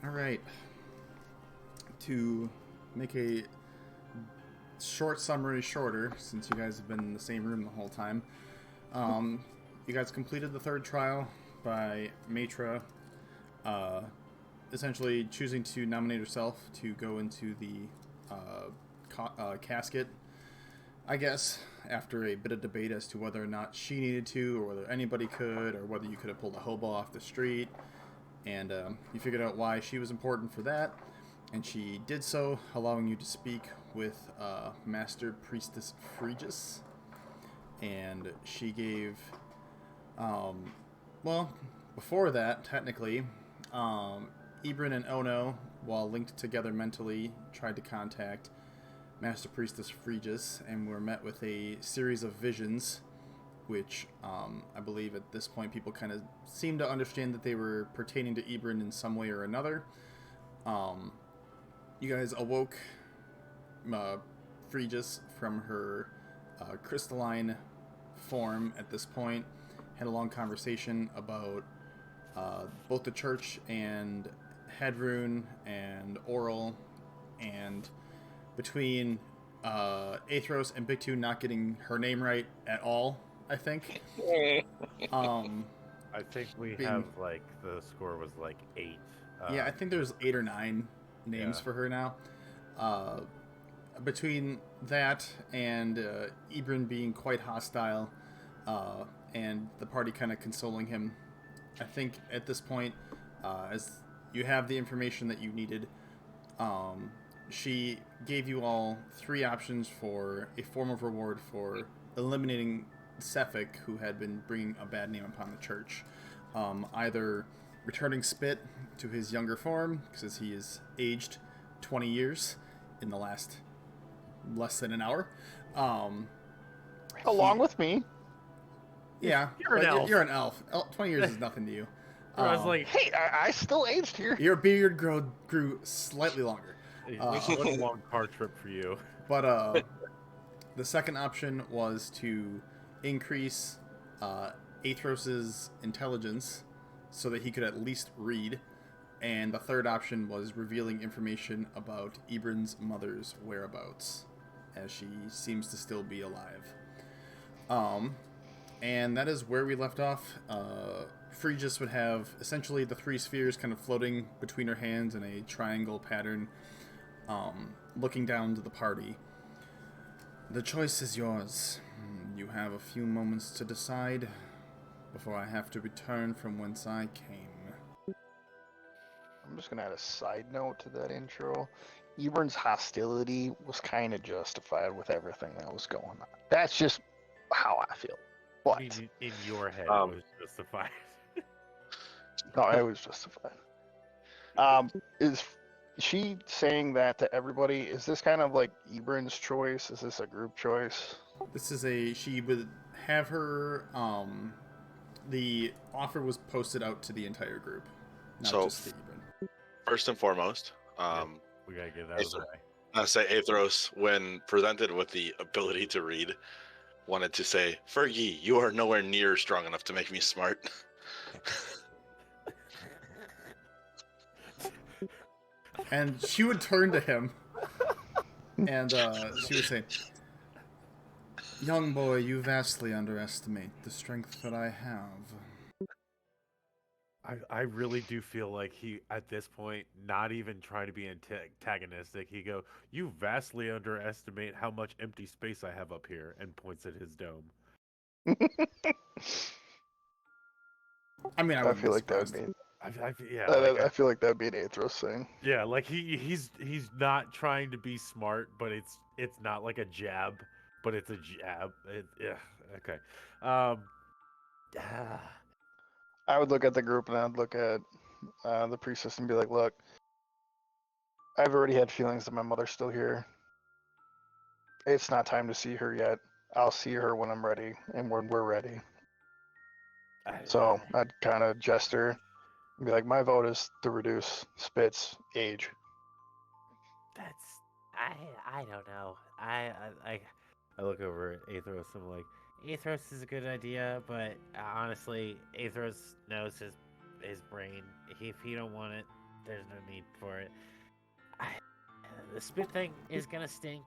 All right. To make a short summary shorter, since you guys have been in the same room the whole time, you guys completed the third trial by Matra essentially choosing to nominate herself to go into the casket. I guess after a bit of debate as to whether or not she needed to, or whether anybody could, or whether you could have pulled a hobo off the street, and you figured out why she was important for that, and she did so, allowing you to speak with Master Priestess Phrygia, and she gave, well, before that, technically, Ibrin and Ono, while linked together mentally, tried to contact Master Priestess Phrygia, and were met with a series of visions, which I believe at this point people kind of seem to understand that they were pertaining to Ibrin in some way or another. You guys awoke Phrygia from her crystalline form at this point, had a long conversation about both the church and Hedrun and Oral, and between Athros and Big Two not getting her name right at all, I think. I think we have, like, the score was like 8. Yeah, I think there's 8 or 9 names for her now. Between that and Ibrin being quite hostile, and the party kind of consoling him, I think at this point, as you have the information that you needed, she gave you all 3 options for a form of reward for eliminating Cephik, who had been bringing a bad name upon the church. Either returning Spit to his younger form, because he is aged 20 years in the last less than an hour. Along with me. Yeah, you're an elf. You're an elf. 20 years is nothing to you. I was like, hey, I still aged here. Your beard grew slightly longer. what a long car trip for you. But the second option was to increase Athros' intelligence so that he could at least read. And the third option was revealing information about Ibrin's mother's whereabouts, as she seems to still be alive. And that is where we left off. Phrygia would have essentially the 3 spheres kind of floating between her hands in a triangle pattern, looking down to the party. The choice is yours. You have a few moments to decide before I have to return from whence I came. I'm just going to add a side note to that intro. Ibrin's hostility was kind of justified with everything that was going on. That's just how I feel. But I mean, in your head, it was justified. no, it was justified. Is she saying that to everybody? Is this kind of like Ibrin's choice? Is this a group choice? This is she would have her, the offer was posted out to the entire group, not just to Ibrin. First and foremost, we gotta get that out of the way. I say Athros, when presented with the ability to read, wanted to say, Fergie, you are nowhere near strong enough to make me smart. And she would turn to him, and she would say, "Young boy, you vastly underestimate the strength that I have." I really do feel like he, at this point, not even trying to be antagonistic, he go, "You vastly underestimate how much empty space I have up here," and points at his dome. I mean, I feel like that would be. I feel like that would be an Athros thing. Yeah, like he's not trying to be smart, but it's not like a jab, but it's a jab. Okay. I would look at the group and I'd look at the priestess and be like, "Look, I've already had feelings that my mother's still here. It's not time to see her yet. I'll see her when I'm ready and when we're ready." So I'd kind of gesture and be like, "My vote is to reduce Spit's age." That's I don't know. I look over at Athros and I'm like, Athros is a good idea, but honestly, Athros knows his brain. If he don't want it, there's no need for it. The spit thing is gonna stink.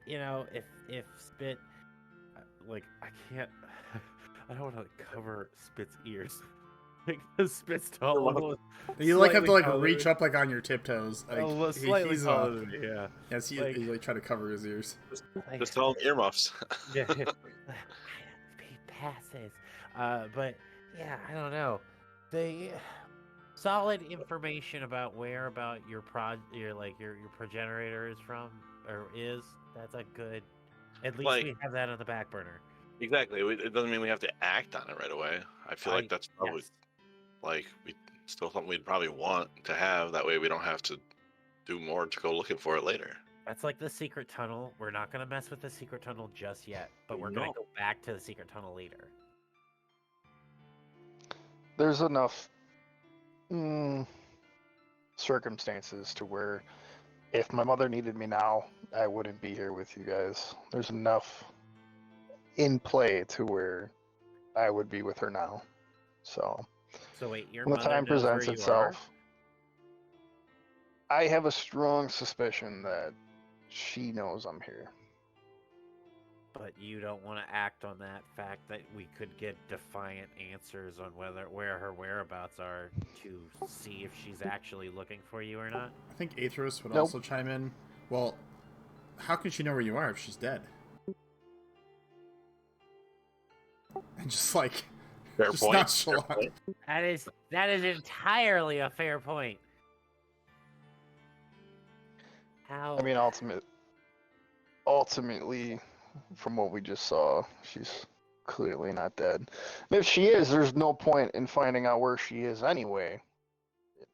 You know, if spit, Like I can't. I don't want to cover Spit's ears. Because Spit's tall. You like have to like Slightly reach taller. up like on your tiptoes. Like Slightly he's taller than me, yeah. yes, like- you like try to cover his ears. like, Just tell him earmuffs. Yeah. he passes. But yeah, I don't know. The solid information about where about your your progenitor is from or is, that's a good. At least Like- we have that on the back burner. Exactly. It doesn't mean we have to act on it right away. I feel like that's probably Yes. like we still something we'd probably want to have. That way we don't have to do more to go looking for it later. That's like the secret tunnel. We're not gonna mess with the secret tunnel just yet, but we're gonna No. go back to the secret tunnel later. There's enough circumstances to where if my mother needed me now, I wouldn't be here with you guys. There's enough in play to where I would be with her now. So So wait, your when the mother time knows where presents you itself, I have a strong suspicion that she knows I'm here. are, but you don't want to act on that fact that we could get defiant answers on where her whereabouts are to see if she's actually looking for you or not. I think Aethros would Nope. also chime in. Well, how can she know where you are if she's dead? And just like Fair just point. nonchalant. Fair point. That is entirely a fair point. How? I mean, ultimately, from what we just saw, she's clearly not dead. And if she is, there's no point in finding out where she is anyway.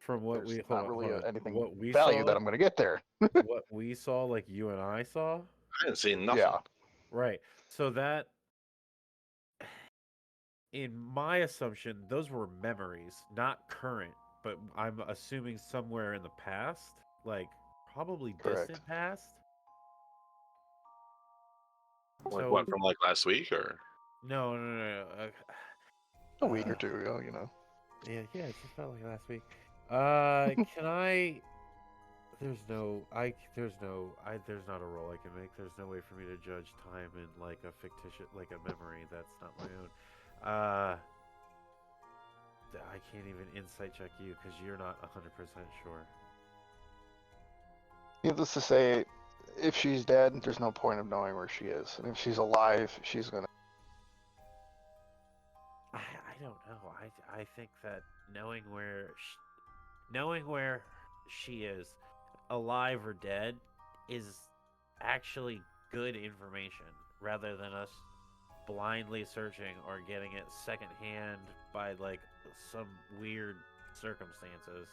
From what There's we not hold on, really hold on. anything What we value saw, that I'm going to get there. what we saw, like you and I saw, I didn't see nothing. Yeah. right? So that, in my assumption, those were memories, not current. But I'm assuming somewhere in the past, like probably Correct. distant past. Like So what, from like last week or? no. A week or two ago, you know. Yeah, it just felt like last week. Can I? There's not a roll I can make. There's no way for me to judge time in like a fictitious, like a memory that's not my own. I can't even insight check you because you're not 100% sure. Needless to say, if she's dead, there's no point of knowing where she is. And if she's alive, she's going to. I don't know. I think that knowing where she is, alive or dead, is actually good information rather than us blindly searching or getting it secondhand by like some weird circumstances.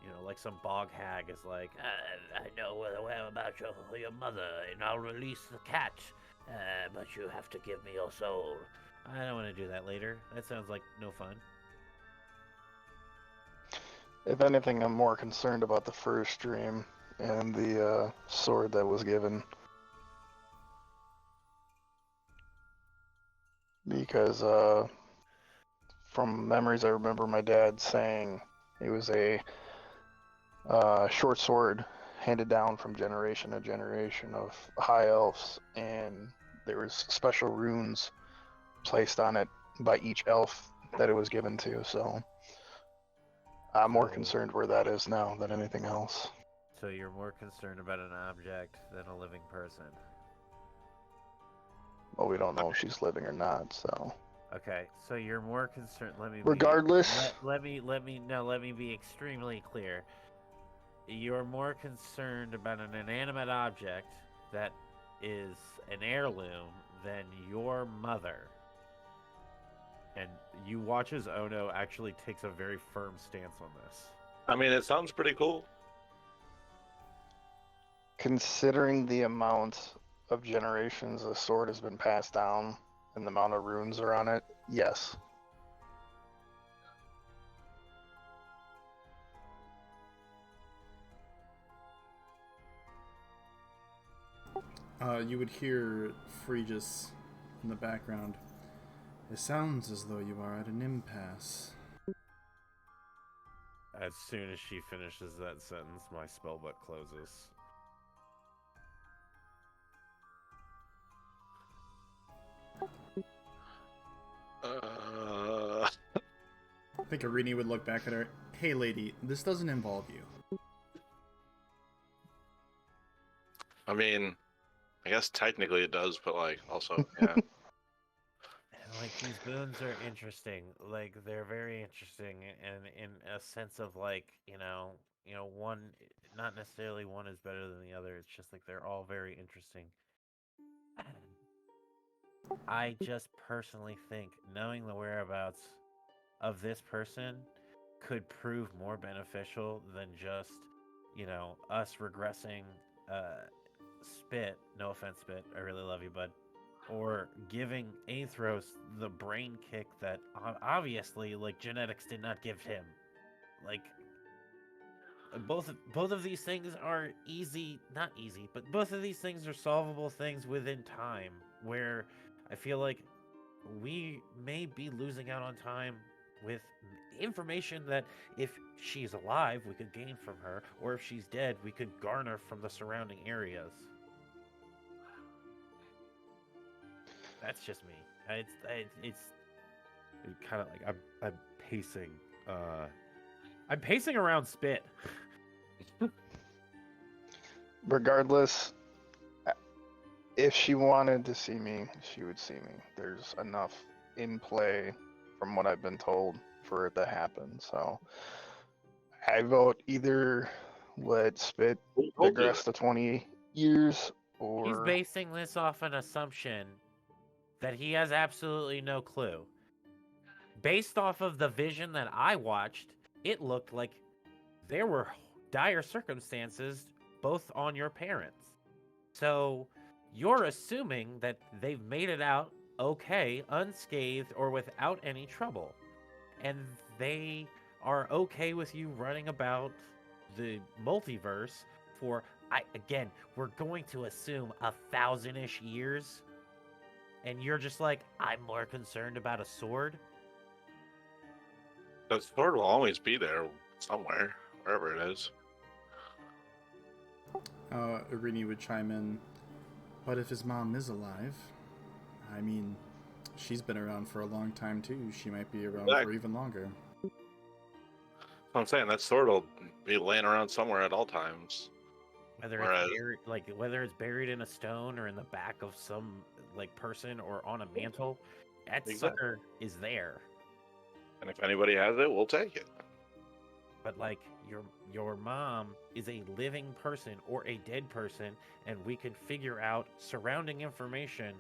You know, like some bog hag is like, I know well about your mother, and I'll release the cat, but you have to give me your soul. I don't want to do that later. That sounds like no fun. If anything, I'm more concerned about the first dream and the sword that was given. Because from memories, I remember my dad saying it was a short sword handed down from generation to generation of high elves, and there was special runes placed on it by each elf that it was given to. So I'm more So- concerned where that is now than anything else. So you're more concerned about an object than a living person. Well, we don't know if she's living or not, so Okay, so you're more concerned. regardless, Let me be extremely clear. You're more concerned about an inanimate object that is an heirloom than your mother. And you watch as Ono actually takes a very firm stance on this. I mean, it sounds pretty cool. considering the amount of generations the sword has been passed down and the amount of runes are on it, yes. You would hear Phrygius in the background. It sounds as though you are at an impasse. As soon as she finishes that sentence, my spellbook closes. I think Irini would look back at her. Hey, lady, this doesn't involve you. I mean, I guess technically it does, but like also, yeah. Like these boons are interesting. Like they're very interesting, and in a sense of like one, not necessarily one is better than the other. It's just like they're all very interesting. I just personally think knowing the whereabouts of this person could prove more beneficial than just, us regressing Spit. No offense, Spit. I really love you, bud. Or giving Athros the brain kick that obviously, like, genetics did not give him. Like, both of these things are not easy, but both of these things are solvable things within time. Where I feel like we may be losing out on time with information that if she's alive, we could gain from her, or if she's dead, we could garner from the surrounding areas. That's just me. It's kind of like I'm pacing. I'm pacing around Spit. Regardless, if she wanted to see me, she would see me. There's enough in play, from what I've been told, for it to happen. So I vote either let Spit digress to 20 years, or he's basing this off an assumption that he has absolutely no clue. Based off of the vision that I watched, it looked like there were dire circumstances both on your parents. So you're assuming that they've made it out okay, unscathed, or without any trouble. And they are okay with you running about the multiverse for, we're going to assume 1,000-ish years. And you're just like, I'm more concerned about a sword. The sword will always be there somewhere, wherever it is. Irini would chime in. But if his mom is alive, I mean, she's been around for a long time too. She might be around for even longer. I'm saying that sword will be laying around somewhere at all times. Whether it's buried in a stone or in the back of some person or on a mantle, that sucker is there. And if anybody has it, we'll take it. But your mom is a living person or a dead person, and we can figure out surrounding information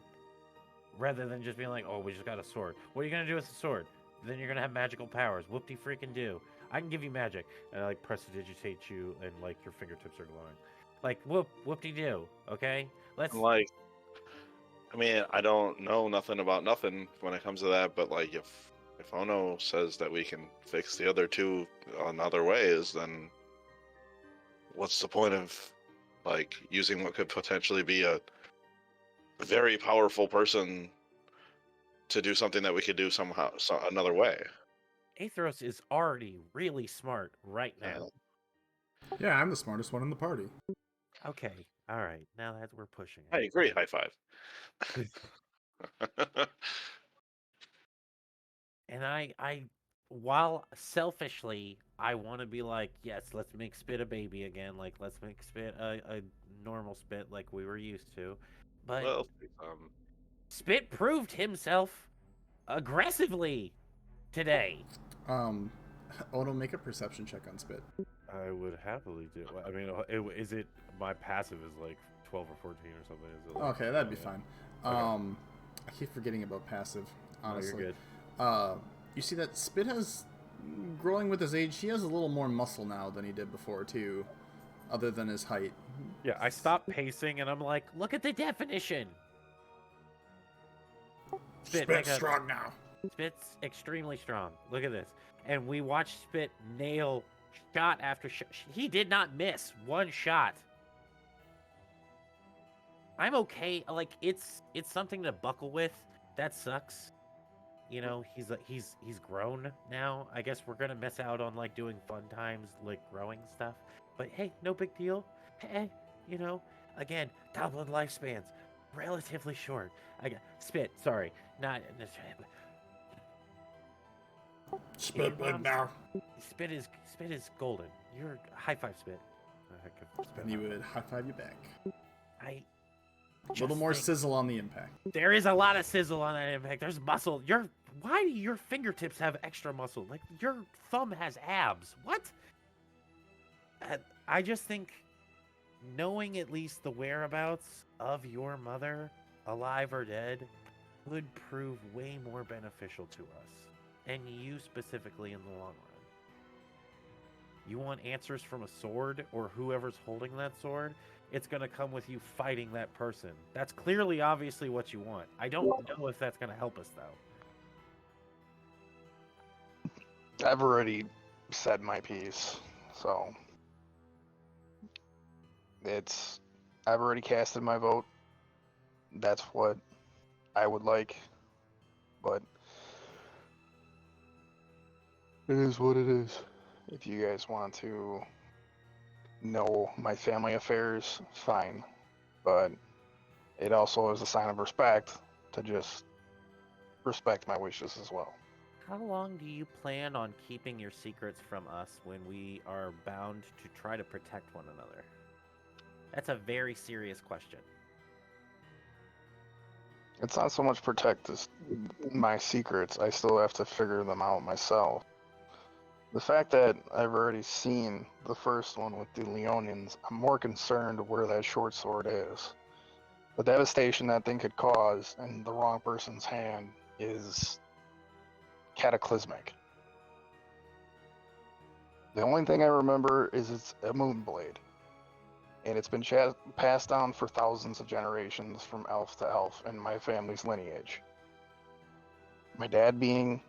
rather than just being like, oh, we just got a sword. What are you gonna do with the sword? Then you're gonna have magical powers. Whoop-de-freaking-do. I can give you magic. And I prestidigitate you, and your fingertips are glowing. Whoop-de-do. Okay, let's. I mean, I don't know nothing about nothing when it comes to that, but if Ono says that we can fix the other two on other ways, then what's the point of using what could potentially be a very powerful person to do something that we could do somehow another way? Athros is already really smart right now. Yeah, I'm the smartest one in the party. Okay, all right. Now that we're pushing it. I agree. High five. And I, while selfishly, I want to be like, yes, let's make Spit a baby again. Let's make Spit a normal Spit like we were used to. But Spit proved himself aggressively today. Ono, make a perception check on Spit. I would happily do. I mean, is it my passive is 12 or 14 or something? Is it okay, that'd be fine. Okay. I keep forgetting about passive. Honestly, you're good. You see that Spit has, growing with his age, he has a little more muscle now than he did before too, other than his height. Yeah, I stopped pacing and I'm like, look at the definition. Spit's strong now. Spit's extremely strong. Look at this. And we watched Spit nail shot after shot. He did not miss one shot. I'm okay. It's something to buckle with. That sucks. you know, he's grown now. I guess we're gonna miss out on like doing fun times, like growing stuff. But hey, no big deal. Hey, you know, again, goblin lifespans relatively short. I got spit. Sorry, not. Spit Your right now. Spit is golden. You're high five, spit. And he would high five you back. I A little more sizzle on the impact. There is a lot of sizzle on that impact. There's muscle. Why do your fingertips have extra muscle? Like your thumb has abs. What? I just think knowing at least the whereabouts of your mother, alive or dead, would prove way more beneficial to us, and you specifically in the long run. You want answers from a sword or whoever's holding that sword? It's going to come with you fighting that person. That's clearly, obviously, what you want. I don't know if that's going to help us, though. I've already said my piece, so I've already casted my vote. That's what I would like, but it is what it is. If you guys want to know my family affairs, fine, but it also is a sign of respect to just respect my wishes as well. How long do you plan on keeping your secrets from us when we are bound to try to protect one another? That's a very serious question. It's not so much protect my secrets. I still have to figure them out myself. The fact that I've already seen the first one with the Leonians, I'm more concerned where that short sword is. The devastation that thing could cause in the wrong person's hand is cataclysmic. The only thing I remember is it's a moon blade, and it's been passed down for thousands of generations from elf to elf in my family's lineage. My dad being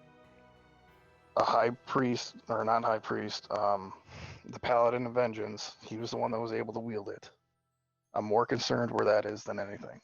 a high priest, or not high priest, the paladin of vengeance, he was the one that was able to wield it. I'm more concerned where that is than anything.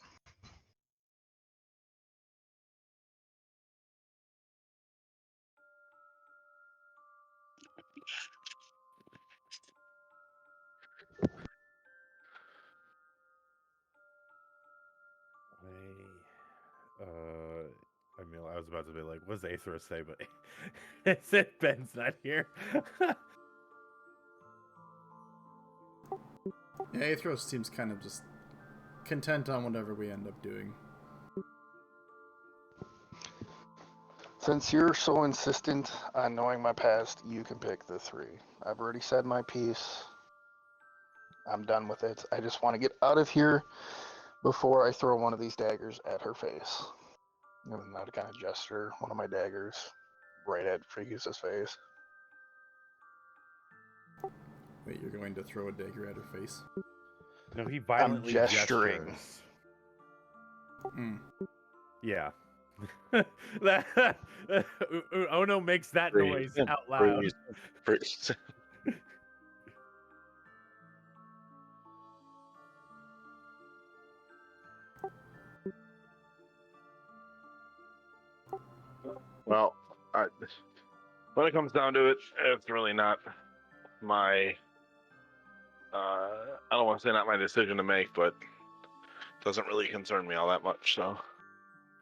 I mean, I was about to be like, what does Aethra say? But it said Ben's not here. Yeah, Aethros seems kind of just content on whatever we end up doing. Since you're so insistent on knowing my past, you can pick the three. I've already said my piece. I'm done with it. I just want to get out of here before I throw one of these daggers at her face. And then I'd kind of gesture one of my daggers right at Freakus' face. Wait, you're going to throw a dagger at her face? No, he violently gesturing. gestures. Hmm. Yeah. Ono makes that noise out loud. Well, when it comes down to it, it's really not my. I don't want to say not my decision to make, but it doesn't really concern me all that much. So,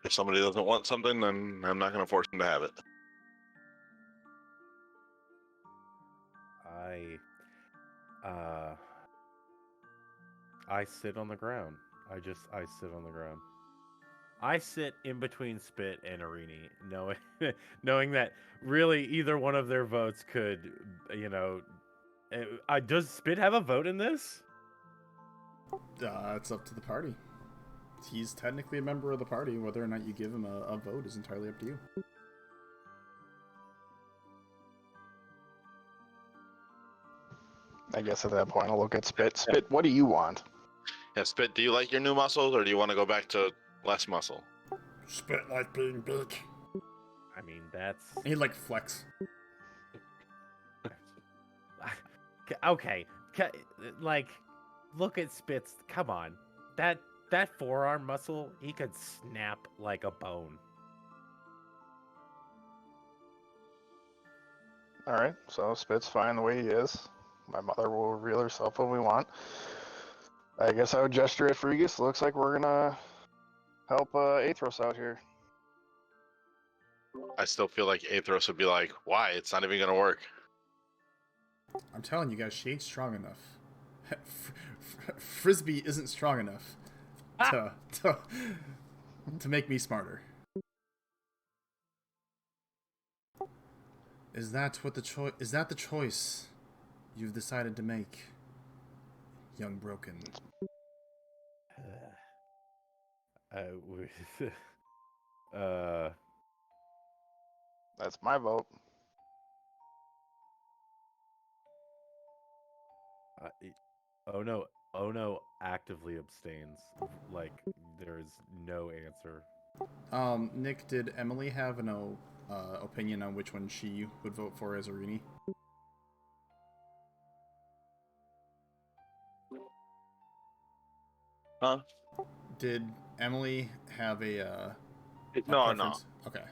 if somebody doesn't want something, then I'm not going to force them to have it. I sit on the ground. I sit on the ground. I sit in between Spit and Arini, knowing that really either one of their votes could, does Spit have a vote in this? It's up to the party. He's technically a member of the party. Whether or not you give him a vote is entirely up to you. I guess at that point I'll look at Spit. Spit, what do you want? Yeah, Spit, do you like your new muscles, or do you want to go back to less muscle? Spit like being big. I mean, that's... He like flex. Okay, like, look at Spit's. Come on, that 4-arm muscle, he could snap like a bone. All right, so Spit's fine the way he is. My mother will reveal herself when we want. I guess I would gesture at Fregus. Looks like we're gonna help Athros out here. I still feel like Athros would be like, "Why? It's not even gonna work." I'm telling you guys, she ain't strong enough. Frisbee isn't strong enough to make me smarter. Is that what the choice? Is that the choice you've decided to make, young broken? Uh, That's my vote. Oh no actively abstains. Like there's no answer. Nick, did Emily have an opinion on which one she would vote for as Irini? Huh? Did Emily have a No, preference? Okay.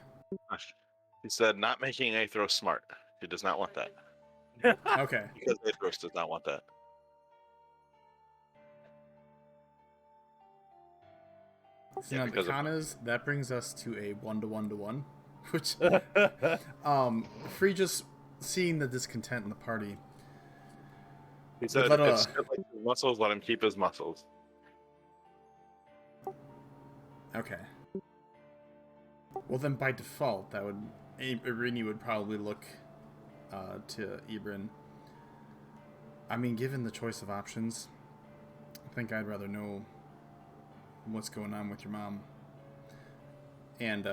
He said not making Athros smart. He does not want that. Okay. Because Athros does not want that. So Yeah, now the because of- con is that brings us to a 1-to-1-to-1, which Free just seeing the discontent in the party. He said, let if Spit likes his muscles, let him keep his muscles. Okay. Well, then by default, that would Irini would probably look to Ibrin. I mean, given the choice of options, I think I'd rather know what's going on with your mom. And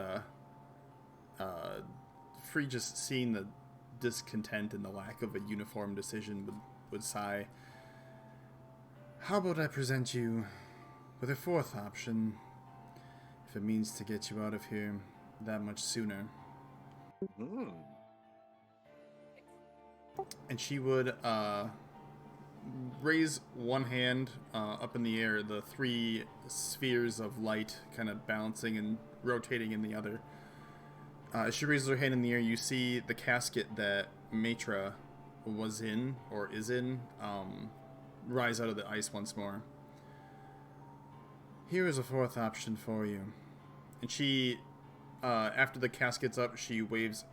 Free just seeing the discontent and the lack of a uniform decision would sigh. How about I present you with a fourth option, if it means to get you out of here that much sooner. And she would raise one hand up in the air, the three spheres of light kind of bouncing and rotating in the other. As she raises her hand in the air, you see the casket that Matra was in, or is in, rise out of the ice once more. Here is a fourth option for you. And she, after the casket's up, she waves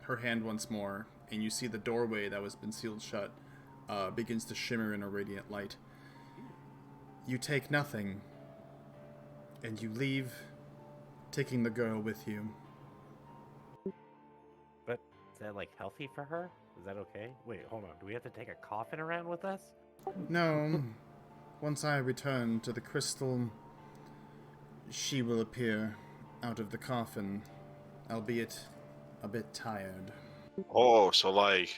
her hand once more, and you see the doorway that was been sealed shut begins to shimmer in a radiant light. You take nothing, and you leave, taking the girl with you. But is that like healthy for her? Is that okay? Wait, hold on. Do we have to take a coffin around with us? No. Once I return to the crystal, she will appear out of the coffin, albeit a bit tired. Oh, so like,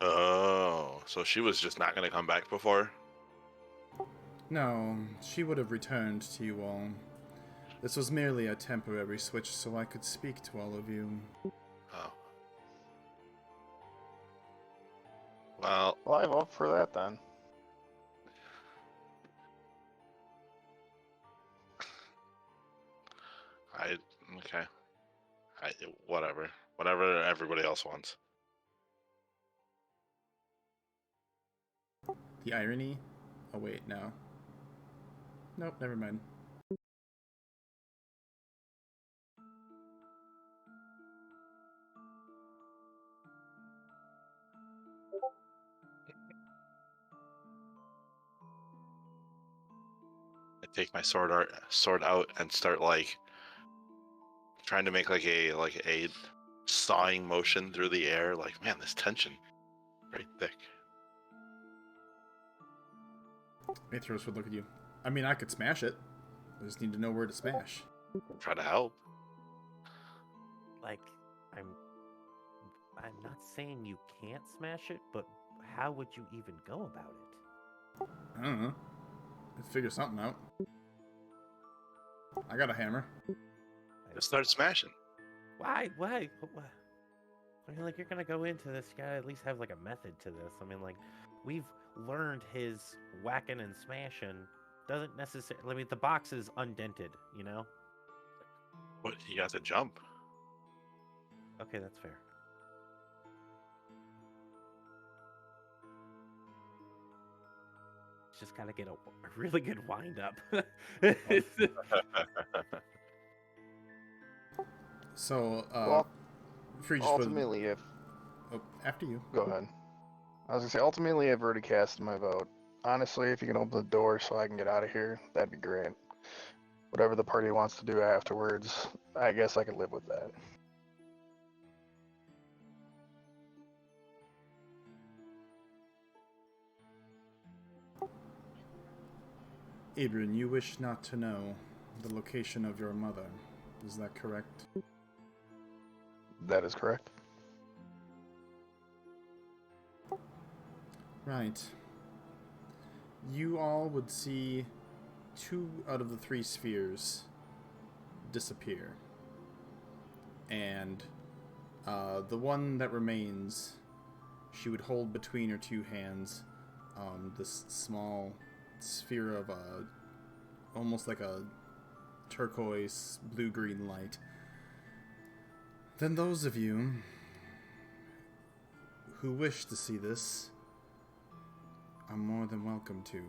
so she was just not gonna come back before? No, she would have returned to you all. This was merely a temporary switch so I could speak to all of you. Oh. Well, Well, I vote for that then. okay. Whatever everybody else wants. The irony? Oh wait, no. Nope, never mind. I take my sword out and start like trying to make like a sawing motion through the air. Like, man, this tension, very thick. Athros would look at you. I mean, I could smash it. I just need to know where to smash. Try to help. Like, I'm not saying you can't smash it, but how would you even go about it? I don't know. I'd figure something out. I got a hammer. Just start smashing. Why? I mean, like, you're gonna go into this, you gotta at least have like a method to this. I mean, like, we've learned his whacking and smashing doesn't necessarily. I mean, the box is undented, you know. But he has to jump. Okay, that's fair. just gotta get a really good wind up. So, Well, Free just ultimately, if after you. go ahead. I was gonna say, ultimately, I've already cast my vote. Honestly, if you can open the door so I can get out of here, that'd be great. Whatever the party wants to do afterwards, I guess I could live with that. Adrian, you wish not to know the location of your mother. Is that correct? That is correct. Right. You all would see 2 out of the 3 spheres disappear. And the one that remains, she would hold between her 2 hands this small sphere of almost like a turquoise blue-green light. Then those of you who wish to see this are more than welcome to.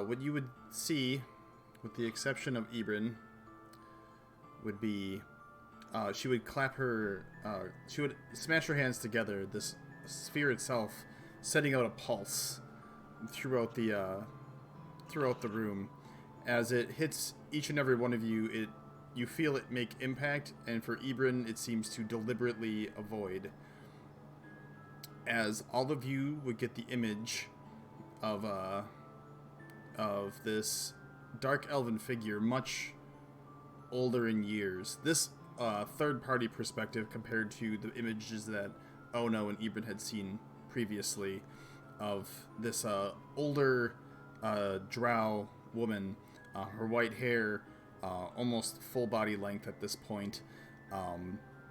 What you would see, with the exception of Ibrin, would be she would clap her, she would smash her hands together, this sphere itself setting out a pulse throughout the room. As it hits each and every one of you, you feel it make impact, and for Ibrin, it seems to deliberately avoid. As all of you would get the image of this dark elven figure, much older in years. This third-party perspective compared to the images that Ono and Ibrin had seen previously of this older drow woman. Her white hair, almost full body length at this point.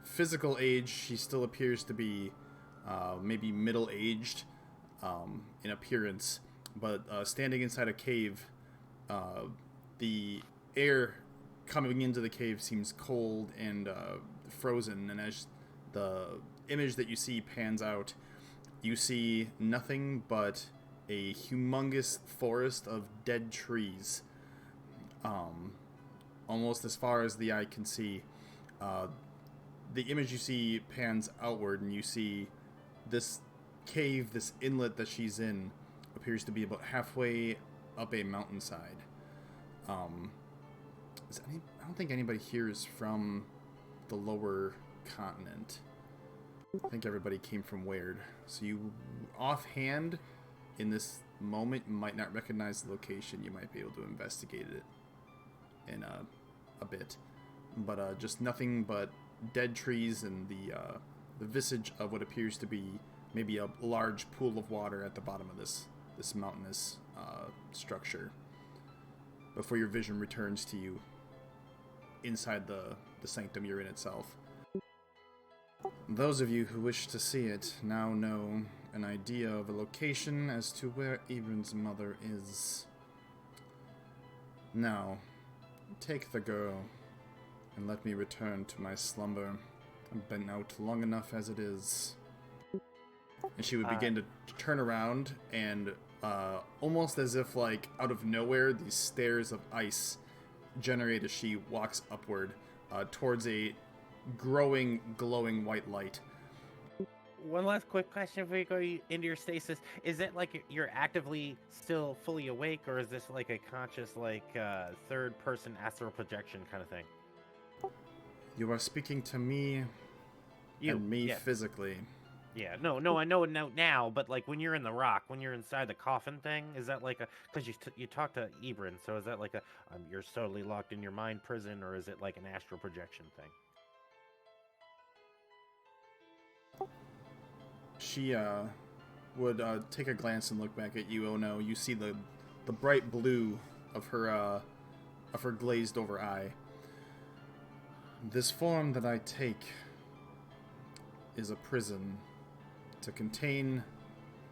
Physical age, she still appears to be maybe middle-aged in appearance, but standing inside a cave, the air coming into the cave seems cold and frozen, and as the image that you see pans out, you see nothing but a humongous forest of dead trees, almost as far as the eye can see. The image you see pans outward, and you see this cave, this inlet that she's in, appears to be about halfway up a mountainside. I don't think anybody here is from the lower continent. I think everybody came from Weird. So you, offhand, in this moment, might not recognize the location. You might be able to investigate it in a bit. But just nothing but dead trees and the visage of what appears to be maybe a large pool of water at the bottom of this mountainous structure, before your vision returns to you inside the sanctum you're in itself. Those of you who wish to see it now know an idea of a location as to where Ibrin's mother is. Now, take the girl and let me return to my slumber. I've been out long enough as it is. And she would begin to turn around, and almost as if like out of nowhere, these stairs of ice generate as she walks upward towards a growing, glowing white light. One last quick question before you go into your stasis. Is it like you're actively still fully awake, or is this like a conscious, like, third-person astral projection kind of thing? You are speaking to me and me physically. Yeah, no, I know it now, but like when you're in the rock, when you're inside the coffin thing, is that like a, because you talked to Ibrin, so is that like a, you're totally locked in your mind prison, or is it like an astral projection thing? She would take a glance and look back at you. Oh no, you see the bright blue of her glazed over eye. This form that I take is a prison to contain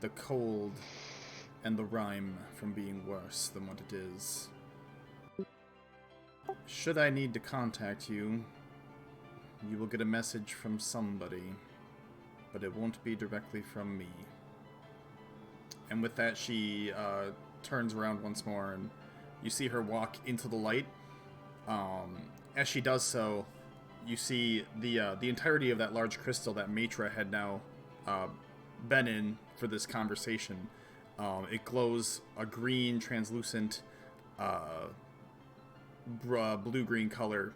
the cold and the rime from being worse than what it is. Should I need to contact you, you will get a message from somebody, but it won't be directly from me. And with that, she turns around once more, and you see her walk into the light. As she does so, you see the entirety of that large crystal that Matra had now been in for this conversation. It glows a green, translucent, blue-green color,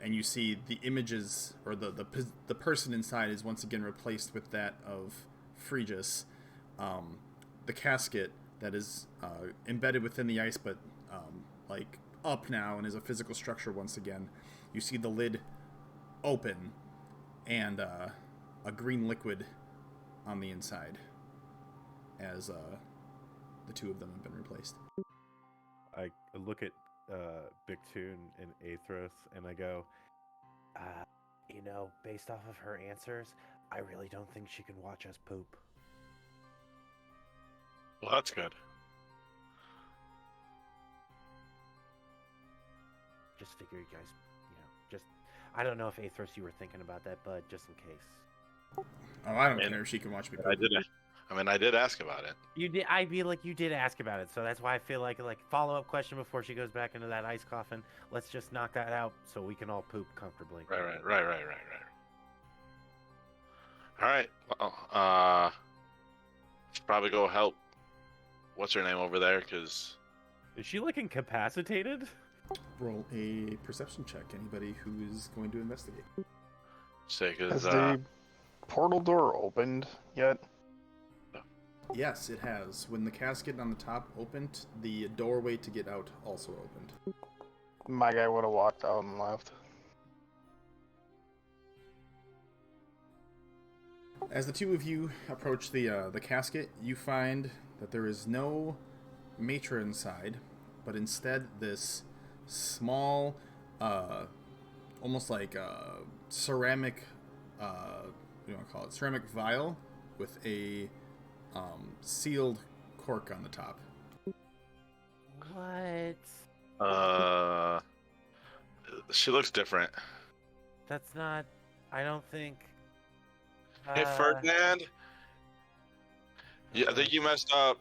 and you see the images, or the person inside is once again replaced with that of Phrygius. The casket that is embedded within the ice, but like up now and is a physical structure once again. You see the lid open and a green liquid on the inside as the two of them have been replaced. I look at Bictune and Aethros and I go, based off of her answers, I really don't think she can watch us poop. Well, that's good. Just figure you guys, I don't know if Aethros you were thinking about that, but just in case. Oh, I don't care if she can watch me. I did ask about it. You did. You did ask about it, so that's why I feel like follow-up question before she goes back into that ice coffin. Let's just knock that out so we can all poop comfortably. Right. All right. Well, should probably go help. What's her name over there? Because is she like incapacitated? Roll a perception check. Anybody who is going to investigate. Has the portal door opened yet? Yes, it has. When the casket on the top opened, the doorway to get out also opened. My guy would have walked out and left. As the two of you approach the casket, you find that there is no Matra inside, but instead this small, almost like ceramic, you want to call it ceramic vial with a sealed cork on the top. What? She looks different. That's not. I don't think. Hey, Ferdinand. Yeah, I think you messed up.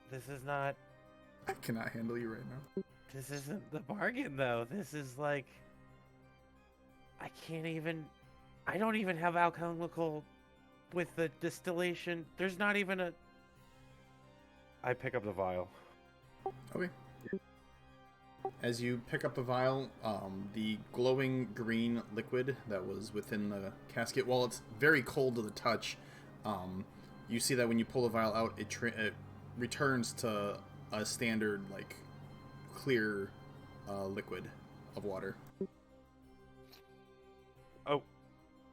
This is not. I cannot handle you right now. This isn't the bargain, though. This is like. I can't even. I don't even have alchemical with the distillation. There's not even a. I pick up the vial. Okay. As you pick up the vial, the glowing green liquid that was within the casket, while it's very cold to the touch, you see that when you pull the vial out, it returns to a standard, like, clear liquid of water. Oh.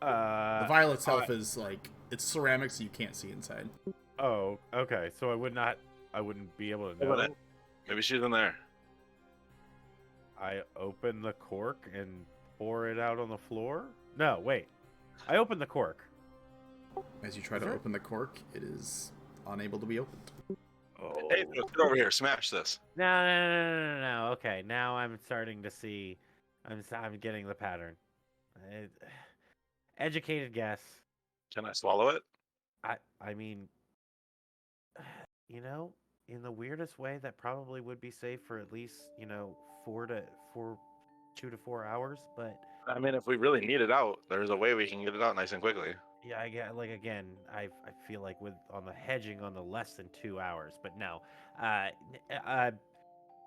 The vial itself is, like, it's ceramic, so you can't see inside. Oh, okay. So I wouldn't be able to know. Maybe she's in there. I open the cork and pour it out on the floor? No, wait. I open the cork. As you try to open the cork, it is unable to be opened. Oh. Hey, get over here. Smash this. No. Okay, now I'm starting to see. I'm getting the pattern. Educated guess. Can I swallow it? I mean, in the weirdest way, that probably would be safe for at least 2 to 4 hours. But I mean, if we really need it out, there's a way we can get it out nice and quickly. yeah, I get again. I feel like on the hedging on the less than 2 hours, but no.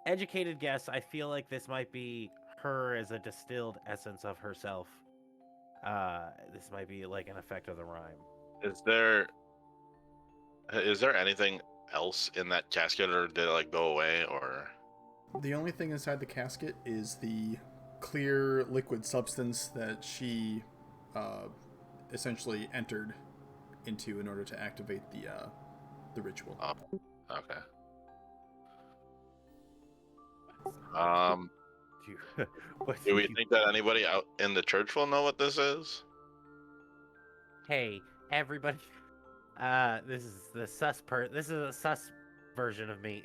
Educated guess. I feel like this might be her as a distilled essence of herself. This might be like an effect of the rhyme. Is there anything else in that casket, or did it go away, or? The only thing inside the casket is the clear liquid substance that she essentially entered into in order to activate the ritual. Oh, okay. Do we think that anybody out in the church will know what this is? Hey, everybody. This is the this is a sus version of me.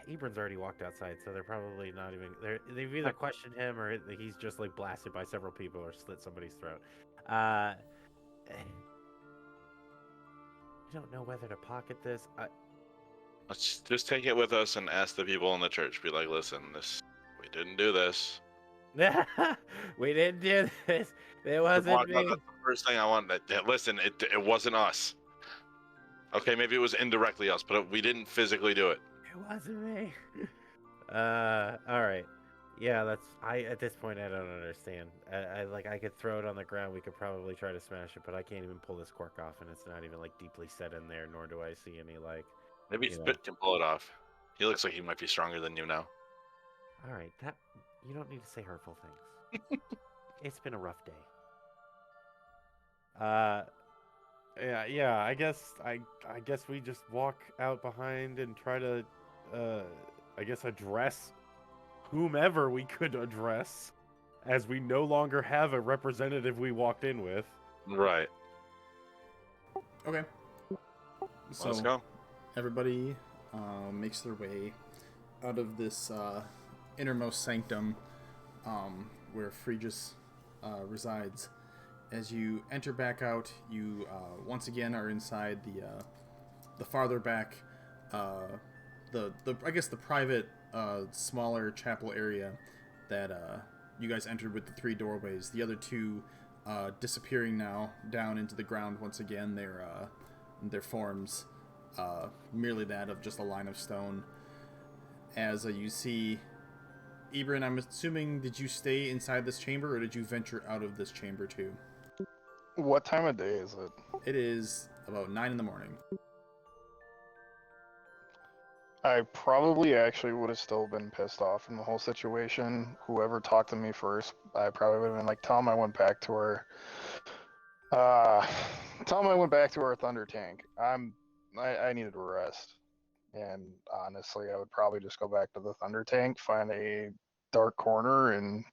Ebron's already walked outside, so they're probably not even. They've either questioned him or he's just blasted by several people or slit somebody's throat. don't know whether to pocket this. Let's just take it with us and ask the people in the church. Be like, listen, we didn't do this. We didn't do this. It Walk wasn't out, me. that's the first thing I want. Listen, it wasn't us. Okay, maybe it was indirectly us, but we didn't physically do it. It wasn't me. All right. Yeah, at this point I don't understand. I could throw it on the ground. We could probably try to smash it, but I can't even pull this cork off, and it's not even like deeply set in there. Nor do I see any like. Maybe Spit can pull it off. He looks like he might be stronger than you now. All right, you don't need to say hurtful things. It's been a rough day. Yeah. I guess we just walk out behind and try to, I guess, address whomever we could address, as we no longer have a representative we walked in with. Right. Okay. So Let's go. everybody makes their way out of this innermost sanctum where Phrygius resides. As you enter back out, you once again are inside the farther back, I guess the private smaller chapel area that you guys entered with the 3 doorways. The other 2 disappearing now down into the ground once again. Their forms merely that of just a line of stone. As you see, Ibrin, I'm assuming, did you stay inside this chamber or did you venture out of this chamber too? What time of day is it? It is about 9 in the morning. I probably actually would have still been pissed off from the whole situation. Whoever talked to me first, I probably would have been like, tell him I went back to our thunder tank. I needed a rest. And honestly, I would probably just go back to the thunder tank, find a dark corner, and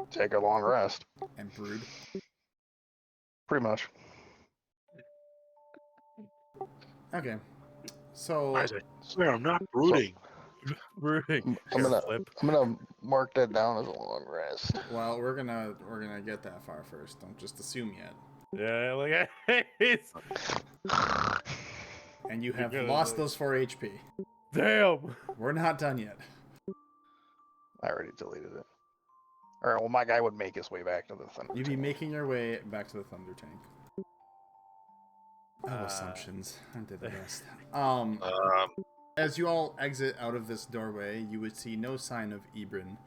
take a long rest. And brood. Pretty much. Okay. So I swear I'm not brooding. Brooding. I'm gonna mark that down as a long rest. well, we're gonna get that far first. Don't just assume yet. Yeah, look at it. And you have You're gonna lost like- those 4 HP. Damn. We're not done yet. I already deleted it. Alright, well, my guy would make his way back to the thunder You'd be tank. making your way back to the thunder tank. Assumptions. I did the best. As you all exit out of this doorway, you would see no sign of Ibrin.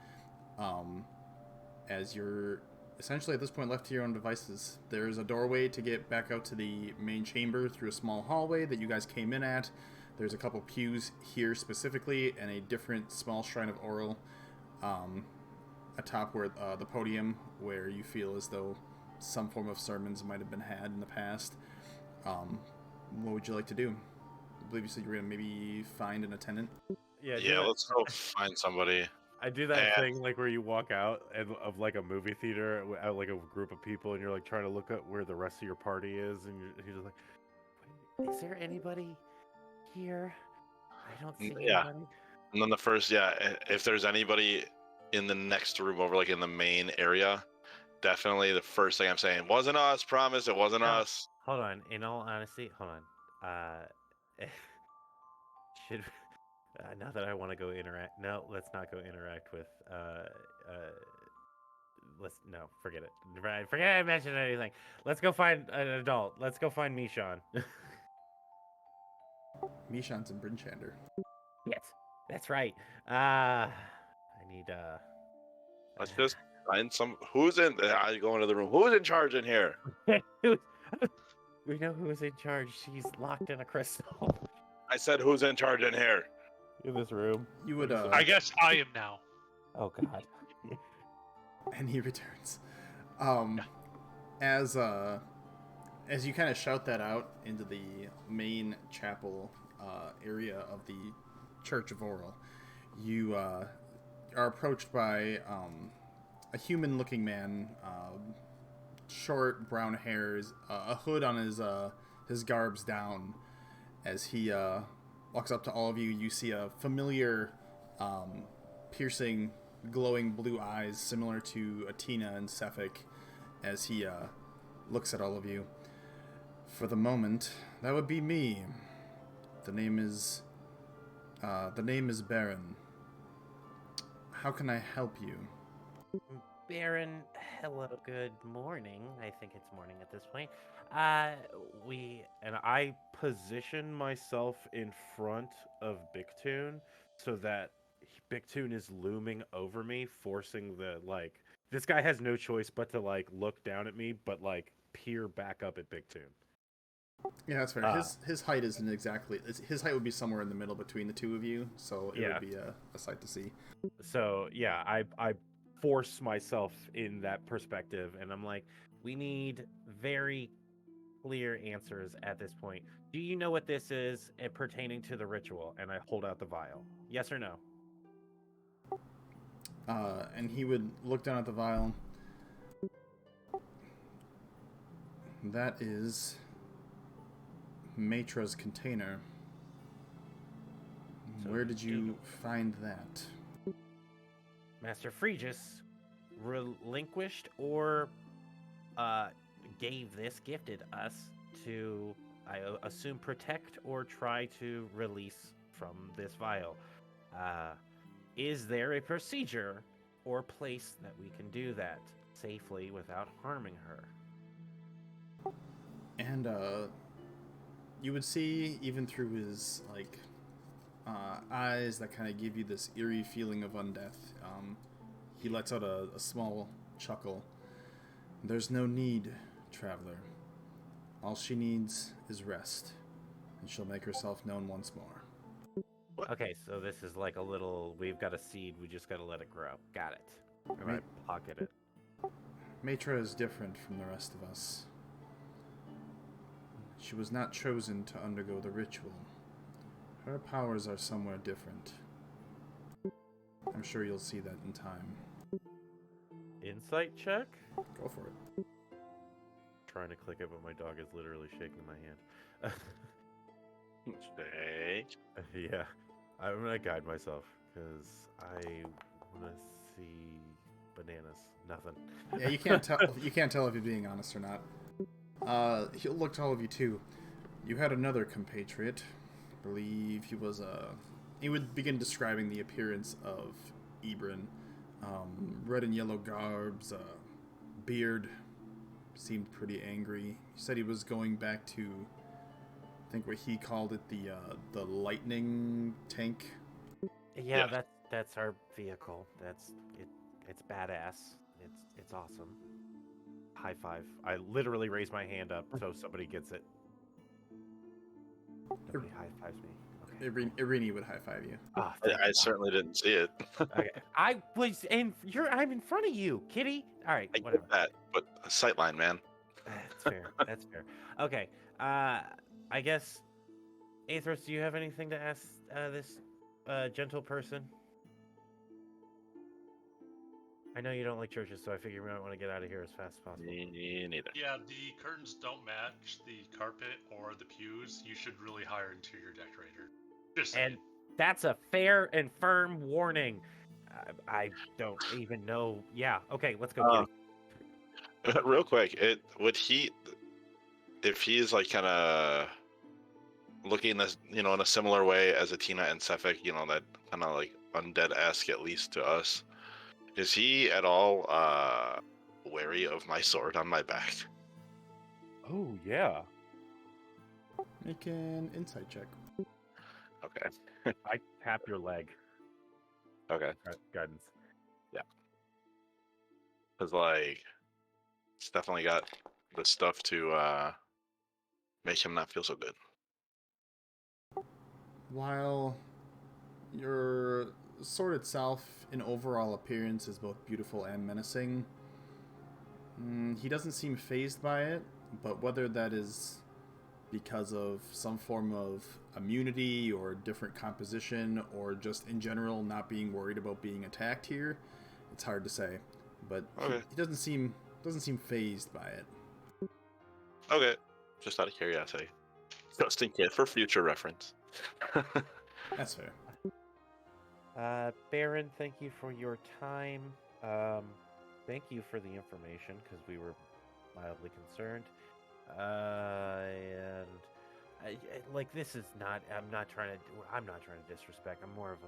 As you're essentially at this point left to your own devices. There's a doorway to get back out to the main chamber through a small hallway that you guys came in at. There's a couple pews here specifically, and a different small shrine of Oral atop where the podium, where you feel as though some form of sermons might have been had in the past. What would you like to do? I believe you said you were going to maybe find an attendant. Yeah, let's go find somebody. I do that thing like where you walk out of like a movie theater out like a group of people, and you're like trying to look at where the rest of your party is, and you're just like, Is there anybody here? I don't see Yeah. anybody. And then if there's anybody in the next room over, like in the main area, definitely the first thing I'm saying, wasn't us, promise, it wasn't us. Hold on. In all honesty, hold on. Should now that I want to go interact. No, let's not go interact with. Forget it. Right, forget I mentioned anything. Let's go find an adult. Let's go find Mishan. Mishan's in Bryn'Shander. Yes, that's right. I need Let's just find some. Who's in? I go into the room. Who's in charge in here? We know who's in charge. She's locked in a crystal. I said, who's in charge in here? in this room. You would, I guess I am now. Oh God. and he returns. As you kind of shout that out into the main chapel area of the Church of Oral, you are approached by a human-looking man, short brown hairs, a hood on his garbs down. As he walks up to all of you, you see a familiar, piercing, glowing blue eyes similar to Atina and Cephik as he looks at all of you. For the moment, that would be me. The name is Baron. How can I help you? Baron, hello, good morning. I think it's morning at this point. I position myself in front of Bictoon so that Bictoon is looming over me, forcing this guy has no choice but to look down at me, but peer back up at Bictoon. Yeah, that's fair. His height isn't exactly. His height would be somewhere in the middle between the two of you, so it would be a sight to see. So yeah, I force myself in that perspective, and I'm like, We need very clear answers at this point. Do you know what this is pertaining to the ritual? and I hold out the vial. Yes or no? And he would look down at the vial. That is Matra's container. So Where did you find that? Master Phrygius relinquished or gifted us to, I assume, protect or try to release from this vial. Is there a procedure or place that we can do that safely without harming her? And you would see, even through his eyes that kind of give you this eerie feeling of undeath, he lets out a small chuckle. There's no need, traveler. All she needs is rest, and she'll make herself known once more. Okay, so this is like a little, we've got a seed, we just gotta let it grow. Got it. And I pocket it. Matra is different from the rest of us. She was not chosen to undergo the ritual. Her powers are somewhere different. I'm sure you'll see that in time. Insight check? Go for it. Trying to click it, but my dog is literally shaking my hand. Stay. Yeah, I'm gonna guide myself because I want to see bananas. Nothing. Yeah, you can't tell. You can't tell if you're being honest or not. He'll look to all of you too. You had another compatriot. I believe he was He would begin describing the appearance of Ebrin. Red and yellow garbs, beard, seemed pretty angry. He said he was going back to, I think what he called it, the lightning tank. Yeah, that's our vehicle. That's it. It's badass. It's awesome. High five. I literally raise my hand up so somebody gets it. Nobody high fives me. Okay. Irini would high five you. Ah, I certainly didn't see it. Okay. I'm in front of you, kitty. All right, I whatever. get that, but a sightline, man. That's fair. That's fair. Okay. I guess, Aethros, do you have anything to ask this gentle person? I know you don't like churches, so I figure we might want to get out of here as fast as possible. Me neither. Yeah, the curtains don't match the carpet or the pews. You should really hire an interior decorator. Just saying. And that's a fair and firm warning. I don't even know. Yeah. Okay, let's go. Kitty. Real quick, if he's like kind of looking this, in a similar way as Atina and Cephik, that kind of like undead-esque, at least to us, is he at all wary of my sword on my back? Oh yeah. Make an insight check. Okay. I tap your leg. Okay. Guidance. Because it's definitely got the stuff to make him not feel so good. While your sword itself, in overall appearance, is both beautiful and menacing, he doesn't seem fazed by it, but whether that is because of some form of immunity or different composition, or just in general not being worried about being attacked here, it's hard to say. But Okay. he doesn't seem fazed by it. Okay. Just out of curiosity. Just in case, for future reference. That's fair. Baron, thank you for your time. Thank you for the information, because we were mildly concerned. And like this is not. I'm not trying to. I'm not trying to disrespect. I'm more of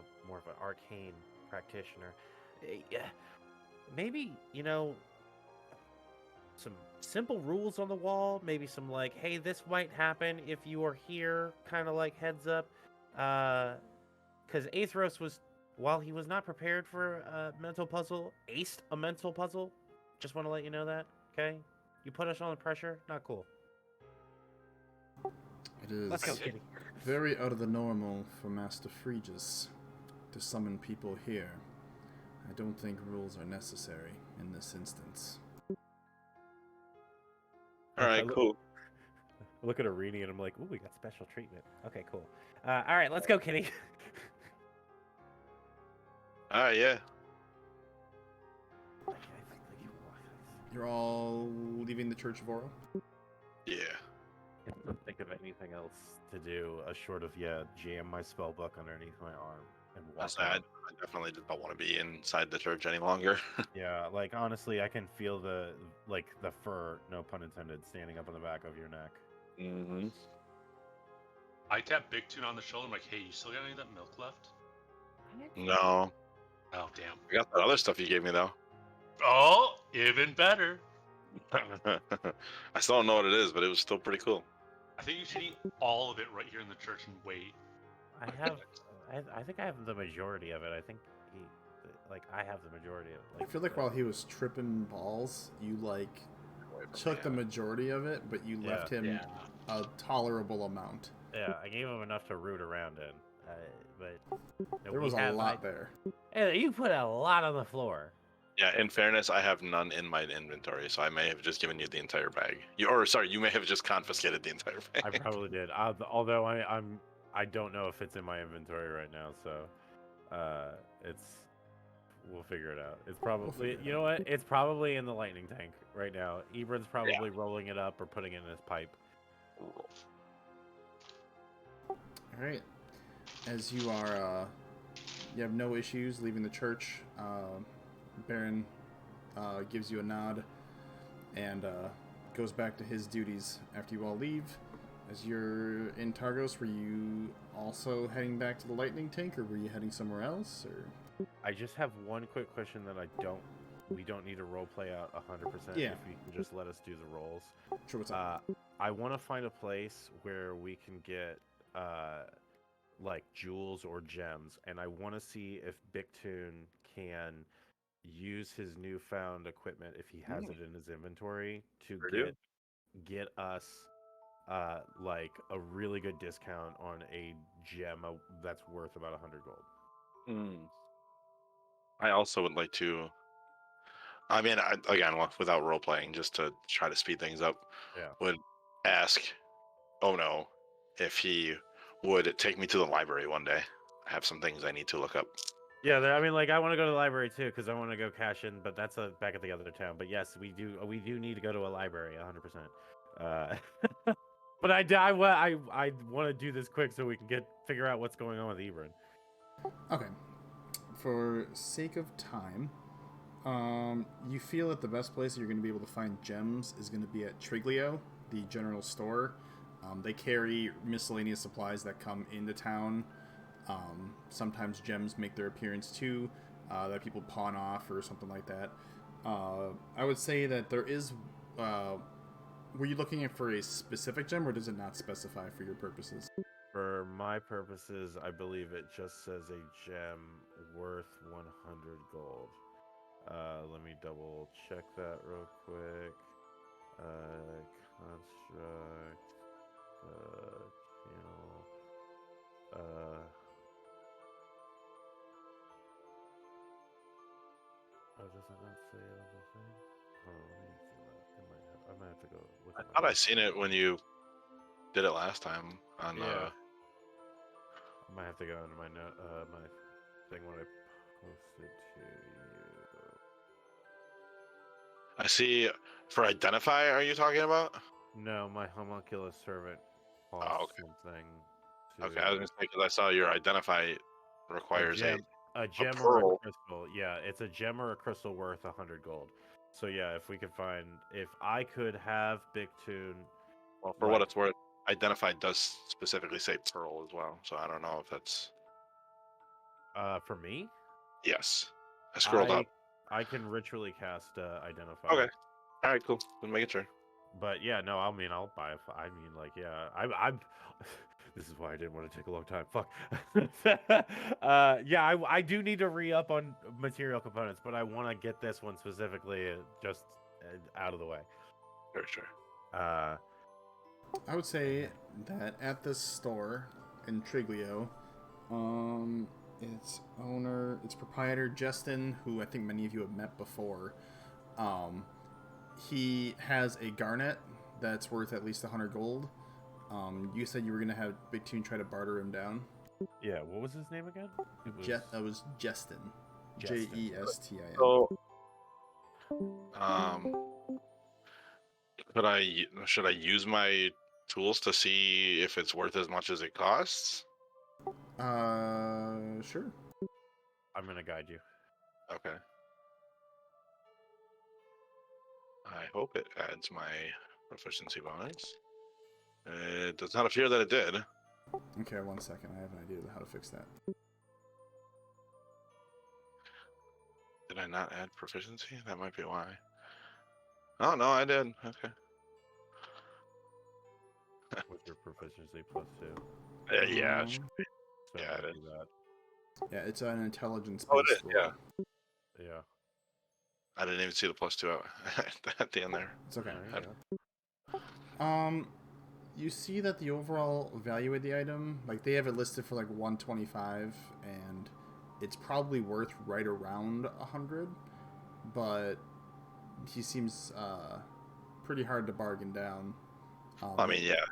an arcane practitioner. Yeah, maybe some simple rules on the wall. Maybe some like, hey, this might happen if you are here. Kind of like heads up. Because Aethros was, while he was not prepared for a mental puzzle, aced a mental puzzle. Just want to let you know that. Okay, you put us on the pressure. Not cool. It is Let's go, Kitty. very out of the normal for Master Phrygius to summon people here. I don't think rules are necessary in this instance. All right, cool. Look at Arini and I'm like, ooh, we got special treatment. Okay, cool. All right, let's go, Kitty. All right, yeah. You're all leaving the Church of Oro? Yeah. I don't think of anything else to do short of jam my spell book underneath my arm and walk I out. definitely don't want to be inside the church any longer. Yeah, like honestly, I can feel the fur, no pun intended, standing up on the back of your neck. Mm-hmm. I tap Big Tune on the shoulder. I'm like, hey, you still got any of that milk left? No. Oh, damn. I got that other stuff you gave me, though. Oh, even better. I still don't know what it is, but it was still pretty cool. I think you should eat all of it right here in the church and wait. I have, I think I have the majority of it. I think I have the majority of it. I feel like while he was tripping balls, you took the majority of it, but you left him a tolerable amount. Yeah, I gave him enough to root around in, but There was a lot there. Hey, you put a lot on the floor. Yeah, in fairness, I have none in my inventory, so I may have just given you the entire bag. You may have just confiscated the entire bag. I probably did. Although I don't know if it's in my inventory right now, so we'll figure it out. It's probably you know what? It's probably in the lightning tank right now. Ebron's probably rolling it up or putting it in his pipe. All right. As you are, you have no issues leaving the church. Baron gives you a nod and goes back to his duties after you all leave. As you're in Targos, were you also heading back to the lightning tank, or were you heading somewhere else? Or I just have one quick question that we don't need to role play out 100%. Yeah. If you can just let us do the rolls. Sure, what's up? I want to find a place where we can get like jewels or gems, and I want to see if Bictune can use his newfound equipment, if he has it in his inventory, to get us like a really good discount on a gem that's worth about 100 gold. I also would like to. I mean, again, without role playing, just to try to speed things up, would ask Ono if he would take me to the library one day. I have some things I need to look up. Yeah, I mean, like I want to go to the library too because I want to go cash in, but that's back at the other town. But yes, we do need to go to a library, 100%. But I want to do this quick so we can figure out what's going on with Ebron. Okay. For sake of time, you feel that the best place you're going to be able to find gems is going to be at Triglio, the general store. They carry miscellaneous supplies that come into town. Sometimes gems make their appearance too, that people pawn off or something like that. I would say that there is... were you looking for a specific gem, or does it not specify for your purposes? For my purposes, I believe it just says a gem worth 100 gold. Let me double check that real quick. Construct, channel, oh, does it not say it on the thing? Oh, let me see that. I might have to go look I at thought I seen it when you did it last time on. I might have to go into my my thing when I posted to you. I see. For identify, are you talking about? No, my homunculus servant costs something. Okay, I was gonna say because I saw your identify requires a gem or pearl. a crystal. Yeah, it's a gem or a crystal worth 100 gold. So yeah, if I could have Bictune Well, for what it's worth, identified does specifically say pearl as well, so I don't know if that's. For me, Yes. I scrolled up. I can ritually cast identify. Okay. All right, cool. Then make it sure. But yeah, no, I mean, I'll buy. I mean, like, yeah, I'm. This is why I didn't want to take a long time. Fuck. Yeah, I do need to re-up on material components, but I want to get this one specifically just out of the way. Sure. I would say that at this store in Triglio, its owner, its proprietor, Justin, who I think many of you have met before, he has a garnet that's worth at least 100 gold. You said you were going to have Big Tune try to barter him down. Yeah, what was his name again? That was Justin. Jestin. So, should I use my tools to see if it's worth as much as it costs? Sure. I'm gonna guide you. Okay. I hope it adds my proficiency bonus. It does not appear that it did. Okay, 1 second. I have an idea of how to fix that. Did I not add proficiency? That might be why. Oh, no, I did. Okay. With your proficiency +2. Yeah. Um, So Yeah, I'll it do is. that. Yeah, it's an intelligence-based Oh, it is, roll. Yeah. I didn't even see the +2 at the end there. It's okay. Yeah. You see that the overall value of the item, like they have it listed for like 125, and it's probably worth right around 100, but he seems pretty hard to bargain down. I mean, yeah.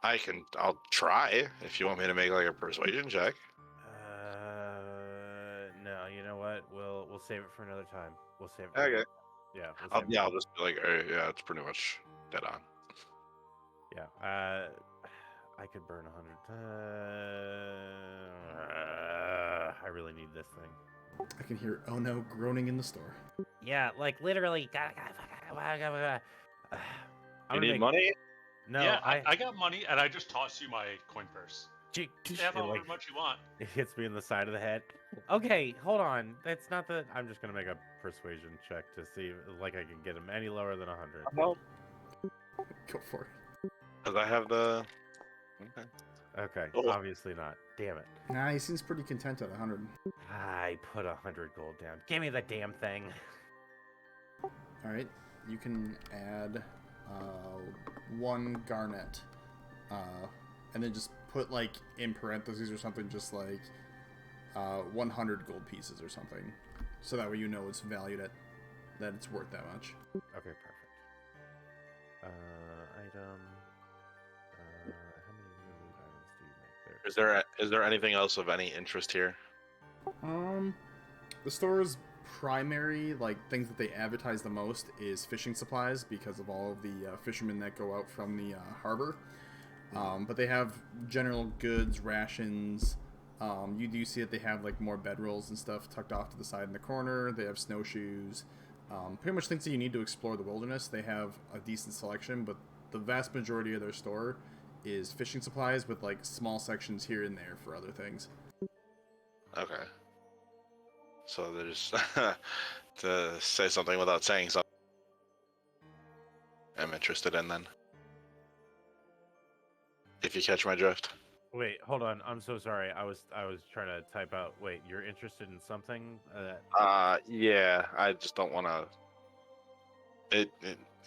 I'll try if you want me to make like a persuasion check. No, you know what? We'll save it for another time. We'll save it. Okay. Yeah. I'll just be like, yeah, it's pretty much dead on. Yeah. I could burn 100. I really need this thing. I can hear "oh no" groaning in the store. Yeah, like literally. You need money? No, Yeah, I got money, and I just toss you my coin purse. Have how much you want. It hits me in the side of the head. Okay, hold on. That's not the. I'm just gonna make a persuasion check to see if, like, I can get him any lower than 100. No, Go for it. because I have the. Okay. Okay, Oh. obviously not. Damn it. Nah, he seems pretty content at 100. I put 100 gold down. Give me the damn thing. All right, you can add 1 garnet, and then just put like in parentheses or something, just like 100 gold pieces or something, so that way you know it's valued at that it's worth that much. Okay, perfect. Item. How many loot items do you make there? Is there anything else of any interest here? The store's primary like things that they advertise the most is fishing supplies because of all of the fishermen that go out from the harbor. But they have general goods, rations. You do see that they have like more bedrolls and stuff tucked off to the side in the corner. They have snowshoes. Pretty much things that you need to explore the wilderness. They have a decent selection, but the vast majority of their store is fishing supplies with like small sections here and there for other things. Okay. So there's to say something without saying something. I'm interested in then. If you catch my drift. Wait, hold on. I'm so sorry. I was trying to type out. Wait, you're interested in something? Yeah. I just don't want to.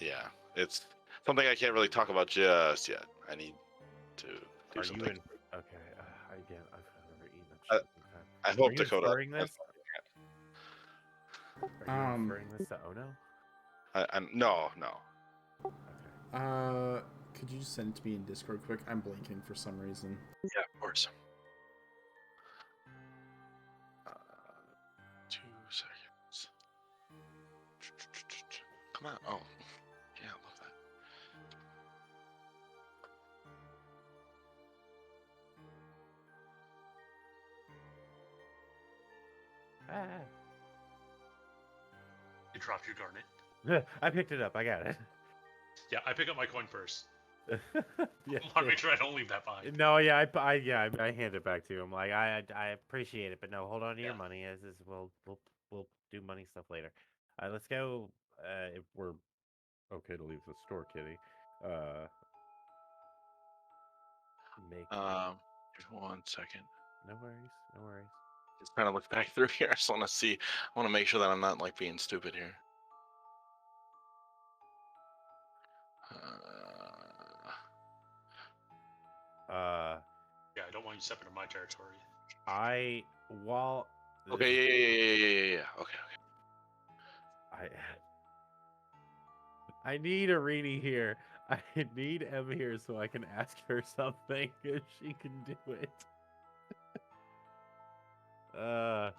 Yeah. It's something I can't really talk about just yet. I need to do Are something. you in? Okay. Again, I've never eaten that shit. I hope Are you Dakota. inferring this? Are you referring this to Ono? No. Okay. Could you just send it to me in Discord quick? I'm blinking for some reason. Yeah, of course. 2 seconds. Come on. Oh, yeah, I love that. You dropped your garnet. I picked it up. I got it. Yeah, I pick up my coin purse. Yeah. I want to make sure I don't leave that behind. No, yeah, I hand it back to you. I'm like, I appreciate it, but no, hold on to your Yeah. money. As is, we'll do money stuff later. Let's go. If we're okay to leave the store, Kitty. Make Just 1 second. no worries, no worries. Just trying to look back through here. I just want to see. I want to make sure that I'm not like being stupid here. Yeah, I don't want you stepping into my territory. While Okay, yeah. Okay. I need Arini here. I need Em here so I can ask her something if she can do it. I'm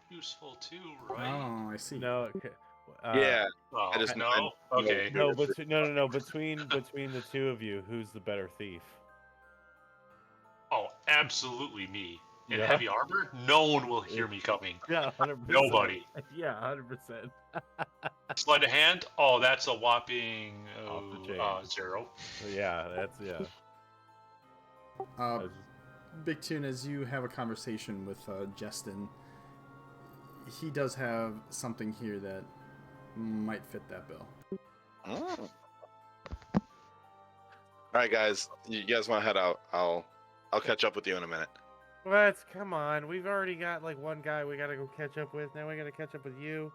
useful too, right? Oh, I see. No. Yeah. Oh, I just no? Okay. No, between the two of you, who's the better thief? Oh, absolutely me. In Yeah. heavy armor, no one will hear me coming. Yeah, 100%. Nobody. Yeah, 100%. Sleight of hand? Oh, that's a whopping Off the chain. 0. Yeah, that's. Big Tune, as you have a conversation with Justin, he does have something here that might fit that bill. All right, guys. You guys want to head out? I'll catch up with you in a minute. Come on. We've already got like one guy we gotta go catch up with. Now we gotta catch up with you.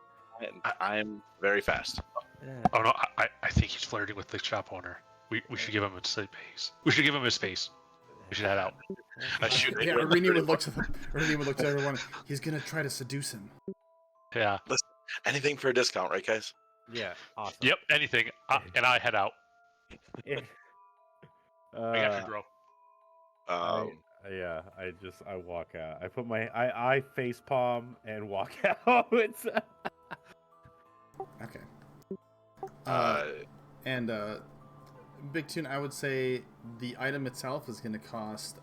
I'm very fast. Oh no, I think he's flirting with the shop owner. We should give him a space. We should give him his space. We should head out. Shoot. Yeah, Arini would look to everyone. He's gonna try to seduce him. Yeah. Listen, anything for a discount, right, guys? Yeah, awesome. Yep, anything. And I head out. Yeah. I got you, bro. I walk out. I put I face palm and walk out. It's Okay. And Big Tune, I would say the item itself is going to cost.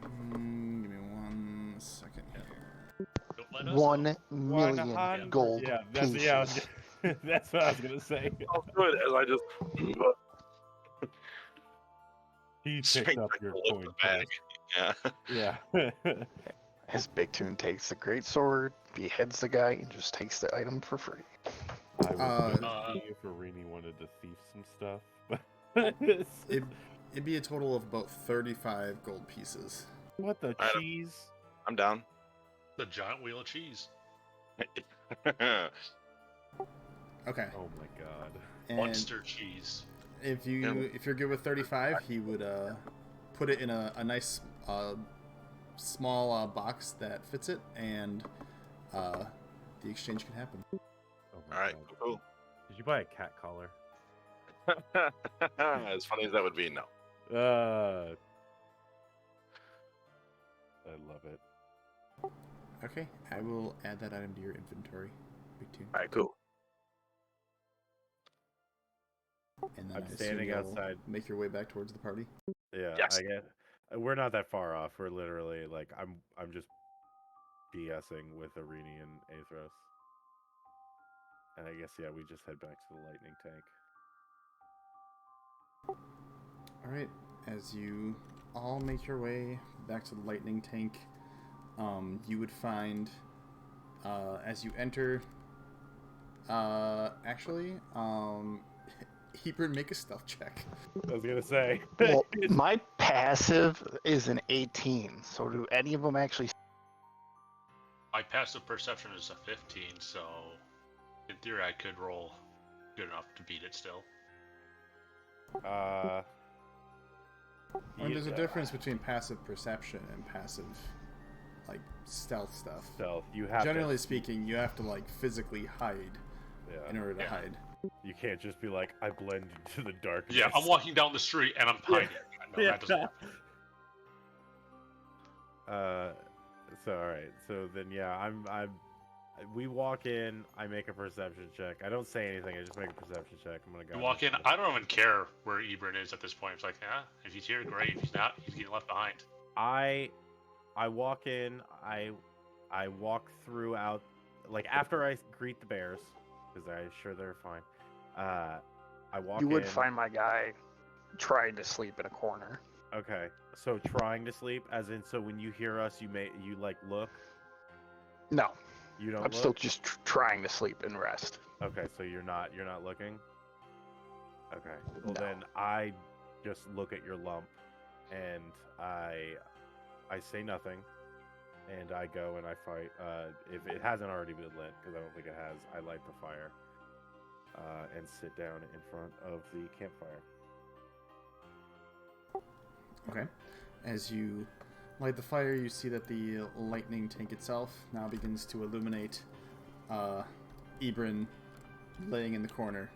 Give me 1 second here. Don't let us 1 million 100 gold Yeah, pieces. that's what I was gonna say. Oh, good. As I just He picked straight up back your to coin. the bag. Yeah. Yeah. As Big Tune takes the great sword, beheads the guy, and just takes the item for free. I was gonna see if Arini wanted to thief some stuff. It'd be a total of about 35 gold pieces. What the cheese? I'm down. the giant wheel of cheese. Okay. Oh my god. And Monster cheese. if you're good with 35, he would put it in a nice small box that fits it, and the exchange can happen. Oh my All right, god. cool. Did you buy a cat collar? As funny as that would be, no. I love it. Okay, I will add that item to your inventory. Big Tune. All right, cool. And then I'm I assume standing you'll outside. Make your way back towards the party. Yeah, Yes. I get. We're not that far off. We're literally like I'm just BSing with Arini and Aethros. And I guess we just head back to the lightning tank. All right, as you all make your way back to the lightning tank, you would find as you enter. Actually, Hebron, make a stealth check. I was gonna say. Well, my passive is an 18, so do any of them actually? My passive perception is a 15, so in theory I could roll good enough to beat it still. There's a difference between passive perception and passive, like, stealth stuff. Stealth. You have Generally speaking, you have to like physically hide in order to hide. You can't just be like, I blend into the darkness. Yeah, I'm walking down the street and I'm hiding. No, that doesn't work. So all right. So then we walk in. I make a perception check. I don't say anything. I just make a perception check. I'm gonna go. You walk in. I don't even care where Ebron is at this point. It's like, yeah, if he's here, great. If he's not, he's getting left behind. I walk in. I walk throughout. Like after I greet the bears, because I'm sure they're fine. I walk You would in. find my guy trying to sleep in a corner. Okay, so trying to sleep, as in, so when you hear us, you like look. No, You don't I'm look. still just trying to sleep and rest. Okay, so you're not looking. Okay, well No. then I just look at your lump, and I say nothing, and I go and I fight. If it hasn't already been lit, because I don't think it has, I light the fire, and sit down in front of the campfire. Okay. As you light the fire, you see that the lightning tank itself now begins to illuminate Ebrin laying in the corner.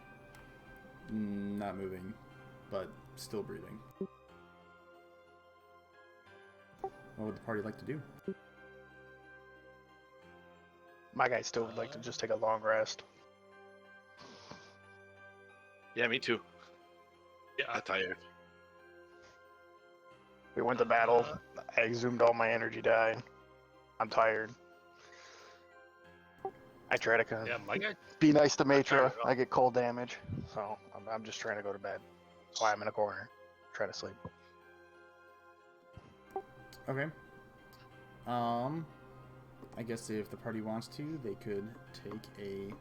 Not moving, but still breathing. What would the party like to do? My guy still would like to just take a long rest. Yeah, me too. Yeah, I'm tired. We went to battle. I exhumed all my energy died. I'm tired. I try to yeah, my guy. be nice to tired Matra. as well. I get cold damage, so I'm just trying to go to bed. That's why I'm in a corner, trying to sleep. Okay. I guess if the party wants to, they could take a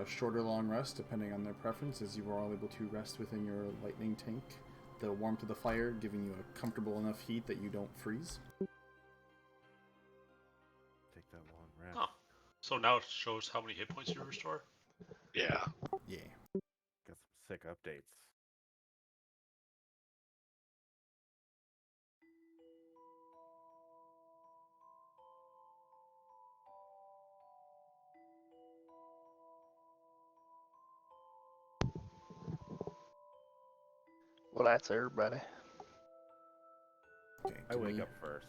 shorter long rest, depending on their preference, as you are all able to rest within your lightning tank. The warmth of the fire giving you a comfortable enough heat that you don't freeze. Take that long rest. Oh, so now it shows how many hit points you restore. Yeah. Yeah. Got some sick updates. Well, that's everybody. Okay. I give wake me up first.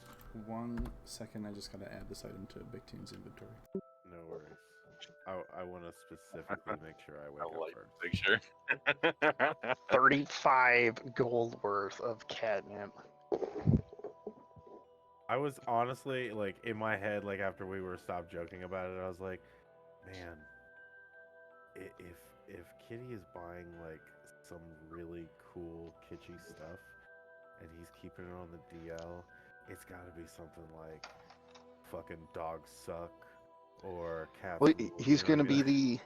1 second. I just gotta add this item to Big Team's inventory. No worries. I want to specifically make sure I wake I up like first. the picture. 35 gold worth of catnip. I was honestly, like, in my head, like, after we were stopped joking about it, I was like, man, if Kitty is buying, like, some really cool kitschy stuff, and he's keeping it on the DL, it's gotta be something like fucking dogs suck or cats Well, rule, he's you know what I gonna be mean?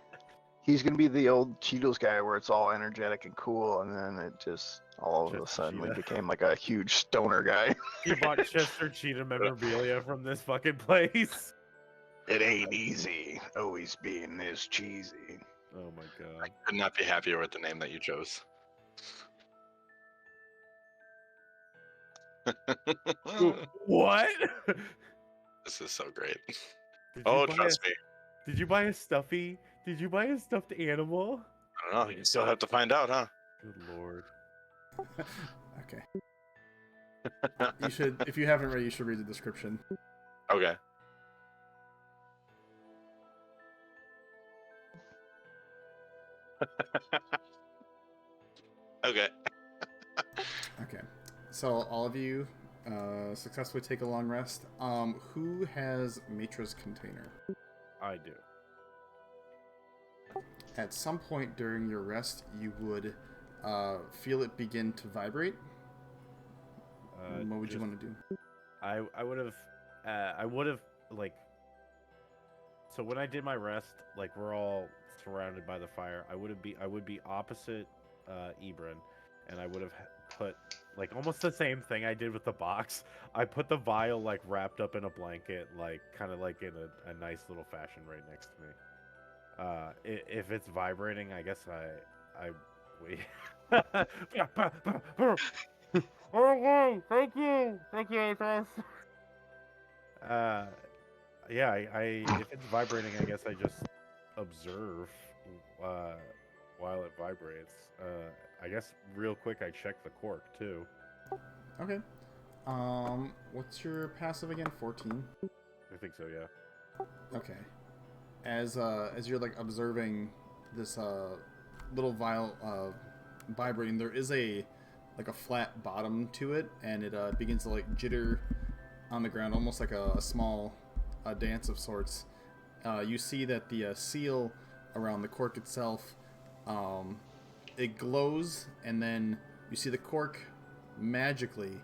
he's gonna be the old Cheetos guy where it's all energetic and cool, and then it just all of a Just sudden we Cheetah. became like a huge stoner guy. He bought Chester Cheetah memorabilia from this fucking place. It ain't easy always being this cheesy. Oh my god. Could not be happier with the name that you chose. What? This is so great. Did you Oh, buy trust a, me. Did you buy a stuffy? Did you buy a stuffed animal? I don't know. You still have to find out, huh? Good lord. Okay. You should, if you haven't read, you should read the description. Okay. Okay. Okay. So all of you successfully take a long rest. Who has Matra's container? I do. At some point during your rest, you would feel it begin to vibrate. What would you want to do? I would have like, so when I did my rest, like, we're all surrounded by the fire. I would be opposite Ebrin, and I would have put, like, almost the same thing I did with the box. I put the vial, like, wrapped up in a blanket, like, kind of like in a nice little fashion right next to me. If it's vibrating, I guess I wait. Oh, thank you, Atos. Yeah, if it's vibrating, I guess I just observe while it vibrates. I guess real quick, I check the cork too. Okay. What's your passive again? 14. I think so, yeah. Okay. As you're like observing this little vial vibrating, there is a flat bottom to it, and it begins to like jitter on the ground, almost like a small dance of sorts. You see that the seal around the cork itself. It glows, and then you see the cork magically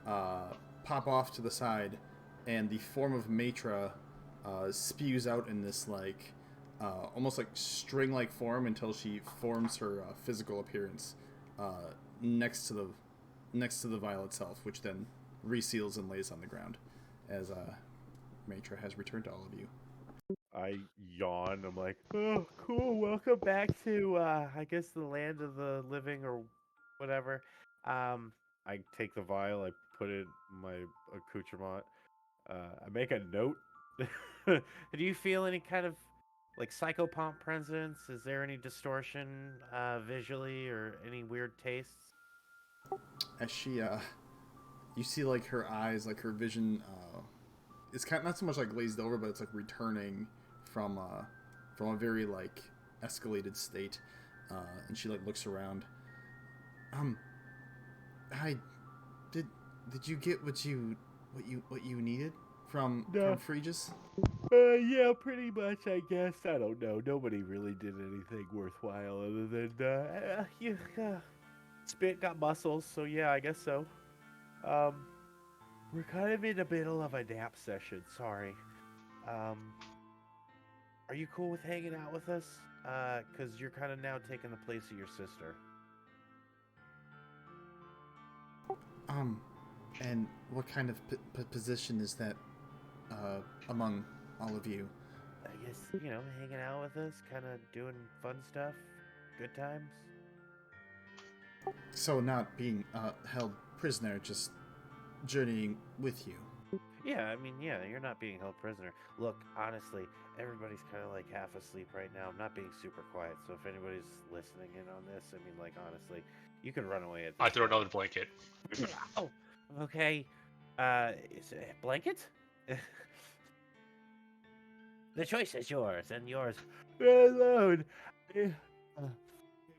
pop off to the side, and the form of Matra spews out in this like almost like string-like form until she forms her physical appearance next to the vial itself, which then reseals and lays on the ground as Matra has returned to all of you. I yawn. I'm like, oh, cool. Welcome back to, I guess, the land of the living or whatever. I take the vial. I put it in my accoutrement. I make a note. Do you feel any kind of like psychopomp presence? Is there any distortion visually or any weird tastes? As she you see like her eyes, like her vision it's kind of not so much like glazed over, but it's like returning from a very like escalated state, and she like looks around. Hi, did you get what you needed from Phrygius? Yeah, pretty much, I guess. I don't know. Nobody really did anything worthwhile other than, spit got muscles, so yeah, I guess so. We're kind of in the middle of a nap session, sorry. Are you cool with hanging out with us? Because you're kind of now taking the place of your sister. And what kind of position is that among all of you? I guess, hanging out with us, kind of doing fun stuff, good times. So not being held prisoner, just journeying with you. Yeah, I mean, yeah, you're not being held prisoner. Look, honestly, everybody's kind of like half asleep right now. I'm not being super quiet, so if anybody's listening in on this, I mean, like, honestly, you could run away at this I throw point. another blanket. Oh, okay. Is it a blanket? The choice is yours, and yours alone. I'm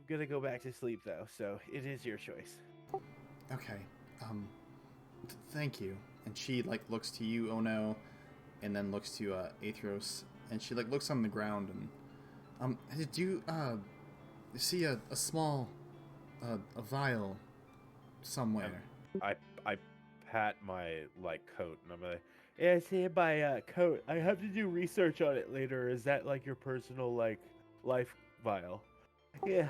gonna go back to sleep, though, so it is your choice. Okay. Thank you. And she like looks to you, Ono, and then looks to Athros, and she like looks on the ground and did you see a small a vial somewhere? I pat my like coat and I'm like, yeah, I see my coat. I have to do research on it later. Is that like your personal like life vial? Yeah.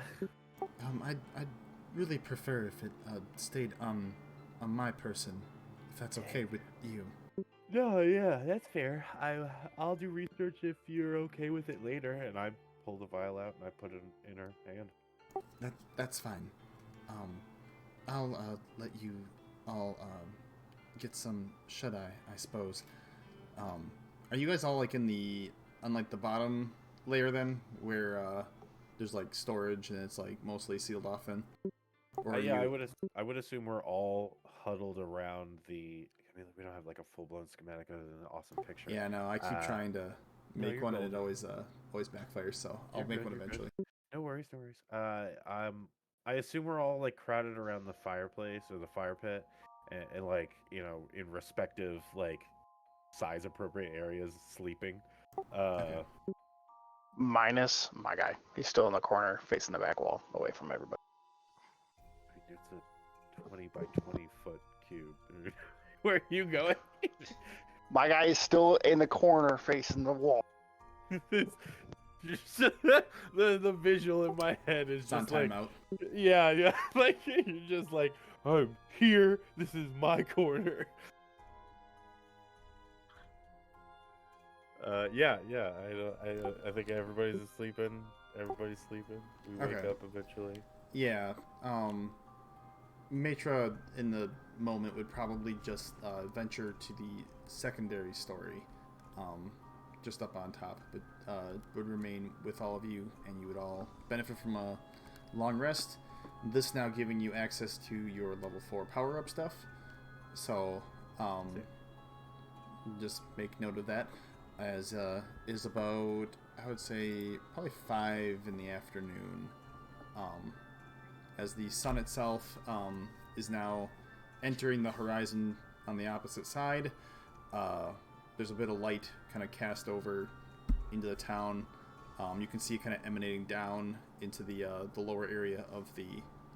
I'd really prefer if it stayed on my person, if that's okay with you. No, yeah, that's fair. I'll do research if you're okay with it later. And I pull the vial out and I put it in her hand. That's fine. I'll let you all get some shut-eye, I suppose. Are you guys all like on like the bottom layer then, where there's like storage and it's like mostly sealed off in? Or Yeah, I would assume we're all huddled around the. I mean, we don't have like a full-blown schematic other than an awesome picture. Yeah, no, I keep trying to make you're one and golden. it always backfires, so I'll make one eventually. No worries, no worries. I assume we're all like crowded around the fireplace or the fire pit, and like in respective like size appropriate areas sleeping. Okay. Minus my guy. He's still in the corner, facing the back wall, away from everybody. It's a 20 by 20 foot cube. Where are you going? My guy is still in the corner, facing the wall. the visual in my head is It's on just like, timeout. yeah, like you're just like, I'm here. This is my corner. Yeah. I think everybody's sleeping. Everybody's sleeping. We wake Okay. up eventually. Yeah, Matra in the moment would probably just venture to the secondary story, just up on top, but would remain with all of you, and you would all benefit from a long rest. This now giving you access to your level 4 power-up stuff, so just make note of that, as is about, I would say, probably 5 in the afternoon, as the sun itself is now entering the horizon on the opposite side. There's a bit of light kind of cast over into the town, You can see it kind of emanating down into the lower area of the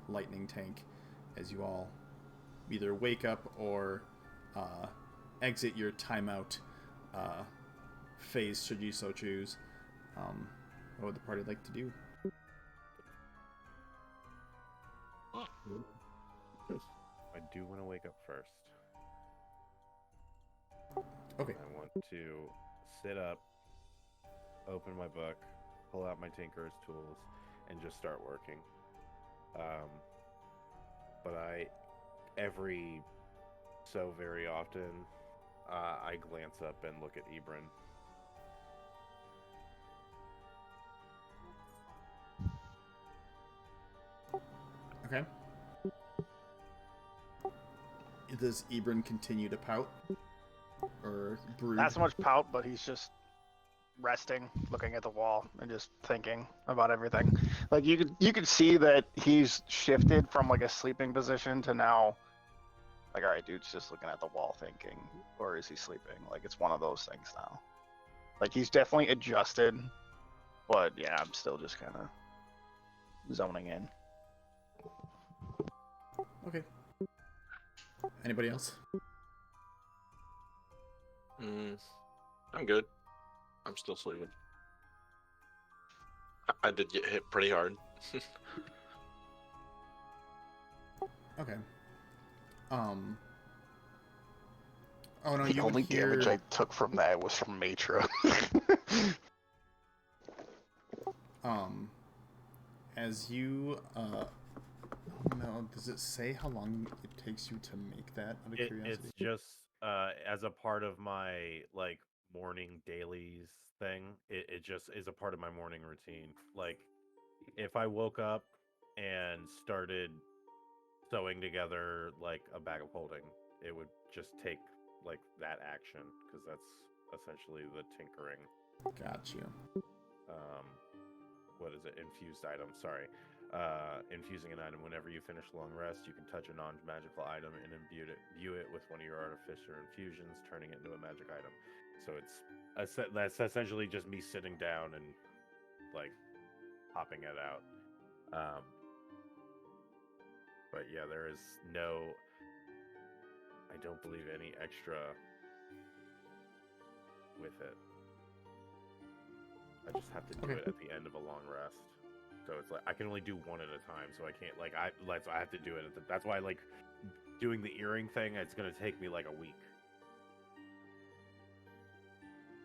lightning tank as you all either wake up or exit your timeout phase, should you so choose. What would the party like to do? I do want to wake up first. Okay. I want to sit up, open my book, pull out my tinker's tools, and just start working. But every so very often, I glance up and look at Ebrin. Okay. Does Ebrin continue to pout? Or brood? Not so much pout, but he's just resting, looking at the wall, and just thinking about everything. Like you could see that he's shifted from like a sleeping position to now, like, all right, dude's just looking at the wall thinking, or is he sleeping? Like, it's one of those things now. Like, he's definitely adjusted, but yeah, I'm still just kind of zoning in. Okay. Anybody else? I'm good. I'm still sleeping. I did get hit pretty hard. Okay. Oh no, The you only would hear... damage I took from that was from Matra. As you, oh no, does it say how long it takes you to make that, out of curiosity? It's just as a part of my like morning dailies thing. It just is a part of my morning routine. Like, if I woke up and started sewing together like a bag of holding, it would just take like that action, because that's essentially the tinkering. Got you. What is it? Infused item. Sorry. Infusing an item. Whenever you finish a long rest, you can touch a non-magical item and imbue it with one of your artificer infusions, turning it into a magic item. So that's essentially just me sitting down and like popping it out. But yeah, there is I don't believe any extra with it. I just have to do it at the end of a long rest. So it's like I can only do one at a time. So I can't I have to do it that's why like doing the earring thing, it's gonna take me like a week.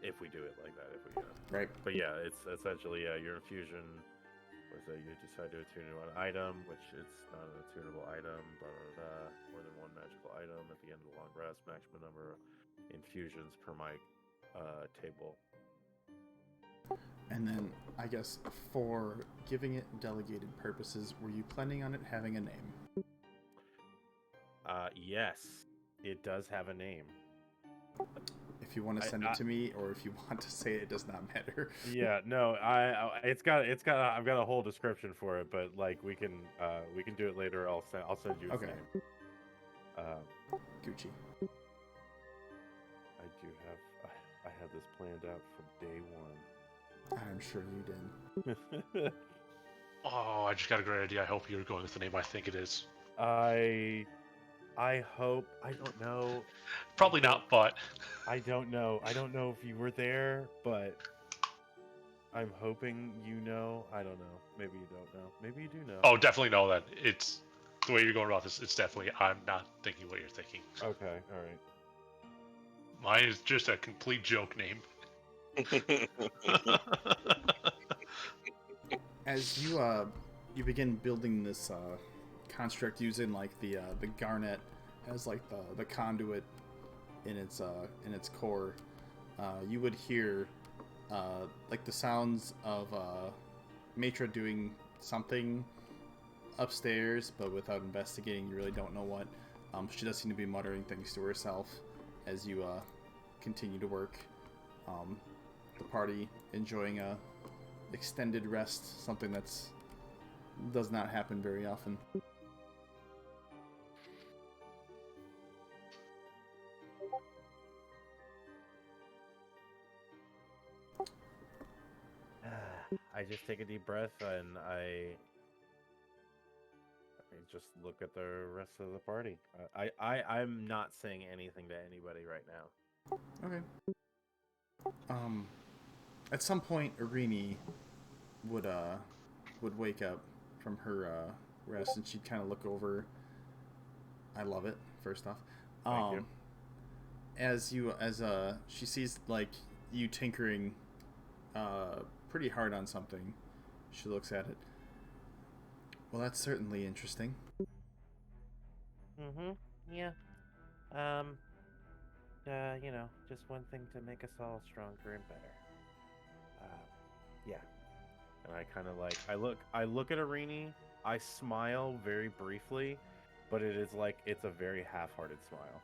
If we do it like that, Right. But yeah, it's essentially your infusion. What is that? You decide to attune to an item, which it's not an attunable item. More than one magical item at the end of a long rest. Maximum number of infusions per my table. And then, I guess, for giving it delegated purposes, were you planning on it having a name? Yes, it does have a name. If you want to send it to me, or if you want to say it, does not matter. Yeah, no, I've got a whole description for it, but like we can do it later. I'll send you its name. Gucci. I had this planned out from day one. I'm sure you did. Oh, I just got a great idea. I hope you're going with the name I think it is. I hope. I don't know. Probably not, but I don't know. I don't know if you were there, but I'm hoping you know. I don't know. Maybe you don't know. Maybe you do know. oh, definitely know that it's the way you're going about this. It's definitely I'm not thinking what you're thinking. Okay, all right. Mine is just a complete joke name. As you begin building this construct using like the garnet as like the conduit in its core, you would hear like the sounds of Matra doing something upstairs, but without investigating, you really don't know what. She does seem to be muttering things to herself as you continue to work. The party enjoying a extended rest, something that's does not happen very often. take a deep breath and I just look at the rest of the party. I'm not saying anything to anybody right now. Okay. At some point, Irini would wake up from her rest, and she'd kind of look over. I love it. First off, Thank you. as she sees like you tinkering pretty hard on something, she looks at it. Well, that's certainly interesting. Mm-hmm. Yeah. You know, just one thing to make us all stronger and better. Yeah. And I kind of like I look at Irini. I smile very briefly, but it is like it's a very half-hearted smile.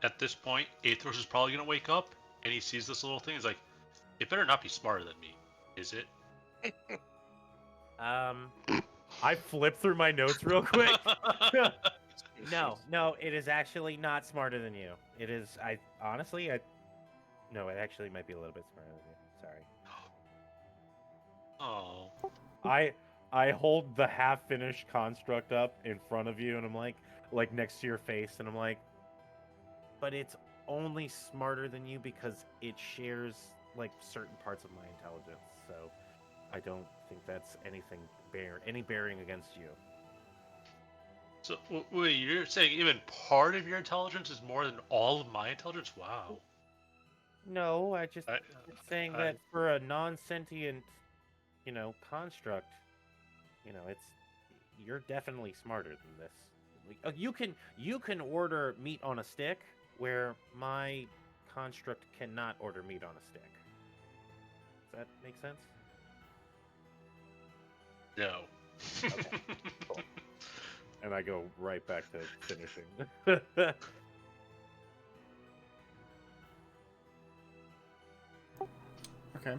At this point, Aethos is probably gonna wake up, and he sees this little thing. He's like, "It better not be smarter than me, is it?" I flip through my notes real quick. No, it is actually not smarter than you. It is, no, it actually might be a little bit smarter than you. Sorry. Oh. I hold the half-finished construct up in front of you, and I'm like next to your face, and I'm like, But it's only smarter than you because it shares like certain parts of my intelligence. So I don't think that's any bearing against you. So wait, you're saying even part of your intelligence is more than all of my intelligence? Wow. No, I'm saying I- that for a non-sentient, you know, construct, you know, you're definitely smarter than this. Like, you can order meat on a stick, where my construct cannot order meat on a stick. Does that make sense? No. Okay, cool. and I go right back to finishing. Okay.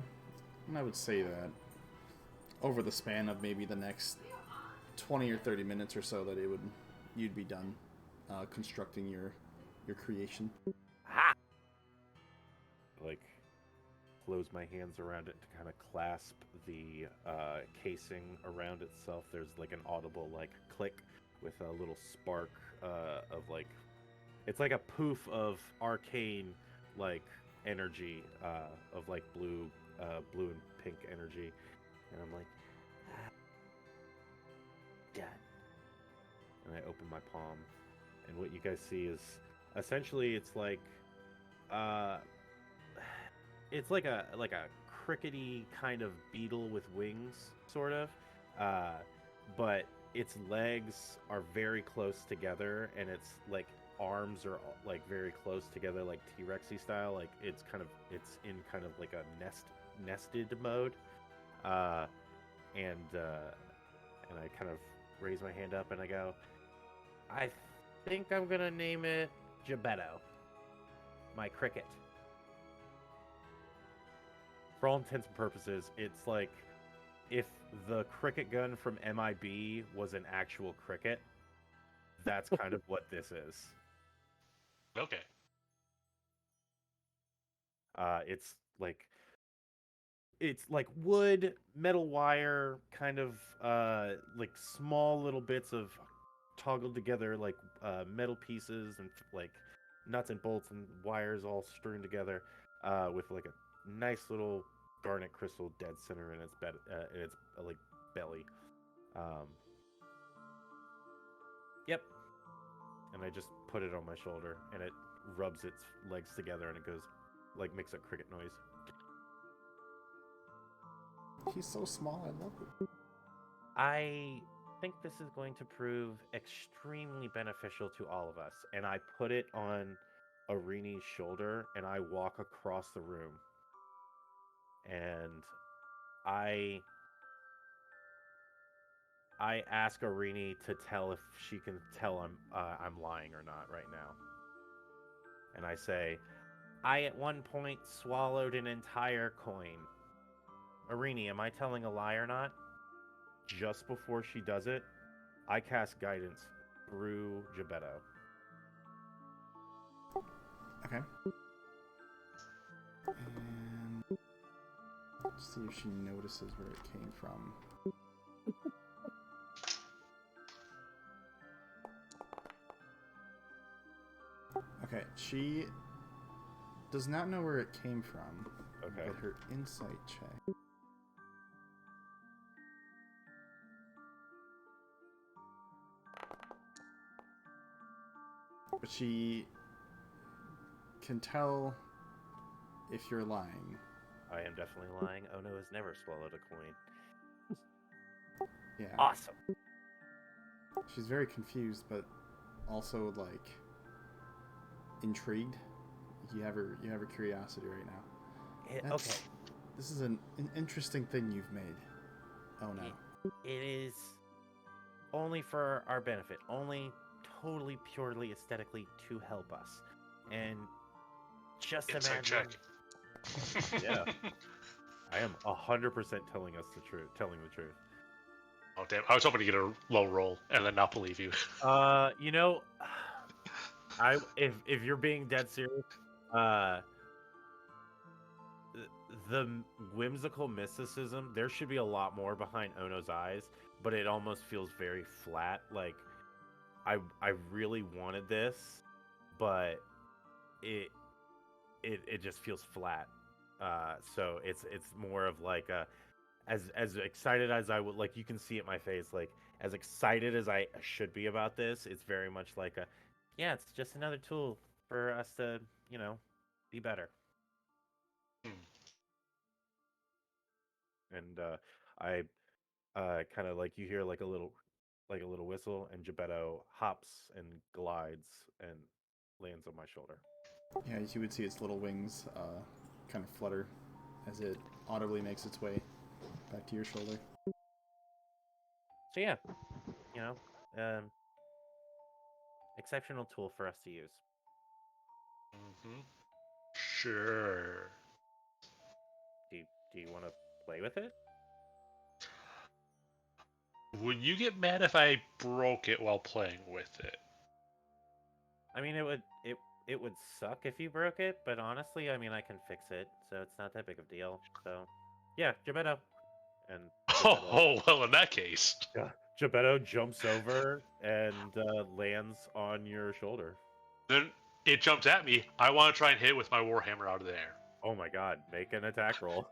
And I would say that over the span of maybe the next 20 or 30 minutes or so, that you'd be done constructing your creation. Ha! Like, close my hands around it to kind of clasp the casing around itself. There's like an audible like click with a little spark of like, it's like a poof of arcane like energy of like blue and pink energy, and I'm like, Done. and I open my palm, and what you guys see is essentially it's like a crickety kind of beetle with wings, sort of, but its legs are very close together, and its like arms are like very close together, like T-Rexy style. Like it's in kind of like a nested mode, and I kind of raise my hand up and I go, I think I'm gonna name it Gebetto, my cricket. For all intents and purposes, it's like if the cricket gun from MIB was an actual cricket, that's kind of what this is. Okay. It's like wood, metal wire, kind of like small little bits of toggled together like metal pieces and like nuts and bolts and wires all strewn together with like a nice little garnet crystal dead center in its like belly. Yep. And I just put it on my shoulder, and it rubs its legs together, and it goes like makes a cricket noise. He's so small, I love it. I think this is going to prove extremely beneficial to all of us. And I put it on Irini's shoulder, and I walk across the room, and I ask Irini to tell if she can tell I'm lying or not right now. And I say, I at one point swallowed an entire coin. Irini, am I telling a lie or not? just before she does it, I cast guidance through Gebetto. Okay. And let's see if she notices where it came from. Okay, she does not know where it came from. Okay. But her insight check. But she can tell if you're lying. I am definitely lying. Ono has never swallowed a coin. Yeah. Awesome. She's very confused, but also like intrigued. You have her curiosity right now. Okay. This is an interesting thing you've made. Oh no. It is only for our benefit. Only totally, purely, aesthetically to help us. And just Insight imagine. check. Yeah. I am 100% telling the truth. Oh damn! I was hoping to get a low roll and then not believe you. You know, if you're being dead serious, the whimsical mysticism, there should be a lot more behind Ono's eyes, but it almost feels very flat. Like I really wanted this, but it just feels flat. So it's more of like a as excited as I would, like, you can see it in my face, like as excited as I should be about this, it's very much like a, yeah, it's just another tool for us to, be better. And I kind of like, you hear like a little whistle, and Gebetto hops and glides and lands on my shoulder. Yeah, as you would see its little wings kind of flutter as it audibly makes its way back to your shoulder. So yeah, exceptional tool for us to use. Sure. Do you want to play with it? Would you get mad if I broke it while playing with it? I mean, it would suck if you broke it, but honestly, I mean, I can fix it, so it's not that big of a deal. So, yeah, Gebetto. And Oh, well, in that case. yeah, Gebetto jumps over and lands on your shoulder. Then it jumps at me. I want to try and hit it with my warhammer out of the air. Oh my god, make an attack roll.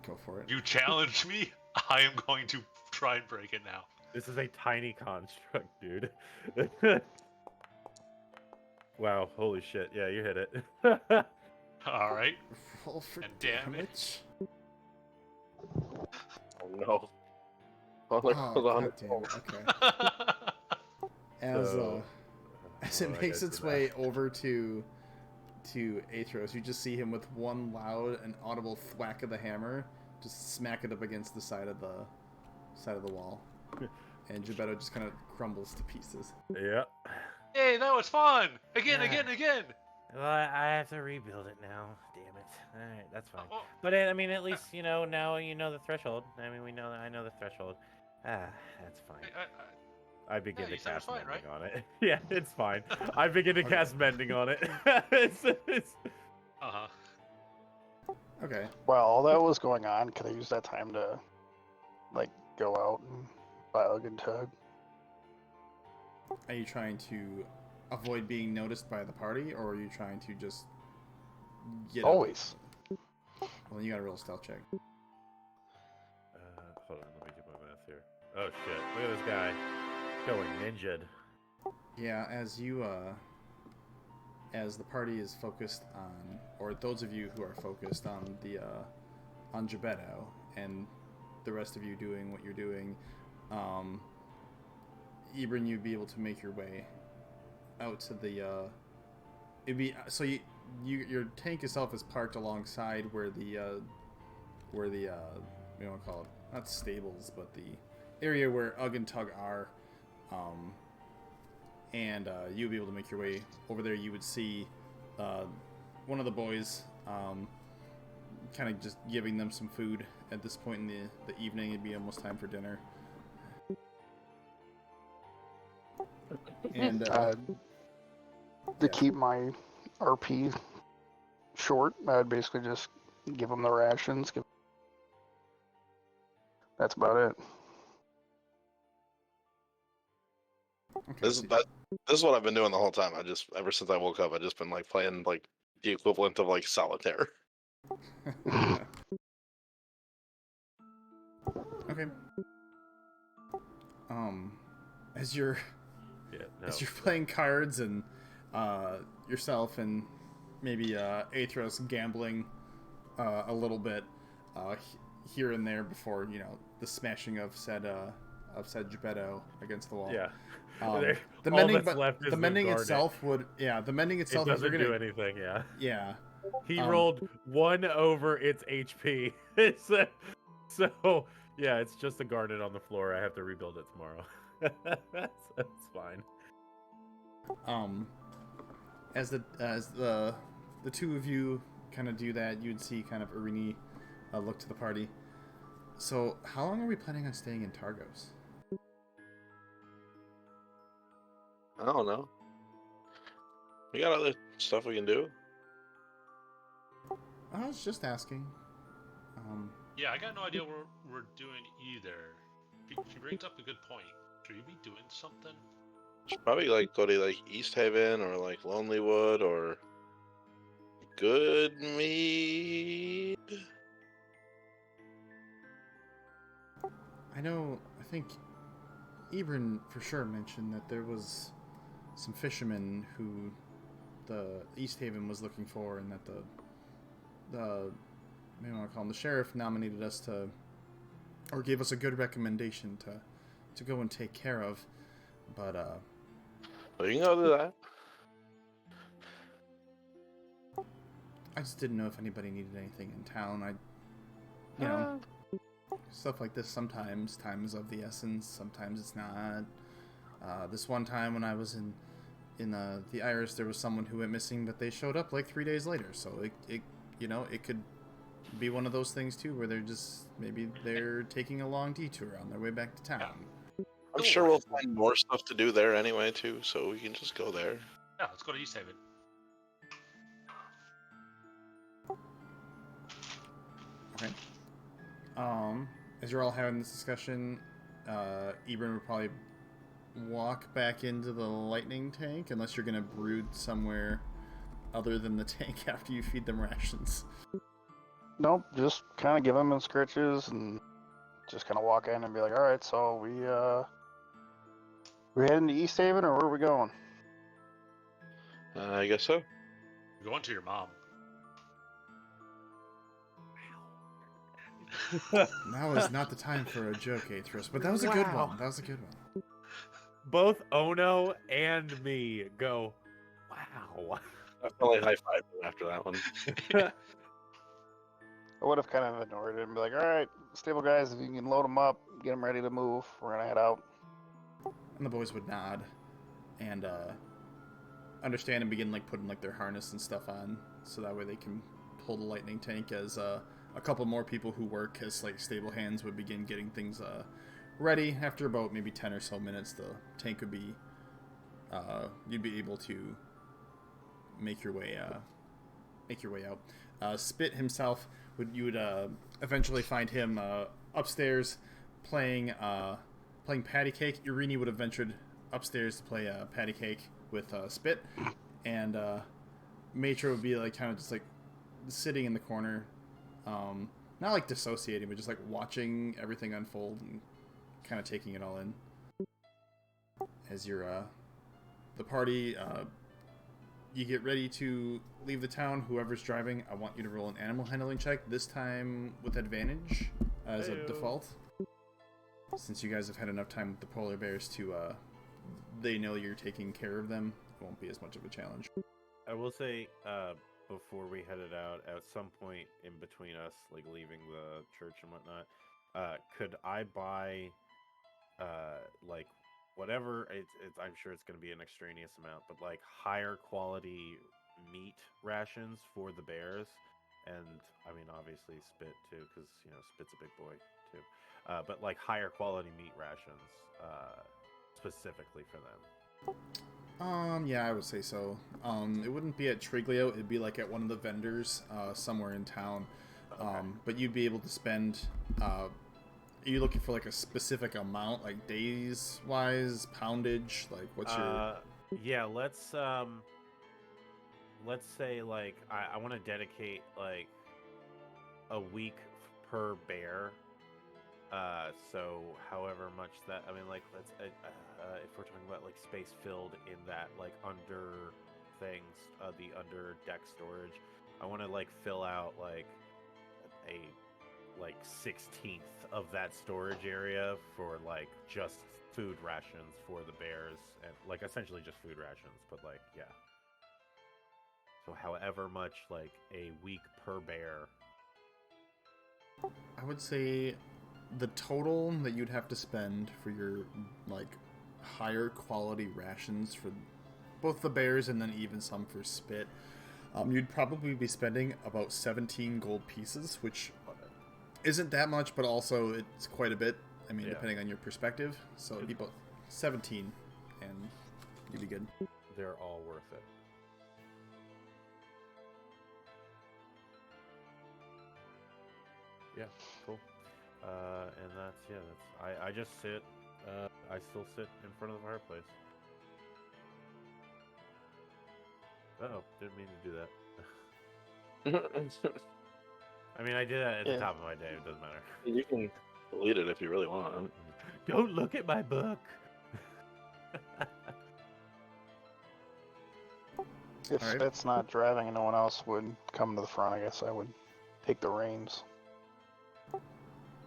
Go for it. You challenge me, I am going to try and break it now. This is a tiny construct, dude. Wow, holy shit. Yeah, you hit it. Alright. Roll for And damage. Oh no. Hold on, Oh, hold on. God damn it. Okay. As it makes its way over to Athros, you just see him with one loud and audible thwack of the hammer, just smack it up against the side of the wall, and Gebetto just kind of crumbles to pieces. Yeah. Hey, that was fun! Again. Well, I have to rebuild it now. Damn it. All right, that's fine. But I mean, at least now you know the threshold. I mean, I know the threshold. That's fine. I begin to you said it was cast fine, mending right? on it. Yeah, it's fine. I begin to cast mending on it. it's... Uh-huh. Okay. While all that was going on, could I use that time to, like, go out and buy a good tug? Are you trying to avoid being noticed by the party, or are you trying to just get Always. Up? Well, you gotta roll a stealth check. Hold on, let me do my math here. Oh shit, look at this guy. Going ninja'd. Yeah, as the party is focused on, or those of you who are focused on on Gebetto, and the rest of you doing what you're doing, Ibrin, you'd be able to make your way out to the it'd be so your tank itself is parked alongside where the we don't call it, not stables, but the area where Ugg and Tug are, and you'll be able to make your way over there. You would see one of the boys kind of just giving them some food at this point in the evening. It'd be almost time for dinner. And To keep my RP short. I'd basically just give them the rations. That's about it. Okay. This is what I've been doing the whole time. Ever since I woke up, I've just been like playing like the equivalent of like solitaire. Okay. As you're as you're playing cards and yourself and maybe Athros gambling a little bit here and there before the smashing of said Geppetto against the wall. Yeah. The All mending, that's but left is the mending garnet. itself would the mending It itself doesn't if you're do gonna anything. Yeah. yeah He rolled 1 over its HP. So yeah, it's just a garnet on the floor. I have to rebuild it tomorrow. That's fine. As the two of you kind of do that, you'd see kind of Irini look to the party. So, how long are we planning on staying in Targos? I don't know. We got other stuff we can do. I was just asking. Yeah, I got no idea what we're doing either. She brings up a good point. Should we be doing something? Should probably like go to like Easthaven or like Lonelywood or Goodmead. I think Ebron for sure mentioned that there was some fishermen who the Easthaven was looking for, and that the maybe I want to call him the sheriff nominated us to, or gave us a good recommendation to go and take care of. But Well, you can go do that. I just didn't know if anybody needed anything in town. Stuff like this, sometimes time is of the essence, sometimes it's not. This one time when I was in the Iris, there was someone who went missing, but they showed up like 3 days later. So it could be one of those things too, where maybe they're taking a long detour on their way back to town. I'm sure we'll find more stuff to do there anyway too, so we can just go there. Yeah, let's go to Easthaven. Okay. As you're all having this discussion, Ebron would probably walk back into the lightning tank, unless you're gonna brood somewhere other than the tank after you feed them rations. Nope, just kind of give them in scritches and just kind of walk in and be like, all right, so we heading to Easthaven or where are we going? I guess so. We're going to your mom. Now is not the time for a joke, Athros, but that was a good one. That was a good one. Both Ono and me go, wow. I felt like high five after that one. I would have kind of ignored it and be like, all right, stable guys, if you can load them up, get them ready to move, we're going to head out. And the boys would nod and understand and begin like putting like their harness and stuff on, so that way they can pull the lightning tank. As a couple more people who work as like stable hands would begin getting things ready. After about maybe 10 or so minutes, the tank would be you'd be able to make your way out. Spit himself you would eventually find him upstairs playing patty cake. Irini would have ventured upstairs to play patty cake with Spit, and Matra would be like kind of just like sitting in the corner, not like dissociating, but just like watching everything unfold and kind of taking it all in. As you're the party, you get ready to leave the town. Whoever's driving, I want you to roll an animal handling check, this time with advantage as a default. Since you guys have had enough time with the polar bears to, they know you're taking care of them, it won't be as much of a challenge. I will say, before we headed out, at some point in between us, like leaving the church and whatnot, could I buy, like, whatever, I'm sure it's going to be an extraneous amount, but like higher quality meat rations for the bears, and I mean obviously Spit too, because Spit's a big boy too, but like higher quality meat rations specifically for them. Yeah, I would say so. It wouldn't be at Triglio, it'd be like at one of the vendors, somewhere in town. Okay. But you'd be able to spend, are you looking for like a specific amount, like days wise, poundage, like what's your... Yeah, let's say like I want to dedicate like a week per bear. So however much that, I mean, like let's if we're talking about like space filled in that like under things, the under deck storage, I want to like fill out like a like 16th of that storage area for like just food rations for the bears, and like essentially just food rations, but like yeah. So however much like a week per bear. I would say the total that you'd have to spend for your like higher quality rations for both the bears and then even some for spit, you'd probably be spending about 17 gold pieces, which isn't that much, but also it's quite a bit. I mean, Yeah. depending on your perspective. So it'd be about 17, and you'd be good. They're all worth it. Yeah, cool. And that's I just sit. I still sit in front of the fireplace. Oh, didn't mean to do that. I mean, I did that at the Yeah. top of my day. It doesn't matter. You can delete it if you really want. Don't look at my book. If Alright. Spit's not driving and no one else would come to the front, I guess I would take the reins.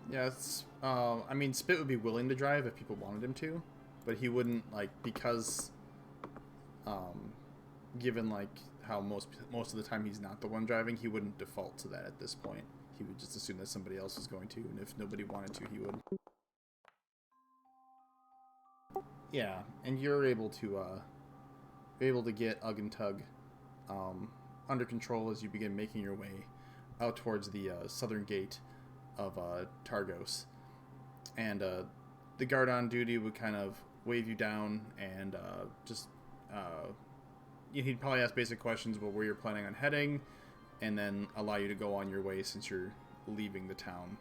Yeah, it's. I mean, Spit would be willing to drive if people wanted him to, but he wouldn't like because. Given like how most of the time he's not the one driving, he wouldn't default to that at this point. He would just assume that somebody else is going to, and if nobody wanted to, he would. Yeah, and you're able to get Ugg and Tug under control as you begin making your way out towards the southern gate of Targos. And the guard on duty would kind of wave you down and he'd probably ask basic questions about where you're planning on heading, and then allow you to go on your way since you're leaving the town.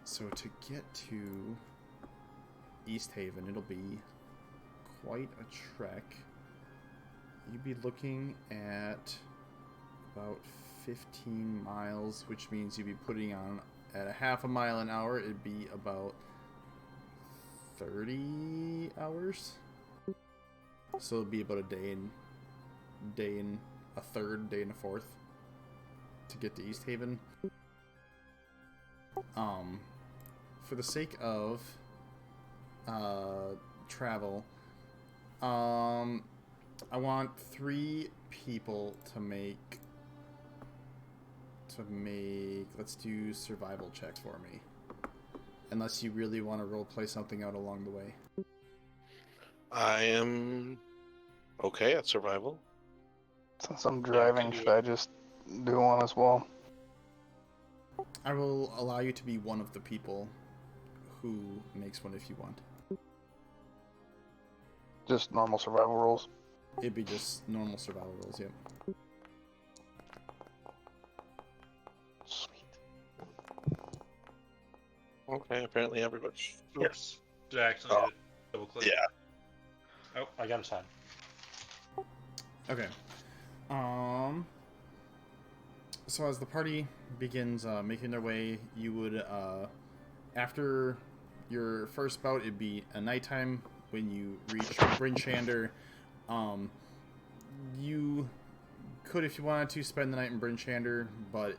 So to get to Easthaven, it'll be quite a trek. You'd be looking at about 15 miles, which means you'd be putting on at a half a mile an hour. It'd be about 30 hours. So it'd be about a day and a third, day and a fourth to get to Easthaven. For the sake of travel, I want 3 people to make. Let's do survival checks for me. Unless you really want to roleplay something out along the way. I am okay at survival. Since I'm Yeah, I driving, can do should it. I just do one as well? I will allow you to be one of the people who makes one if you want. Just normal survival rules. It'd be just normal survival rules, yep. Sweet. Okay, apparently everybody. Yes. Did I accidentally hit double click? Yeah. Oh, I got a sign. Okay. So as the party begins making their way, you would, after your first bout, it'd be a nighttime when you reach Bryn'Shander. You could, if you wanted to, spend the night in Bryn'Shander, but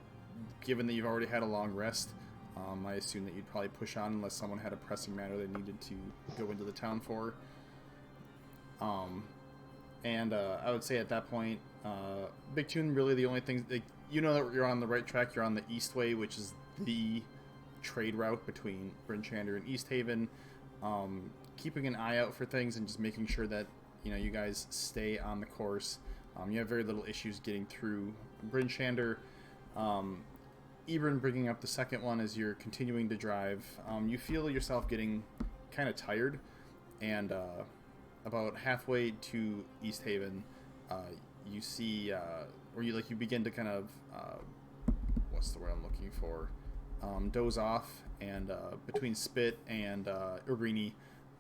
given that you've already had a long rest, I assume that you'd probably push on unless someone had a pressing matter they needed to go into the town for. I would say at that point, Big Tune, really the only thing, like, you know that you're on the right track. You're on the Eastway, which is the trade route between Bryn'Shander and Easthaven. Keeping an eye out for things and just making sure that, you know, you guys stay on the course. You have very little issues getting through Bryn'Shander. Even bringing up the second one as you're continuing to drive, you feel yourself getting kind of tired, and about halfway to Easthaven, you see, or you begin to kind of, what's the word I'm looking for? Doze off, and between Spit and Irini,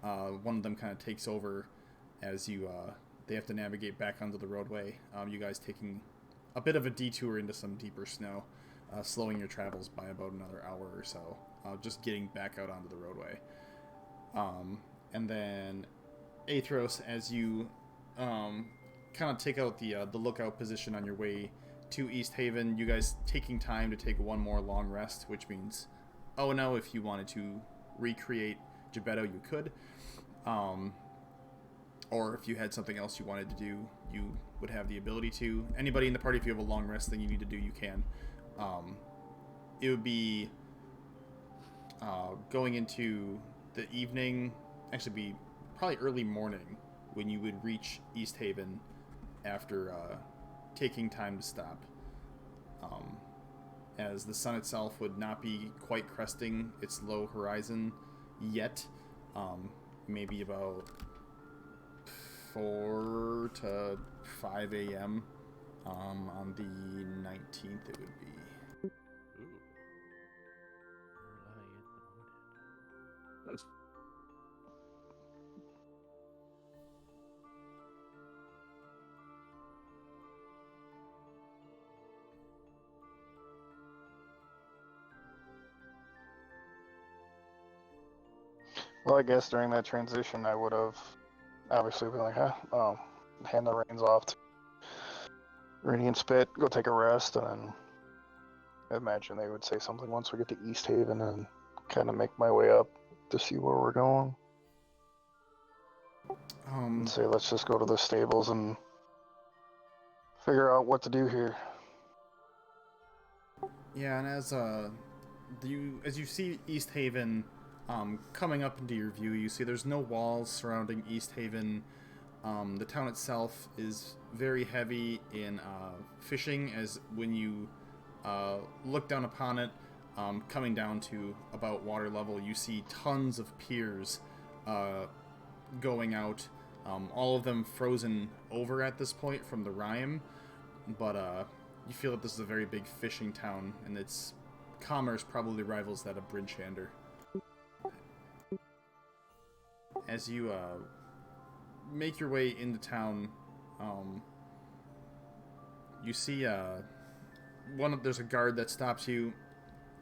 one of them kind of takes over as they have to navigate back onto the roadway. You guys taking a bit of a detour into some deeper snow, slowing your travels by about another hour or so, just getting back out onto the roadway. And then Athros, as you kind of take out the lookout position on your way to Easthaven, you guys taking time to take one more long rest, which means, oh no, if you wanted to recreate Gebetto, you could. Or if you had something else you wanted to do, you would have the ability to. Anybody in the party, if you have a long rest thing you need to do, you can. It would be going into the evening, actually be probably early morning when you would reach Easthaven after taking time to stop. As the sun itself would not be quite cresting its low horizon yet. Maybe about 4 to 5 a.m. On the 19th it would be. Ooh. Early in the morning. Well, I guess during that transition, I would have obviously been like, hand the reins off to Rainy and Spit, go take a rest, and then I imagine they would say something once we get to Easthaven and kind of make my way up to see where we're going. And say, let's just go to the stables and figure out what to do here. Yeah, and as you see Easthaven coming up into your view, you see there's no walls surrounding Easthaven. The town itself is very heavy in fishing, as when you look down upon it, coming down to about water level, you see tons of piers going out, all of them frozen over at this point from the rime, but you feel that this is a very big fishing town, and its commerce probably rivals that of Bryn'Shander. As you make your way into town, you see there's a guard that stops you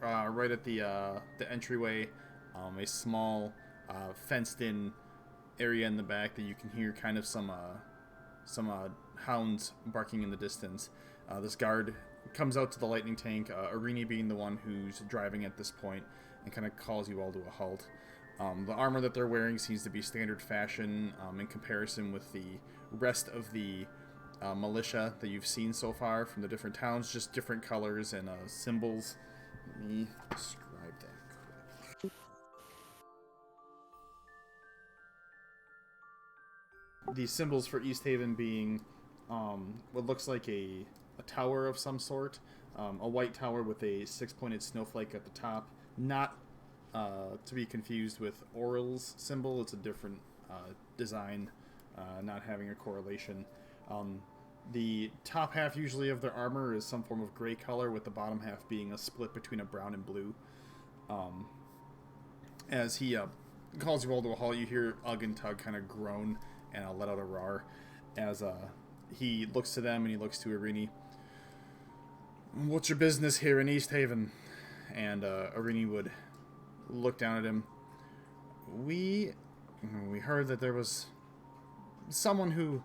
right at the entryway. A small fenced-in area in the back that you can hear kind of some hounds barking in the distance. This guard comes out to the lightning tank, Irini being the one who's driving at this point, and kind of calls you all to a halt. The armor that they're wearing seems to be standard fashion in comparison with the rest of the militia that you've seen so far from the different towns, just different colors and symbols. Let me describe that quick. The symbols for Easthaven being what looks like a tower of some sort, a white tower with a 6-pointed snowflake at the top, not to be confused with Oral's symbol. It's a different design, not having a correlation. The top half usually of their armor is some form of gray color, with the bottom half being a split between a brown and blue. As he calls you all to a halt, you hear Ugg and Tug kind of groan and let out a roar as he looks to them and he looks to Irini. What's your business here in Easthaven? And Irini would look down at him. We heard that there was someone who,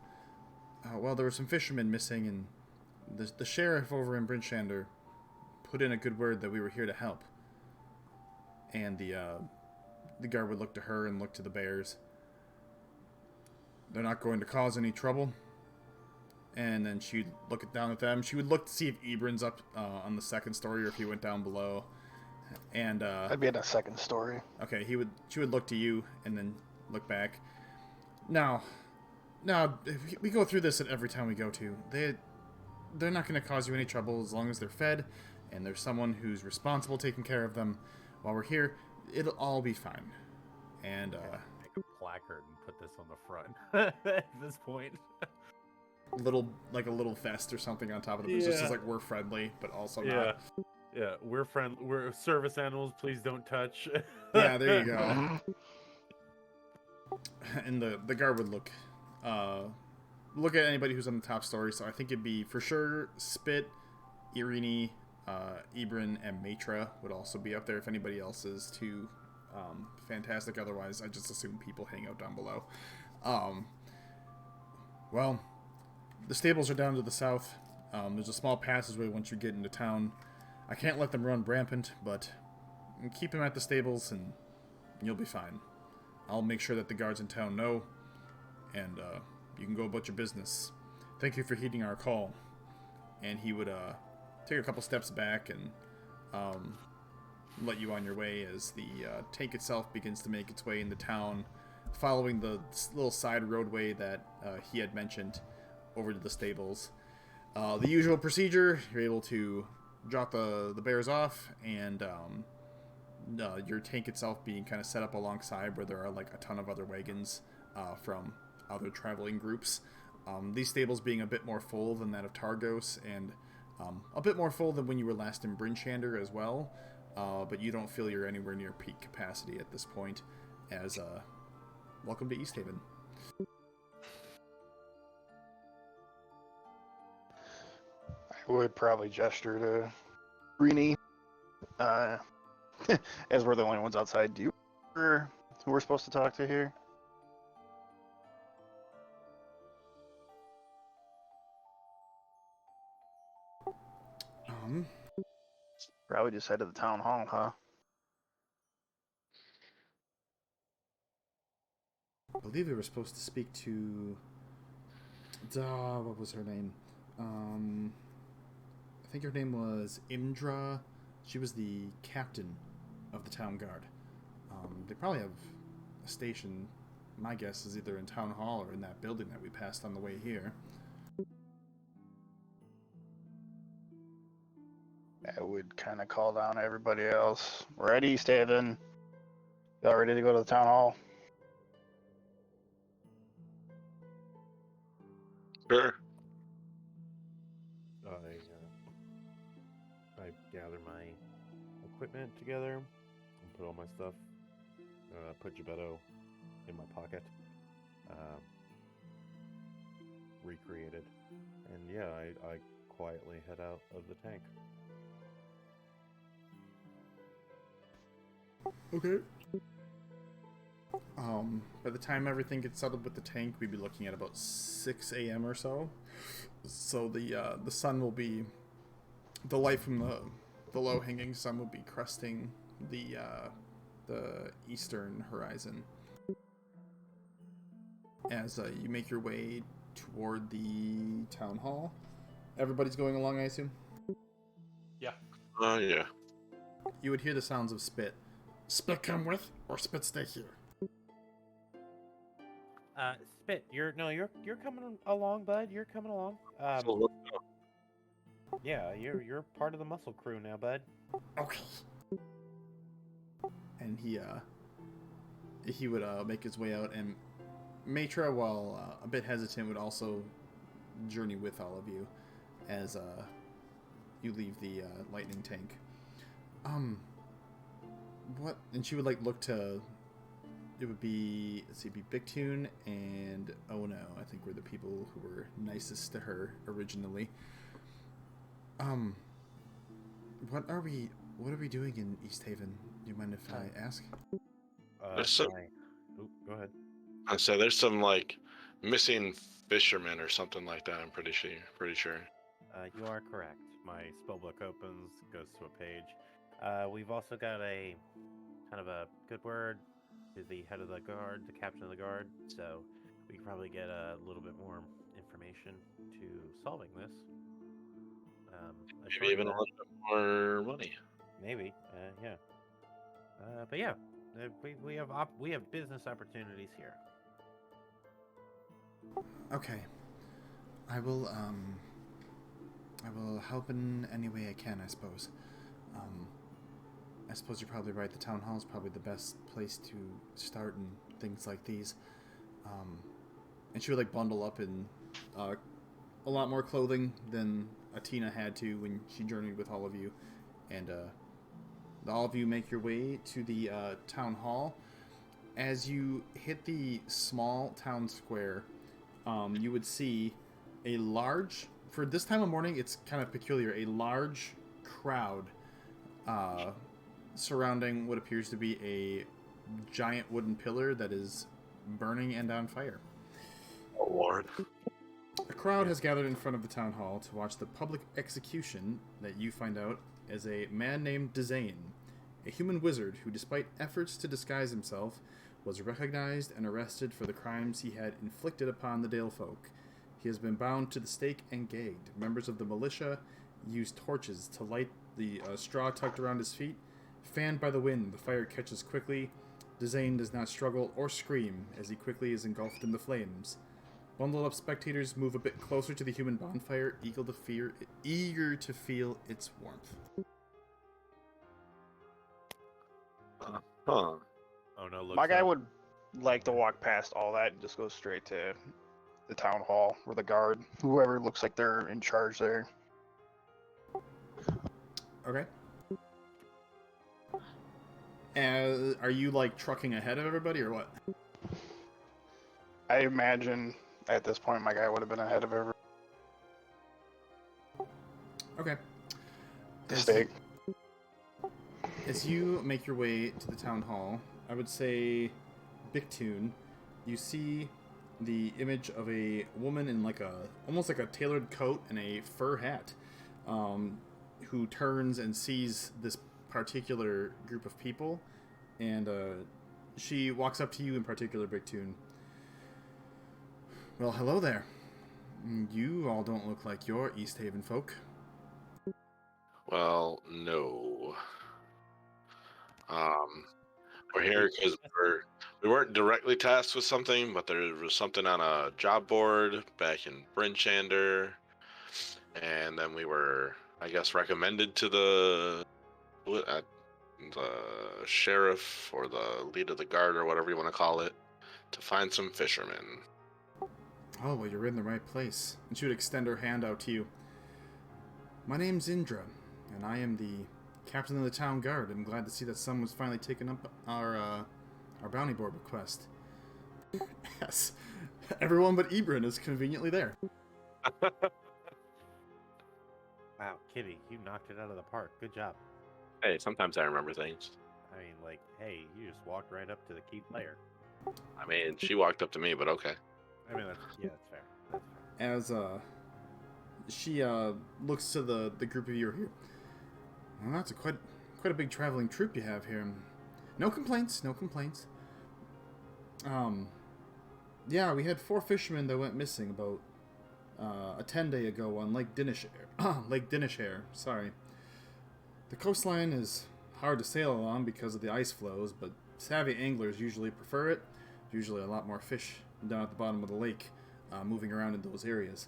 there were some fishermen missing, and the sheriff over in Bryn'Shander put in a good word that we were here to help. And the guard would look to her and look to the bears. They're not going to cause any trouble. And then she'd look down at them. She would look to see if Ebron's up on the second story or if he went down below. And I'd be in the second story. Okay, she would look to you and then look back. Now, we go through this at every town we go to. They're not going to cause you any trouble as long as they're fed and there's someone who's responsible taking care of them. While we're here, it'll all be fine. And Make a plaque placard and put this on the front at this point. A little vest or something on top of it. It's just like we're friendly, but also not. Yeah, we're service animals, please don't touch. Yeah, there you go. And the guard would look at anybody who's on the top story. So I think it'd be for sure Spit, Irini, Ibrin, and Matra would also be up there if anybody else is too fantastic. Otherwise, I just assume people hang out down below. Well, the stables are down to the south. There's a small passageway once you get into town. I can't let them run rampant, but keep them at the stables and you'll be fine. I'll make sure that the guards in town know, and you can go about your business. Thank you for heeding our call. And he would take a couple steps back and let you on your way as the tank itself begins to make its way into town, following the little side roadway that he had mentioned over to the stables. The usual procedure, you're able to drop the bears off, and your tank itself being kind of set up alongside where there are like a ton of other wagons from other traveling groups. These stables being a bit more full than that of Targos, and a bit more full than when you were last in Bryn'Shander as well, but you don't feel you're anywhere near peak capacity at this point, as welcome to Easthaven. I would probably gesture to Greenie, as we're the only ones outside. Do you remember who we're supposed to talk to here? Probably just head to the town hall, huh? I believe we were supposed to speak to... what was her name? I think her name was Indra. She was the captain of the town guard. They probably have a station, my guess is either in town hall or in that building that we passed on the way here. I would kind of call down everybody else. We're at Easthaven. Y'all ready to go to the town hall? Sure. I gather my equipment together and put all my stuff. Put Gebetto in my pocket. Recreated. And yeah, I quietly head out of the tank. Okay. By the time everything gets settled with the tank, we'd be looking at about 6 a.m. or so. So the sun will be, the light from the low-hanging sun will be cresting the eastern horizon. As you make your way toward the town hall, everybody's going along, I assume. Yeah. Yeah. You would hear the sounds of Spit. Spit come with, or Spit stay here. Spit, you're coming along, bud. You're coming along. So let's go. Yeah, you're part of the muscle crew now, bud. Okay. And he would make his way out, and Matra, while a bit hesitant, would also journey with all of you as you leave the lightning tank. What? And she would look to. It would be, let's see, Big Tune and Oh No, I think were the people who were nicest to her originally. What are we doing in Easthaven? Do you mind if I ask? There's some, go ahead. I said there's some missing fishermen or something like that. I'm pretty sure. You are correct. My spellbook opens, goes to a page. We've also got a kind of a good word to the head of the guard, the captain of the guard, so we can probably get a little bit more information to solving this. Maybe even a little bit more money. Maybe, yeah. But yeah, we have business opportunities here. Okay. I will help in any way I can, I suppose. I suppose you're probably right. The town hall is probably the best place to start in things like these. And she would like bundle up in a lot more clothing than Atina had to when she journeyed with all of you. And all of you make your way to the town hall. As you hit the small town square, you would see a large, for this time of morning, it's kind of peculiar, a large crowd surrounding what appears to be a giant wooden pillar that is burning and on fire. Oh, Lord. A crowd has gathered in front of the town hall to watch the public execution that you find out is a man named Dezane, a human wizard who, despite efforts to disguise himself, was recognized and arrested for the crimes he had inflicted upon the Dale folk. He has been bound to the stake and gagged. Members of the militia use torches to light the straw tucked around his feet. Fanned by the wind, the fire catches quickly. Dezane does not struggle or scream as he quickly is engulfed in the flames. Bundled up spectators move a bit closer to the human bonfire, eager to feel its warmth. Huh. Oh no! Look. My guy would like to walk past all that and just go straight to the town hall or the guard, whoever looks like they're in charge there. Okay. Are you like trucking ahead of everybody or what? I imagine at this point my guy would have been ahead of everyone. Okay. As you make your way to the town hall, I would say, Bictune, you see the image of a woman in like almost like a tailored coat and a fur hat, who turns and sees this particular group of people, and she walks up to you in particular, Bictune. Well, hello there. You all don't look like you're Easthaven folk. Well, no. We're here because we weren't directly tasked with something, but there was something on a job board back in Bryn'Shander, and then we were, I guess, recommended to the sheriff or the lead of the guard or whatever you want to call it to find some fishermen. Oh, well, you're in the right place. And she would extend her hand out to you. My name's Indra, and I am the captain of the town guard. I'm glad to see that someone's finally taken up our bounty board request. Yes, everyone but Ebrin is conveniently there. Wow, Kitty, you knocked it out of the park. Good job. Hey, sometimes I remember things. I mean, like, hey, you just walked right up to the key player. I mean, she walked up to me, but okay. I mean, that's fair. That's fair. As she looks to the group of you here. Well, that's quite a big traveling troupe you have here. No complaints, no complaints. Yeah, we had 4 fishermen that went missing about a 10-day ago on Lake Dinishare, sorry. The coastline is hard to sail along because of the ice flows, but savvy anglers usually prefer it. Usually a lot more fish down at the bottom of the lake moving around in those areas.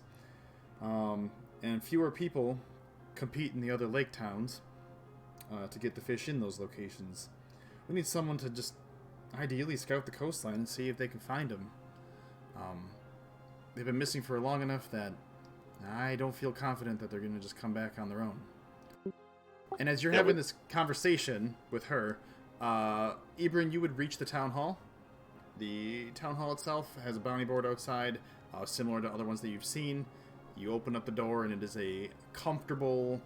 And fewer people compete in the other lake towns to get the fish in those locations. We need someone to just ideally scout the coastline and see if they can find them. They've been missing for long enough that I don't feel confident that they're going to just come back on their own. And as you're having this conversation with her, Ebrin, you would reach the town hall. The town hall itself has a bounty board outside, similar to other ones that you've seen. You open up the door and it is a comfortable,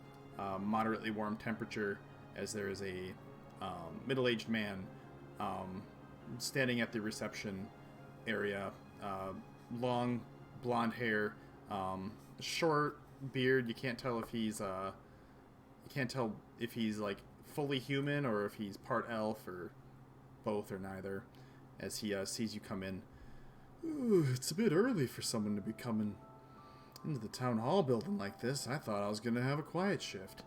moderately warm temperature, as there is a middle-aged man standing at the reception area. Long blonde hair, short beard. You can't tell if he's like fully human or if he's part elf or both or neither. As he sees you come in. Ooh, it's a bit early for someone to be coming into the town hall building like this. I thought I was going to have a quiet shift.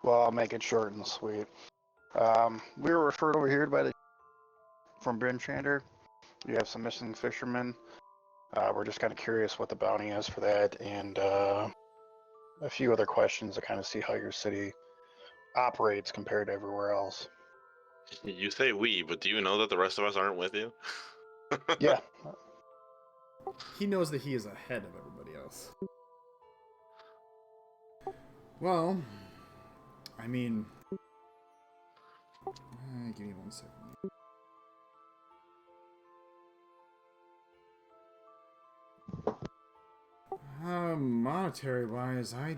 Well, I'll make it short and sweet. We were referred over here from Bryn'Shander. You have some missing fishermen. We're just kind of curious what the bounty is for that, and a few other questions to kind of see how your city operates compared to everywhere else. You say we, but do you know that the rest of us aren't with you? Yeah, He knows that he is ahead of everybody else. Well, I mean, give me 1 second. Monetary wise, I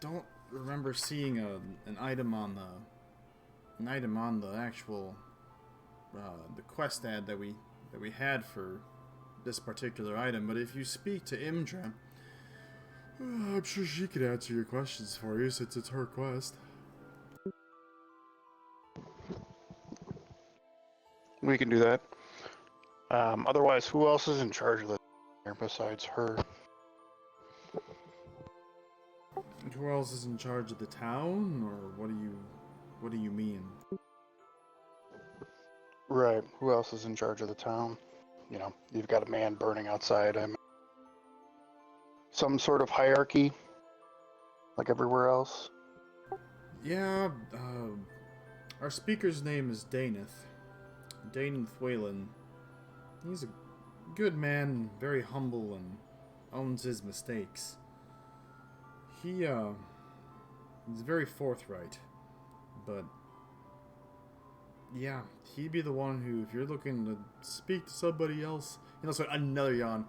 don't remember seeing an item on the actual the quest ad that we had for this particular item. But if you speak to Imdra, I'm sure she could answer your questions for you since it's her quest. we can do that. Otherwise, who else is in charge of this here besides her? And who else is in charge of the town, or what do you mean? Right. Who else is in charge of the town? You know, you've got a man burning outside. Some sort of hierarchy, like everywhere else. Yeah, our speaker's name is Daneth. Daneth Whalen. He's a good man, very humble, and owns his mistakes. He's very forthright, but yeah, he'd be the one who, if you're looking to speak to somebody else, so another yawn,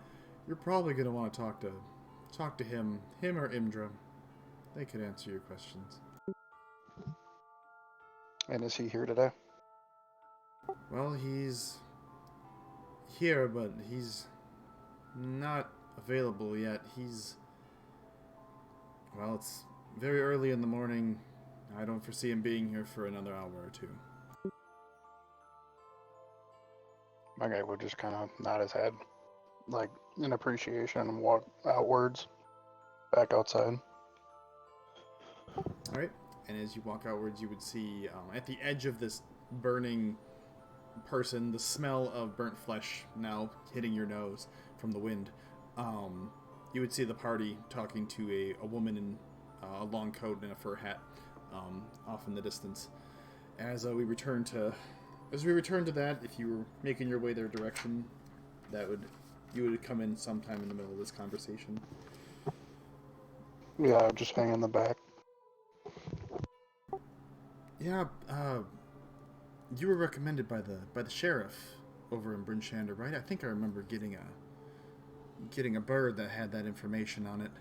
you're probably gonna want to talk to him or Imdra. They could answer your questions. And is he here today? Well, he's here, but he's not available yet. Well, it's very early in the morning. I don't foresee him being here for another hour or two. My guy would just kind of nod his head, like in appreciation, and walk outwards, back outside. Alright, and as you walk outwards, you would see at the edge of this burning person, the smell of burnt flesh now hitting your nose from the wind. You would see the party talking to a woman in a long coat and a fur hat off in the distance. As we return to that, if you were making your way their direction, you would come in sometime in the middle of this conversation. Yeah, I'd just hang in the back. Yeah, you were recommended by the sheriff over in Bryn'Shander, right? I think I remember getting a bird that had that information on it.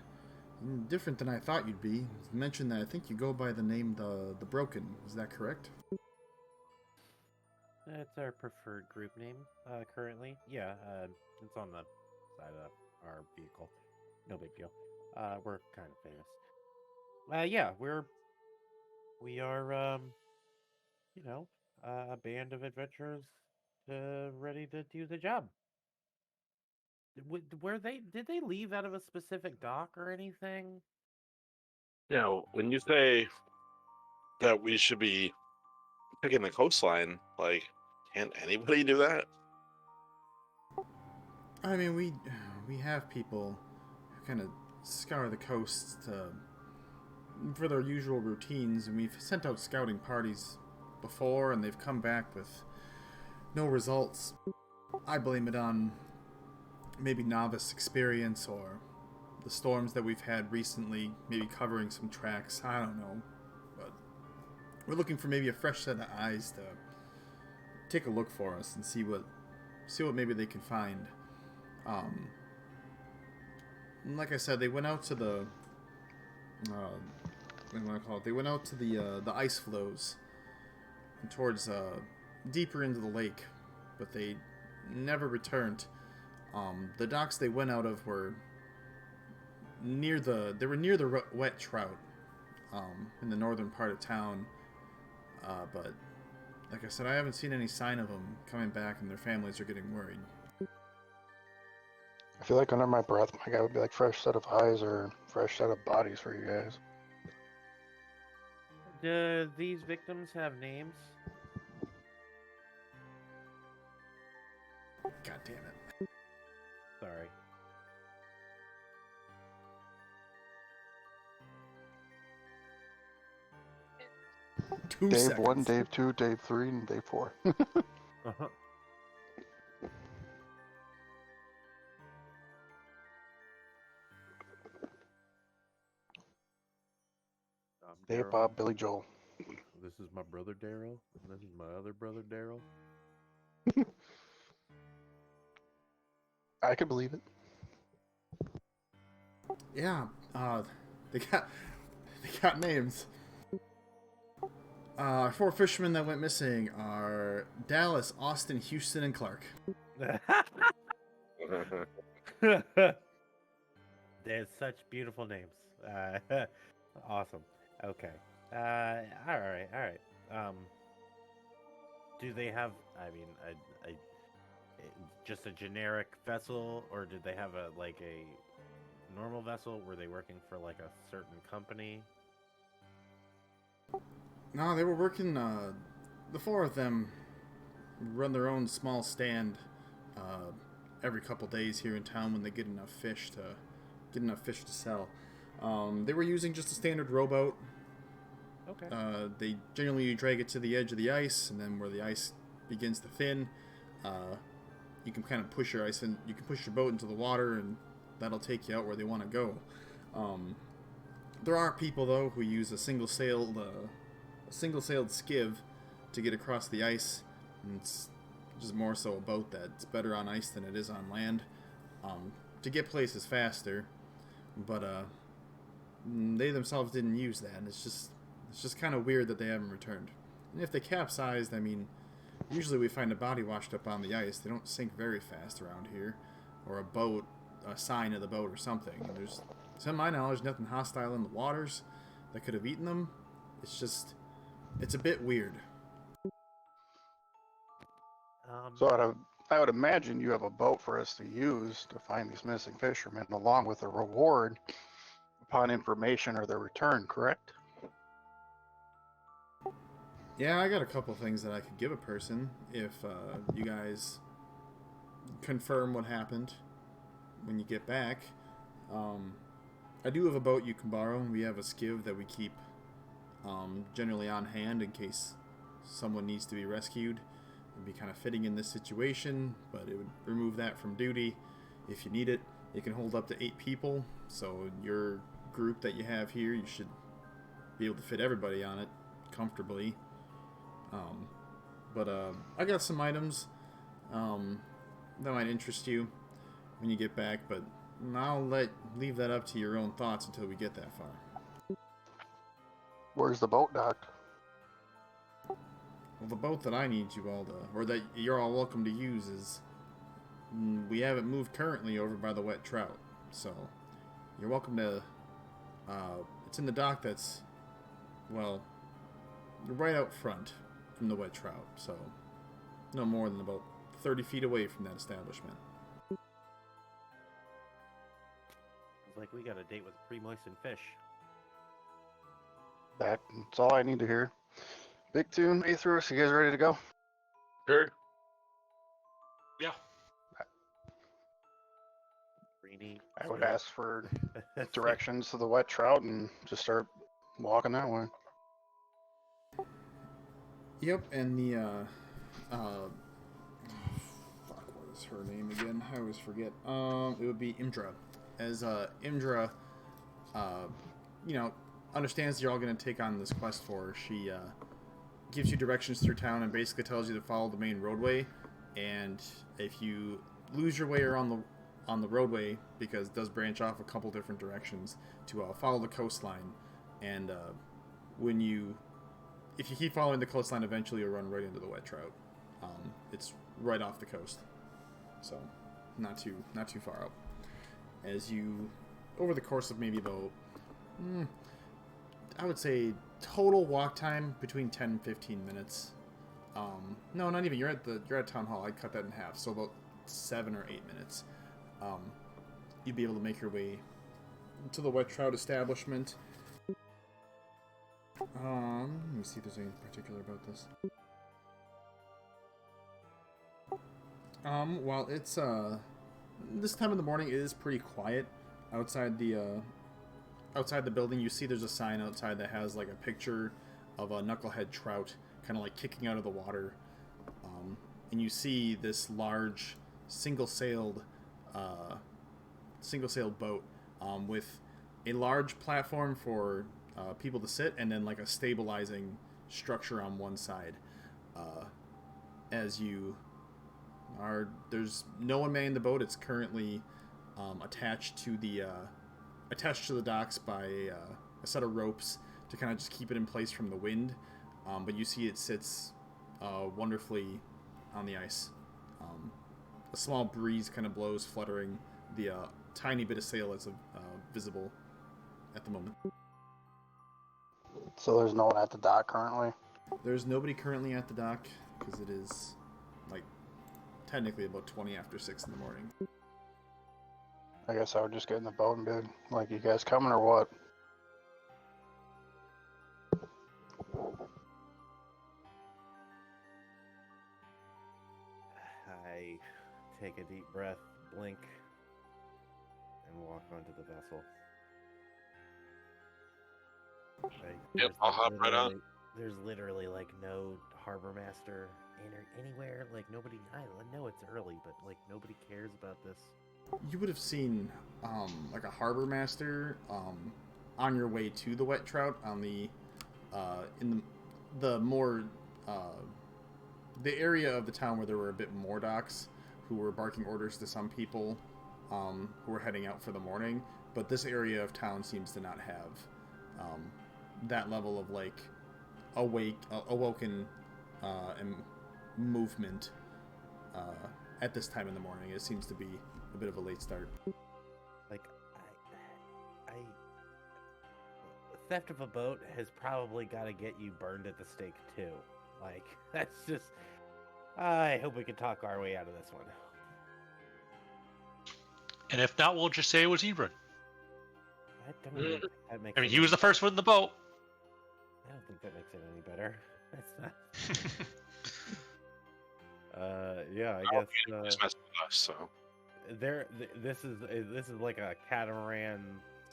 Different than I thought you'd be. You mentioned that I think you go by the name the Broken. Is that correct? It's our preferred group name currently. Yeah, it's on the side of our vehicle. No big deal. We're kind of famous. Yeah, we are a band of adventurers ready to do the job. Did they leave out of a specific dock or anything? Now, when you say that we should be picking the coastline, like, can't anybody do that? I mean, we have people who kind of scour the coast for their usual routines, and we've sent out scouting parties before, and they've come back with no results. I blame it on maybe novice experience or the storms that we've had recently, maybe covering some tracks. I don't know, but we're looking for maybe a fresh set of eyes to take a look for us and see what maybe they can find. Like I said, they went out to the what do you want to call it? They went out to the ice flows and towards deeper into the lake, but they never returned. The docks they went out of were near the wet trout in the northern part of town, but like I said, I haven't seen any sign of them coming back, and their families are getting worried. I feel like under my breath, my guy would be like, fresh set of eyes or fresh set of bodies for you guys. Do these victims have names? God damn it. Sorry. 2 Dave seconds. 1, Dave 2, Dave 3, and Dave 4. Uh-huh. I'm Dave, Daryl. Bob, Billy, Joel. This is my brother Daryl, and this is my other brother Daryl. I could believe it. Yeah, they got names. 4 fishermen that went missing are Dallas, Austin, Houston, and Clark. They're such beautiful names. Awesome. Okay. All right. Do they have? I mean, just a generic vessel, or did they have a normal vessel? Were they working for like a certain company? No, they were working. The 4 of them run their own small stand every couple days here in town when they get enough fish to sell. They were using just a standard rowboat. Okay. They generally drag it to the edge of the ice, and then where the ice begins to thin, you can kind of push your ice in. You can push your boat into the water, and that'll take you out where they want to go. There are people though who use a single-sailed skiv to get across the ice. And it's just more so a boat that's better on ice than it is on land. To get places faster, but they themselves didn't use that. And it's just kind of weird that they haven't returned. And if they capsized, I mean, usually we find a body washed up on the ice. They don't sink very fast around here, or a sign of the boat or something. And there's, to my knowledge, nothing hostile in the waters that could have eaten them. It's a bit weird. So I would imagine you have a boat for us to use to find these missing fishermen, along with a reward upon information or their return, correct? Yeah, I got a couple things that I could give a person if you guys confirm what happened when you get back. I do have a boat you can borrow. We have a skiv that we keep generally on hand in case someone needs to be rescued. It'd be kind of fitting in this situation, but it would remove that from duty if you need it. It can hold up to 8 people, so your group that you have here, you should be able to fit everybody on it comfortably. But I got some items that might interest you when you get back, but I'll leave that up to your own thoughts until we get that far. Where's the boat docked? Well, the boat that I need you all to, or that you're all welcome to use is, we haven't moved currently over by the wet trout, so you're welcome to, it's in the dock that's, well, right out front from the wet trout, so no more than about 30 feet away from that establishment. Sounds like we got a date with pre-moistened fish. That's all I need to hear. Big Tune, Aetherus, you guys ready to go? Sure. Yeah. Greeny. I would ask for directions to the wet trout and just start walking that way. Yep, and the, fuck, what is her name again? I always forget. It would be Imdra. As, Imdra, understands you're all going to take on this quest for her, she, gives you directions through town and basically tells you to follow the main roadway. And if you lose your way around on the roadway, because it does branch off a couple different directions, to follow the coastline. And if you keep following the coastline, eventually you'll run right into the wet trout. It's right off the coast, so not too far out. As you, over the course of maybe about, I would say total walk time between 10 and 15 minutes. No, not even. You're at town hall. I'd cut that in half, so about 7 or 8 minutes. You'd be able to make your way to the wet trout establishment. Let me see if there's anything particular about this. While it's this time of the morning, it is pretty quiet outside the building. You see there's a sign outside that has like a picture of a knucklehead trout kind of like kicking out of the water. And you see this large single-sailed boat with a large platform for people to sit, and then like a stabilizing structure on one side. As you are, there's no one manning the boat. It's currently attached to the docks by a set of ropes to kind of just keep it in place from the wind. But you see it sits wonderfully on the ice. A small breeze kind of blows, fluttering the tiny bit of sail that's visible at the moment. So there's no one at the dock currently? There's nobody currently at the dock because it is like technically about 20 after 6 in the morning. I guess I would just get in the boat and be like, you guys coming or what? I take a deep breath, blink, and walk onto the vessel. Yep, I'll hop right on. There's literally like no harbor master anywhere. Like nobody. I know it's early, but like nobody cares about this. You would have seen like a harbor master on your way to the wet trout on the in the more the area of the town where there were a bit more docks who were barking orders to some people who were heading out for the morning. But this area of town seems to not have that level of like awoken and movement at this time in the morning. It seems to be a bit of a late start. Like I theft of a boat has probably got to get you burned at the stake too. Like that's just. I hope we can talk our way out of this one. And if not, we'll just say it was Ebron. I don't think that makes. I mean, he was the first one in the boat. I don't think that makes it any better. That's not. Yeah, I guess. He's messing with us, so. This is like a catamaran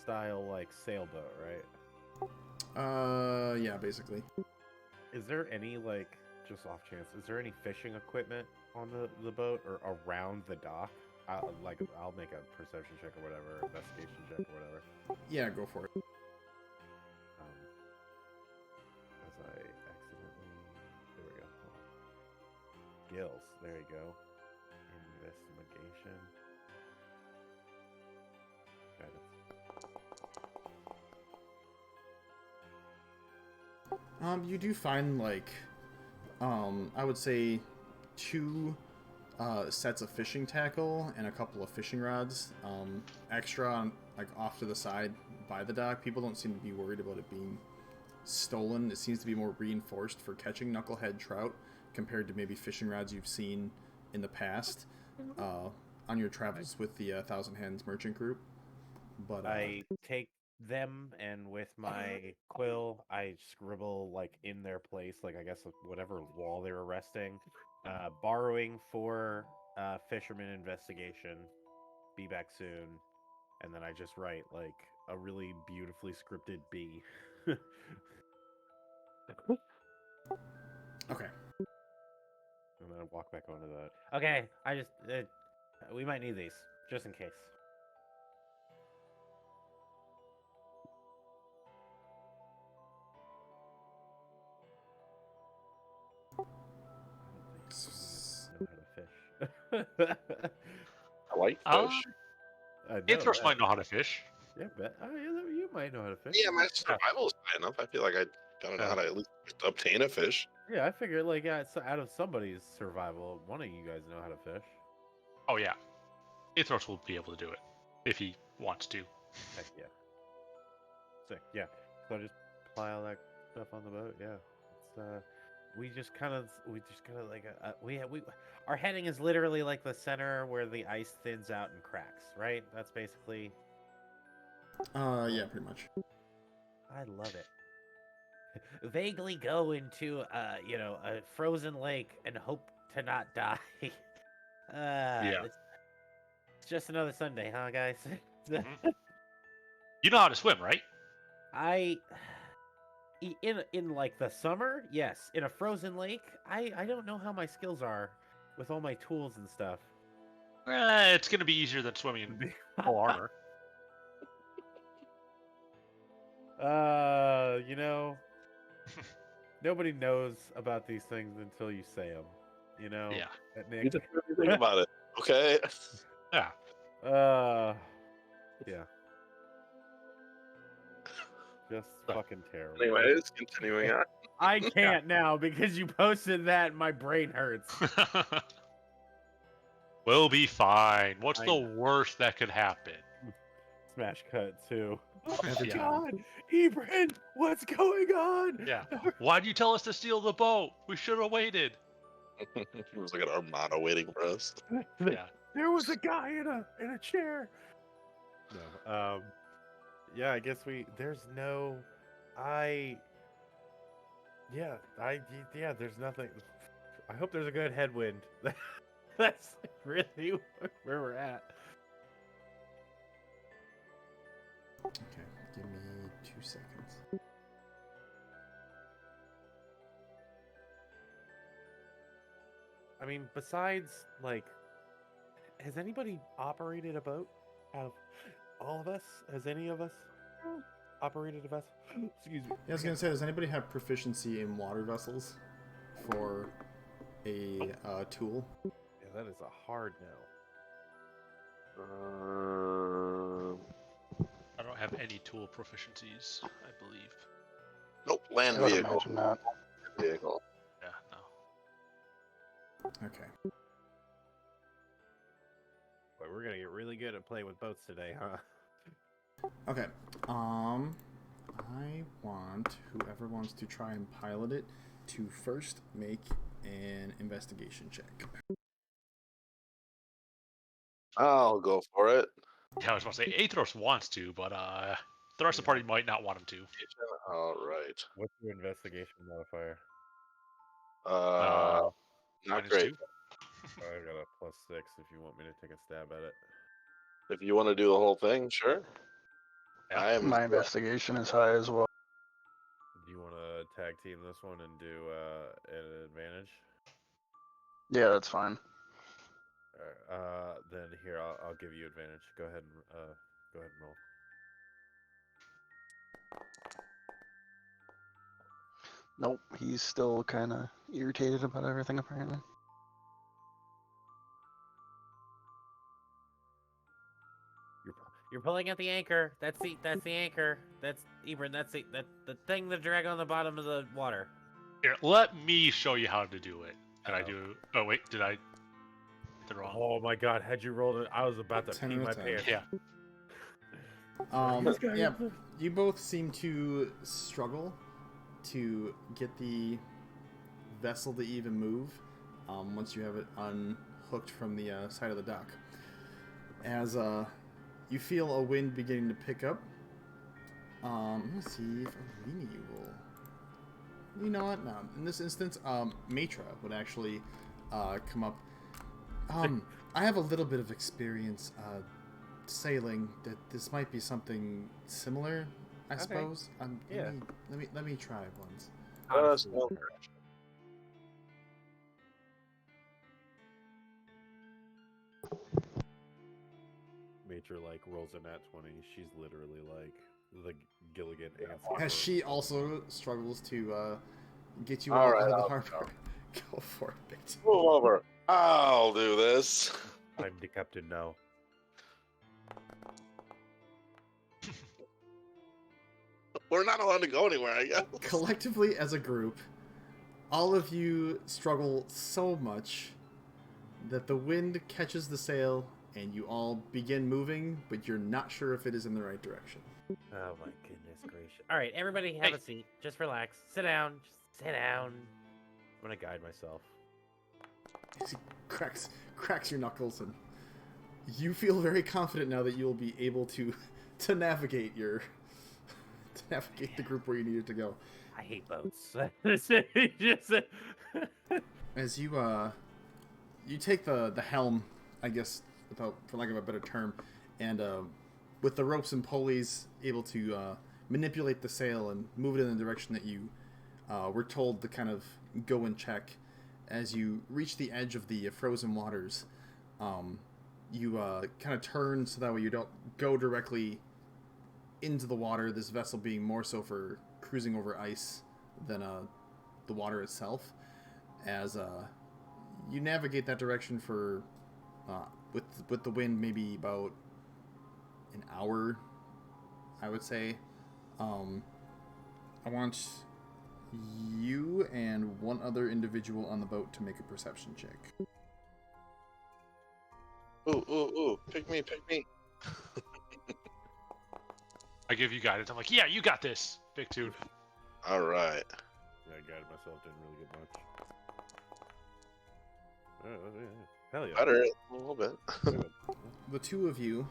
style like sailboat, right? Yeah, basically. Is there any like, just off chance, is there any fishing equipment on the boat or around the dock? I'll make a perception check or whatever, investigation check or whatever. Yeah, go for it. As I accidentally, there we go. Gills, there you go. Investigation. Guidance. You do find like I would say 2 sets of fishing tackle and a couple of fishing rods extra on, like off to the side by the dock. People don't seem to be worried about it being stolen. It seems to be more reinforced for catching knucklehead trout compared to maybe fishing rods you've seen in the past on your travels with the Thousand Hands merchant group. But I take them and with my quill I scribble like in their place, like I guess whatever wall they were resting, borrowing for fisherman investigation, be back soon, and then I just write like a really beautifully scripted B. okay. And then I walk back onto that. Okay, I just we might need these just in case. Know how to fish. I like fish. Athros might know how to fish. Yeah, you might know how to fish. Yeah, my survival's high enough. I feel like I gotta know how to at least obtain a fish. Yeah, I figured like out of somebody's survival, one of you guys know how to fish. Oh yeah, Athros will be able to do it if he wants to. Heck yeah. Sick. Yeah. So just apply all that stuff on the boat. Yeah. It's we just kind of like we our heading is literally like the center where the ice thins out and cracks, right? That's basically. Yeah, pretty much. I love it. Vaguely go into a frozen lake and hope to not die. Yeah. It's just another Sunday, huh, guys? You know how to swim, right? In like the summer, yes. In a frozen lake, I don't know how my skills are with all my tools and stuff. It's gonna be easier than swimming in full armor. You know, nobody knows about these things until you say them. You know, Yeah. Nick. You just really think about it, okay? Yeah. Yeah. Just fucking terrible. Anyways, continuing on. I can't now because you posted that and my brain hurts. We'll be fine. What's I the know. worst that could happen? Smash cut too. Oh my Every Yeah. god, Ebrin, what's going on? Yeah. Why'd you tell us to steal the boat? We should have waited. It was like an armada waiting for us. Yeah. There was a guy in a chair. No. Yeah, I guess there's no yeah, there's nothing. I hope there's a good headwind. That's really where we're at. Okay, give me 2 seconds. I mean, besides, like, has anybody operated a boat out of all of us? Has any of us operated a vessel? Excuse me. Yeah, I was gonna say, does anybody have proficiency in water vessels for a tool? Yeah, that is a hard no. I don't have any tool proficiencies, I believe. Nope, land I would vehicle. imagine not. Vehicle. Yeah, no. Okay. Boy, we're gonna get really good at playing with boats today, huh? Okay. I want whoever wants to try and pilot it to first make an investigation check. I'll go for it. Yeah, I was about to say Aethros wants to, but the rest of the party might not want him to. All right. What's your investigation modifier? Not Minus great. 2. I got a +6 if you want me to take a stab at it. If you want to do the whole thing, sure. Yeah. I am. My investigation is high as well. Do you want to tag team this one and do an advantage? Yeah, that's fine. Then here I'll give you advantage. Go ahead and roll. Nope, he's still kind of irritated about everything apparently. You're pulling at the anchor. That's the anchor. That's Ebrin. That's the thing that drag on the bottom of the water. Here, let me show you how to do it. Did I Uh-oh. do? Oh wait, did I? The wrong. Oh my god, had you rolled it, I was about to 10 pee out my of 10. pants. Yeah. Yeah, you both seem to struggle to get the vessel to even move once you have it unhooked from the side of the dock. As you feel a wind beginning to pick up. Let's see if Arlene you roll. You know what? No, in this instance, Matra would actually come up. I have a little bit of experience sailing. That this might be something similar, I suppose. Yeah. Let me try once. Smell. Major like rolls a nat 20. She's literally like the Gilligan answer. As she also struggles to get you All all right, out of the I'll harbor. Go for it, big T. Move over. I'll do this. I'm the captain now. We're not allowed to go anywhere, I guess. Collectively, as a group, all of you struggle so much that the wind catches the sail and you all begin moving, but you're not sure if it is in the right direction. Oh my goodness gracious! All right, everybody, have a seat. Just relax. Sit down. Just sit down. I'm gonna guide myself. As he cracks your knuckles, and you feel very confident now that you will be able to navigate the group where you need it to go. I hate boats. As you take the helm, I guess, for lack of a better term, and with the ropes and pulleys able to manipulate the sail and move it in the direction that you were told to kind of go and check. As you reach the edge of the frozen waters, you kind of turn so that way you don't go directly into the water, this vessel being more so for cruising over ice than the water itself. As you navigate that direction for, with the wind, maybe about an hour, I would say. I want you and one other individual on the boat to make a perception check. Ooh, pick me. I give you guidance. I'm like, yeah, you got this, big dude. All right. I guided myself, didn't really get much. Oh, yeah. Hell yeah. Better a little bit. The two of you,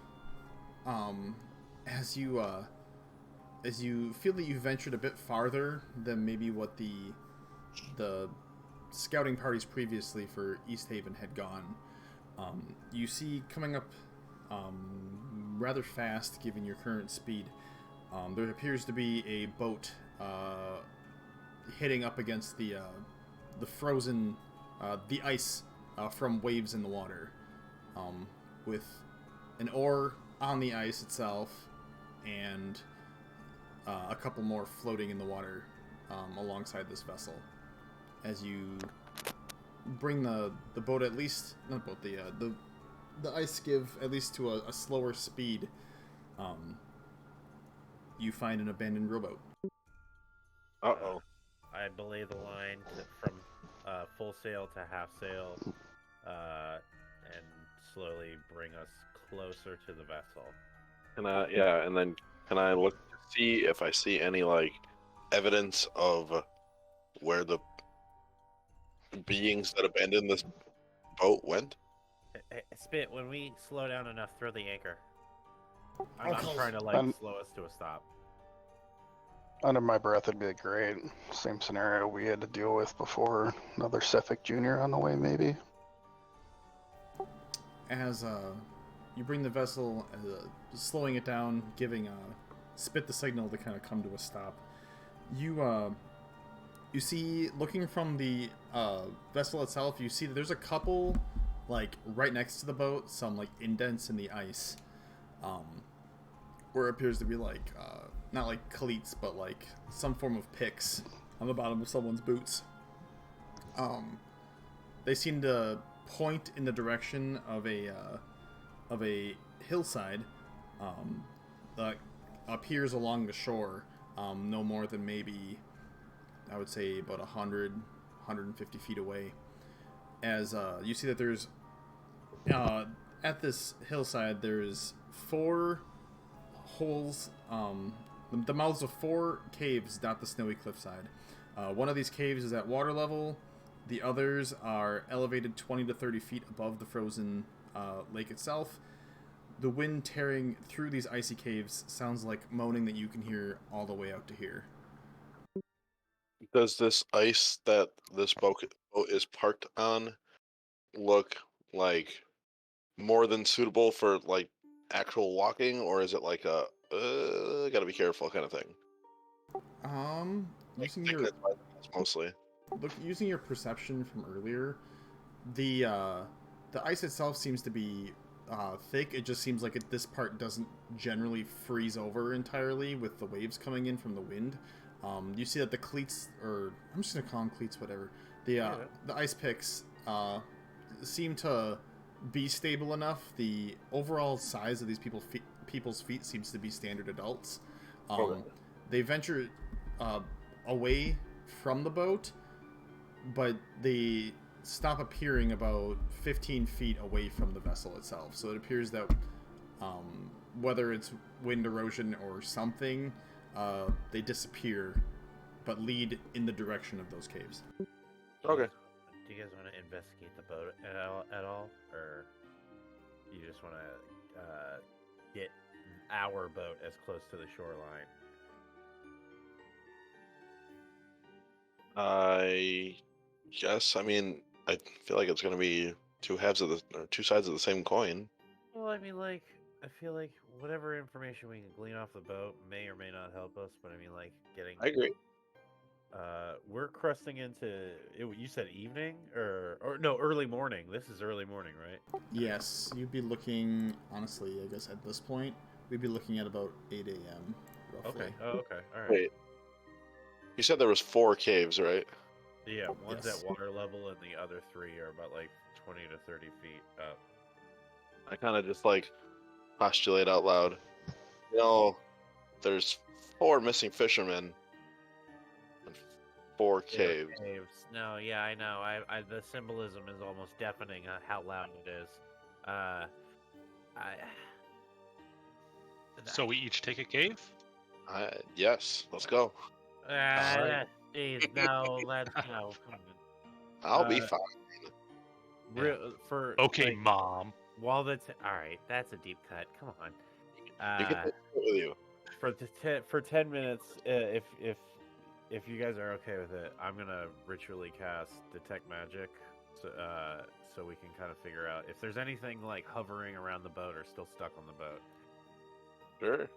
as you feel that you ventured a bit farther than maybe what the scouting parties previously for Easthaven had gone, you see coming up rather fast, given your current speed, there appears to be a boat hitting up against the frozen, the ice from waves in the water, with an oar on the ice itself and a couple more floating in the water alongside this vessel. As you bring the boat at least, not boat, the ice skiv at least to a slower speed, you find an abandoned rowboat. Uh-oh. I belay the line from full sail to half sail, and slowly bring us closer to the vessel. And then can I look to see if I see any, like, evidence of where the beings that abandoned this boat went? Hey, Spit, when we slow down enough, throw the anchor. I'm Okay. trying to, slow us to a stop. Under my breath, it'd be great. Same scenario we had to deal with before. Another Cephalic Jr. on the way, maybe. As you bring the vessel, slowing it down, giving Spit the signal to kind of come to a stop, you see, looking from the vessel itself, you see that there's a couple, like, right next to the boat, some, like, indents in the ice, where it appears to be, like, not like cleats, but like some form of picks on the bottom of someone's boots. They seem to point in the direction of a hillside that appears along the shore, no more than maybe, I would say, about 150 feet away. As you see that there's at this hillside, there's 4 holes. The mouths of 4 caves dot the snowy cliffside. One of these caves is at water level. The others are elevated 20 to 30 feet above the frozen lake itself. The wind tearing through these icy caves sounds like moaning that you can hear all the way out to here. Does this ice that this boat is parked on look like more than suitable for, like, actual walking, or is it like a gotta be careful kind of thing? Using your mostly. using your perception from earlier, the ice itself seems to be thick. It just seems like this part doesn't generally freeze over entirely with the waves coming in from the wind. You see that the cleats, or I'm just gonna call them cleats, whatever. The ice picks seem to be stable enough. The overall size of these people's feet seems to be standard adults. They venture away from the boat, but they stop appearing about 15 feet away from the vessel itself. So it appears that whether it's wind erosion or something, they disappear, but lead in the direction of those caves. Okay. Do you guys want to investigate the boat at all, or you just want to get our boat as close to the shoreline? I guess. I mean, I feel like it's going to be two sides of the same coin. Well, I mean, I feel like whatever information we can glean off the boat may or may not help us, but I mean, like getting. I agree. We're cresting into. You said evening or no, early morning. This is early morning, right? Yes, you'd be looking, honestly, I guess at this point, we'd be looking at about 8 a.m. roughly. Okay. Oh, okay. All right. Wait. You said there was 4 caves, right? Yeah, one's Yes. at water level, and the other 3 are about like 20 to 30 feet up. I kind of just like postulate out loud. You know, there's 4 missing fishermen and 4 caves. Caves. No, yeah, I know. I the symbolism is almost deafening how loud it is. I. So we each take a cave? Yes, let's go. Jeez, no, let's no. I'll be Uh, fine. For Okay, like, Mom. while that's all right, that's a deep cut. Come on. You can take it with you. For 10 minutes, if you guys are okay with it, I'm gonna ritually cast detect magic, so we can kind of figure out if there's anything like hovering around the boat or still stuck on the boat. Sure.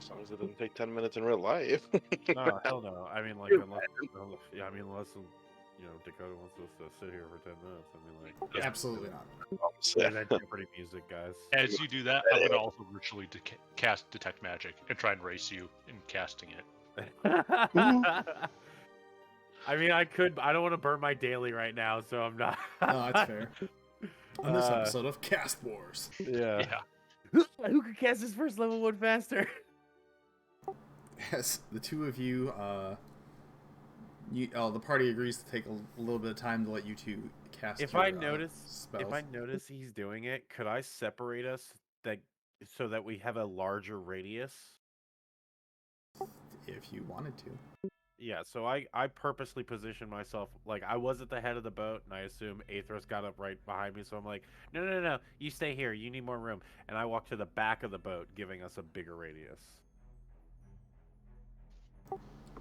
As long as it doesn't take 10 minutes in real life. No, hell no. I mean, like, unless Dakota wants us to sit here for 10 minutes. I mean, like, Absolutely not. play that Jeopardy music, guys. As you do that, I'm going to also ritually cast Detect Magic and try and race you in casting it. I mean, I could. I don't want to burn my daily right now, so I'm not. No, that's fair. On this episode of Cast Wars. Yeah. Yeah. Who could cast his first level 1 faster? Yes, the two of you, the party agrees to take a little bit of time to let you two cast. If your, I notice, spells. if I notice he's doing it, could I separate us so that we have a larger radius? If you wanted to. Yeah, so I purposely positioned myself like I was at the head of the boat, and I assume Aethros got up right behind me. So I'm like, no, you stay here. You need more room. And I walked to the back of the boat, giving us a bigger radius.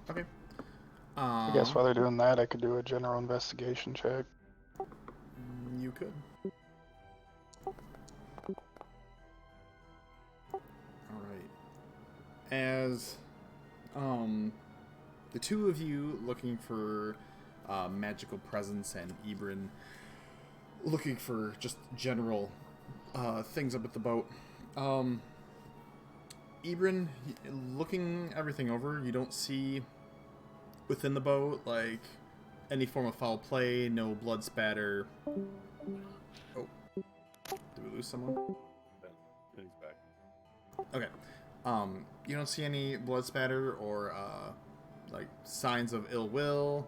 Okay. I guess while they're doing that, I could do a general investigation check. You could. All right. As the two of you looking for magical presence and Ebrin looking for just general things up at the boat. Ebrin, looking everything over, you don't see within the boat like any form of foul play, no blood spatter. Oh, did we lose someone? He's back. Okay. You don't see any blood spatter or like signs of ill will.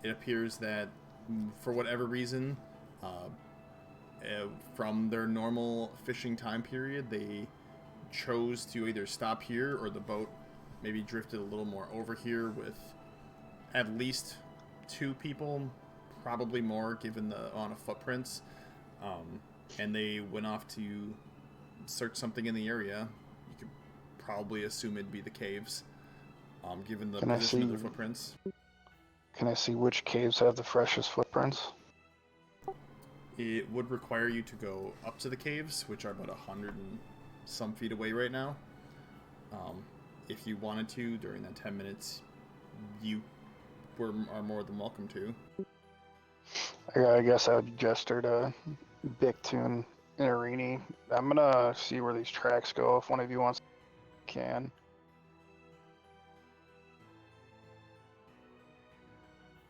It appears that for whatever reason, from their normal fishing time period, they chose to either stop here or the boat maybe drifted a little more over here with at least 2 people, probably more given the amount of footprints. And they went off to search something in the area. You could probably assume it'd be the caves, given the position of their footprints. Can I see which caves have the freshest footprints? It would require you to go up to the caves, which are about 100 and some feet away right now. If you wanted to, during that 10 minutes, you are more than welcome to. I guess I would gesture to Bictune and Arini. I'm gonna see where these tracks go. If one of you wants, can.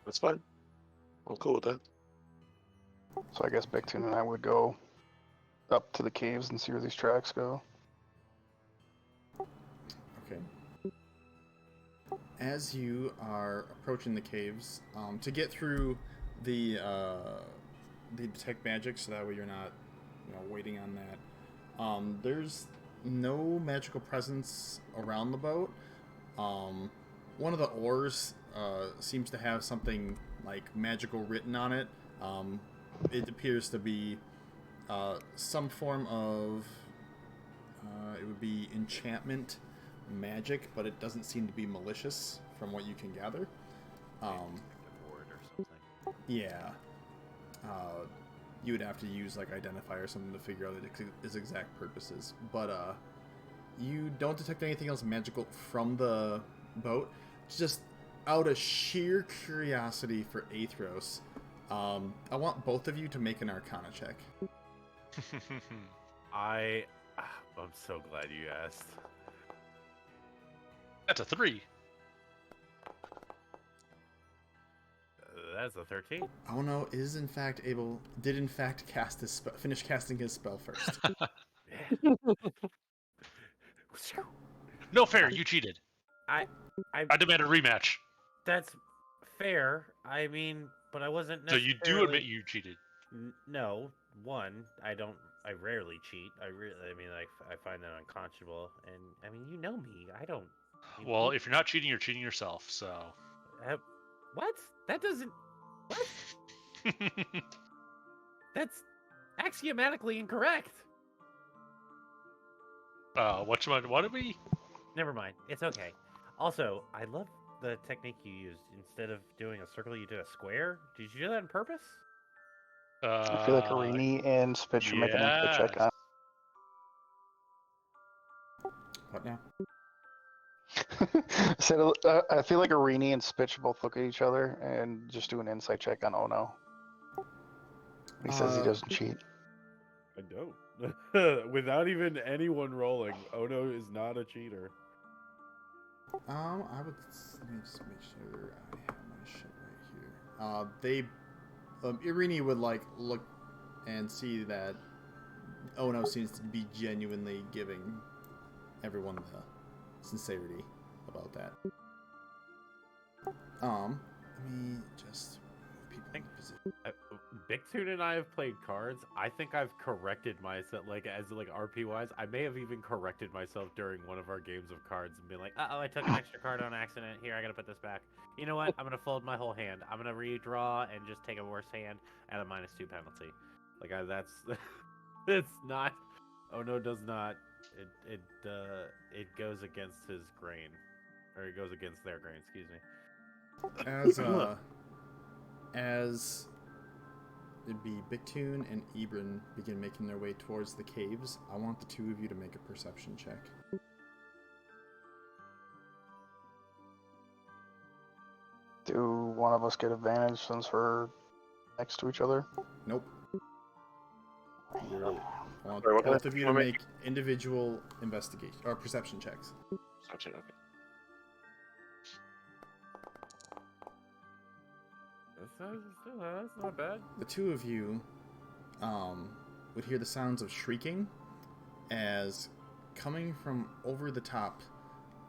That's fine. I'm cool with that. So I guess Bictune and I would go up to the caves and see where these tracks go. Okay. As you are approaching the caves, to get through the detect magic, so that way you're not, waiting on that. There's no magical presence around the boat. One of the oars seems to have something like magical written on it. It appears to be some form of it would be enchantment magic, but it doesn't seem to be malicious from what you can gather. Ward or something. Yeah. you would have to use like identify or something to figure out its exact purposes. But you don't detect anything else magical from the boat. Just out of sheer curiosity for Aethros, I want both of you to make an Arcana check. I'm so glad you asked. That's a 3. That's a 13. Ono is in fact did in fact cast his finish casting his spell first. No fair, you cheated. I I demand a rematch. That's fair. I mean, but I wasn't So necessarily. you do admit you cheated. No, one, I don't. I rarely cheat. I mean, I find that unconscionable. And I mean, you know me. I don't. Well, if you're not cheating, you're cheating yourself. So. What? That doesn't. What? That's axiomatically incorrect. What did we? Never mind. It's okay. Also, I love the technique you used. Instead of doing a circle, you did a square. Did you do that on purpose? I feel like Arini and Spitch should make an insight check on. What now? So, I feel like Arini and Spitch both look at each other and just do an insight check on Ono. He says he doesn't cheat. I don't. Without even anyone rolling, Ono is not a cheater. I would. Let me just make sure I have my shit right here. Irini would like look and see that Ono seems to be genuinely giving everyone the sincerity about that. Let me just move people into position. Bigtoon and I have played cards. I think I've corrected myself, as RP wise. I may have even corrected myself during one of our games of cards and been like, "Uh-oh, I took an extra card on accident. Here, I gotta put this back. You know what? I'm gonna fold my whole hand. I'm gonna redraw and just take a worse hand at a -2 penalty." That's it's not. Ono does not. It goes against his grain, or it goes against their grain. Excuse me. As it'd be Bigtoon and Ebrin begin making their way towards the caves, I want the two of you to make a perception check. Do one of us get advantage since we're next to each other? Nope. I want Sorry, what both kind of you to make individual investigation or perception checks. Perception, okay. That's not bad. The two of you would hear the sounds of shrieking as coming from over the top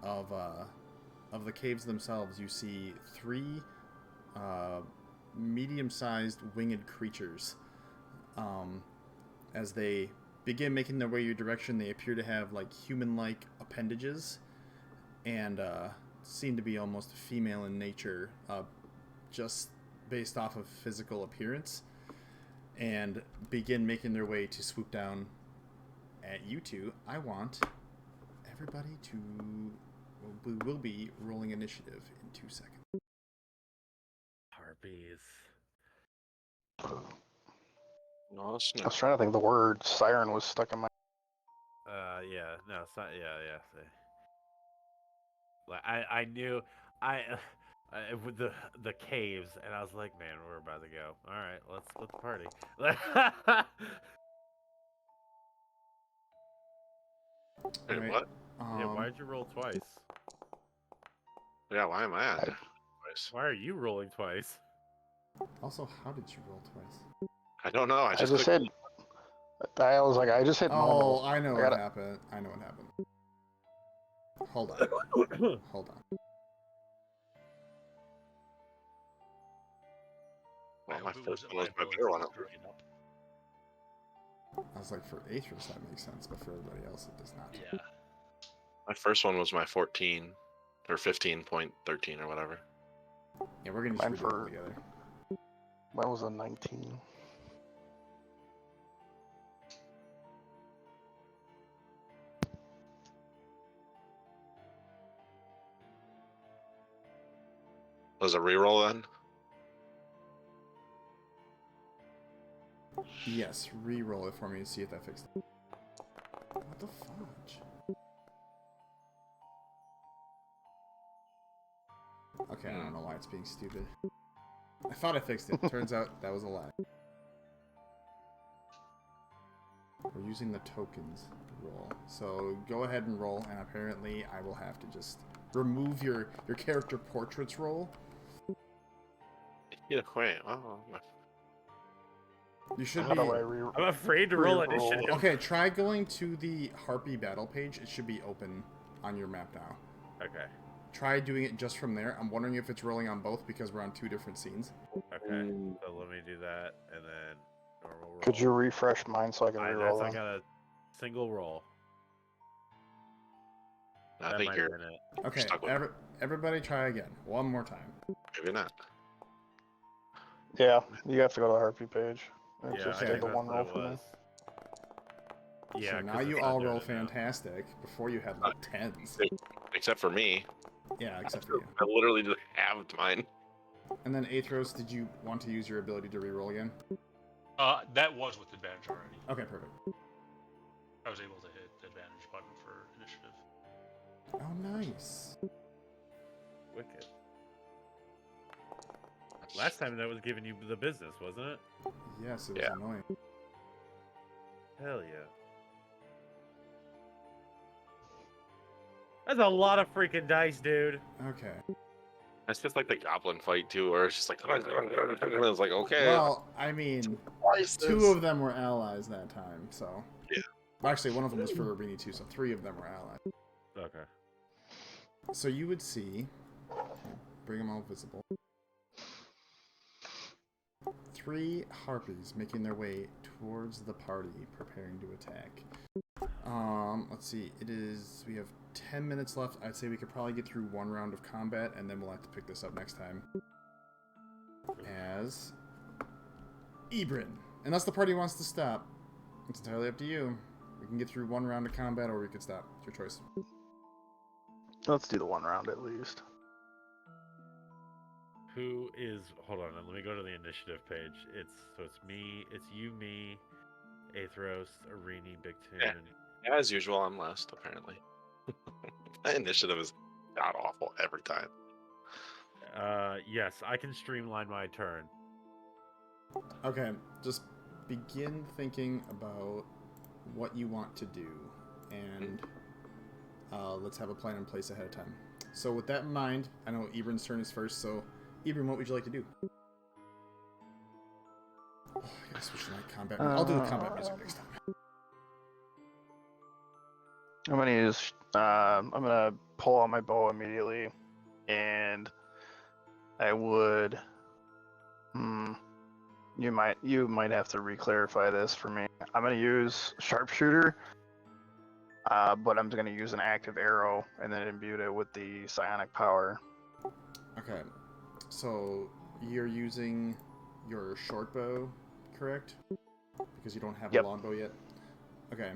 of the caves themselves. You see three medium-sized winged creatures. As they begin making their way your direction, they appear to have human-like appendages and seem to be almost female in nature, just based off of physical appearance, and begin making their way to swoop down at you two. I want everybody to... We will be rolling initiative in 2 seconds. Harpies. No, I was trying to think of the word. Siren was stuck in my... Yeah, no, it's not, yeah. I knew, with the caves, and I was like, man, we're about to go. All right, let's party. Wait, Alright, what? Yeah, why'd you roll twice? Yeah, why am I on twice? Why are you rolling twice? Also, how did you roll twice? I don't know. I just said... I was like, I just hit normal. Oh, I know what happened. Hold on. Hold on. Well, I my hope it first wasn't one was my my ability better one. to screw it up. I was like, for Aethros that makes sense, but for everybody else it does not. Yeah. My first one was my 14 or 15.13 or whatever. Yeah, we're gonna Mine just read it all for- together. Mine was a 19. Was a reroll then? Yes, re-roll it for me and see if that fixed it. What the fudge? Okay, I don't know why it's being stupid. I thought I fixed it. Turns out that was a lie. We're using the tokens roll. So go ahead and roll, and apparently I will have to just remove your character portraits roll. Yeah, wait. Oh, You should How be... do I re- I'm afraid to roll Re-roll. initiative. Okay, try going to the Harpy battle page. It should be open on your map now. Okay. Try doing it just from there. I'm wondering if it's rolling on both because we're on 2 different scenes. Okay. So let me do that, and then normal roll. Could you refresh mine so I can reroll I them? got a single roll. I That think might you're have been it. Okay, stuck with everybody try again. One more time. maybe not. Yeah, you have to go to the Harpy page. It Yeah, just I Okay. did think the that's one what roll it for me. was. Yeah, So 'cause now it's you not all doing roll it now. fantastic. Before you had like 10s. Except for me. Yeah, except for you. I literally just halved mine. And then Athros, did you want to use your ability to reroll again? That was with advantage already. Okay, perfect. I was able to hit the advantage button for initiative. Oh, nice. Wicked. Last time that was giving you the business, wasn't it? Yes, it was Yeah. annoying. Hell yeah. That's a lot of freaking dice, dude. Okay. It's just like the goblin fight too, where it's just like it's like okay. Well, I mean, twice 2 this. of them were allies that time, so... Yeah. Well, actually, one of them was for Urbini too, so 3 of them were allies. Okay. So you would see... Bring them all visible. 3 harpies making their way towards the party, preparing to attack. Let's see. We have 10 minutes left. I'd say we could probably get through 1 round of combat, and then we'll have to pick this up next time. As... Ebrin. Unless the party wants to stop. It's entirely up to you. We can get through 1 round of combat, or we could stop. It's your choice. Let's do the 1 round at least. Who is? Hold on. Let me go to the initiative page. It's me. It's you, me, Athros, Arini, Big Toon. As usual, I'm last apparently. My initiative is god awful every time. Yes, I can streamline my turn. Okay, just begin thinking about what you want to do, and let's have a plan in place ahead of time. So with that in mind, I know Ebrin's turn is first, so Ebrin, what would you like to do? Oh, I gotta switch to my combat music. I'll do the combat music next time. I'm gonna use. I'm gonna pull out my bow immediately, and I would. You might have to re-clarify this for me. I'm gonna use sharpshooter, but I'm gonna use an active arrow and then imbue it with the psionic power. Okay, so you're using your short bow, correct? Because you don't have Yep. a longbow yet. Okay,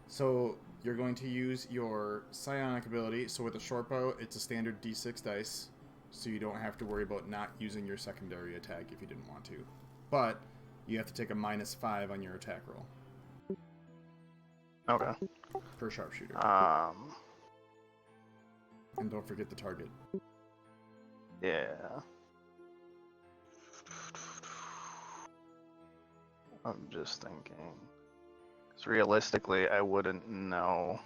so you're going to use your psionic ability. So with a short bow, it's a standard D6 dice, so you don't have to worry about not using your secondary attack if you didn't want to. But you have to take a -5 on your attack roll Okay. per sharpshooter. And don't forget the target. Yeah. I'm just thinking. Because realistically, I wouldn't know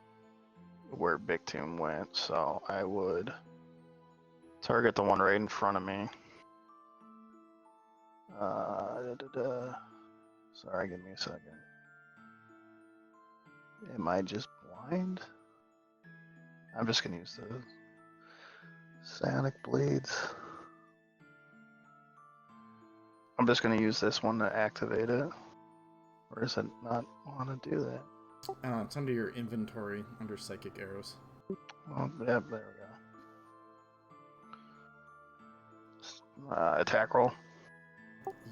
where Big Tomb went, so I would target the one right in front of me. Sorry, give me a second. Am I just blind? I'm just gonna use the psionic blades. I'm just gonna use this one to activate it. Or does it not want to do that? It's under your inventory, under psychic arrows. Oh, yeah, there we go. Attack roll.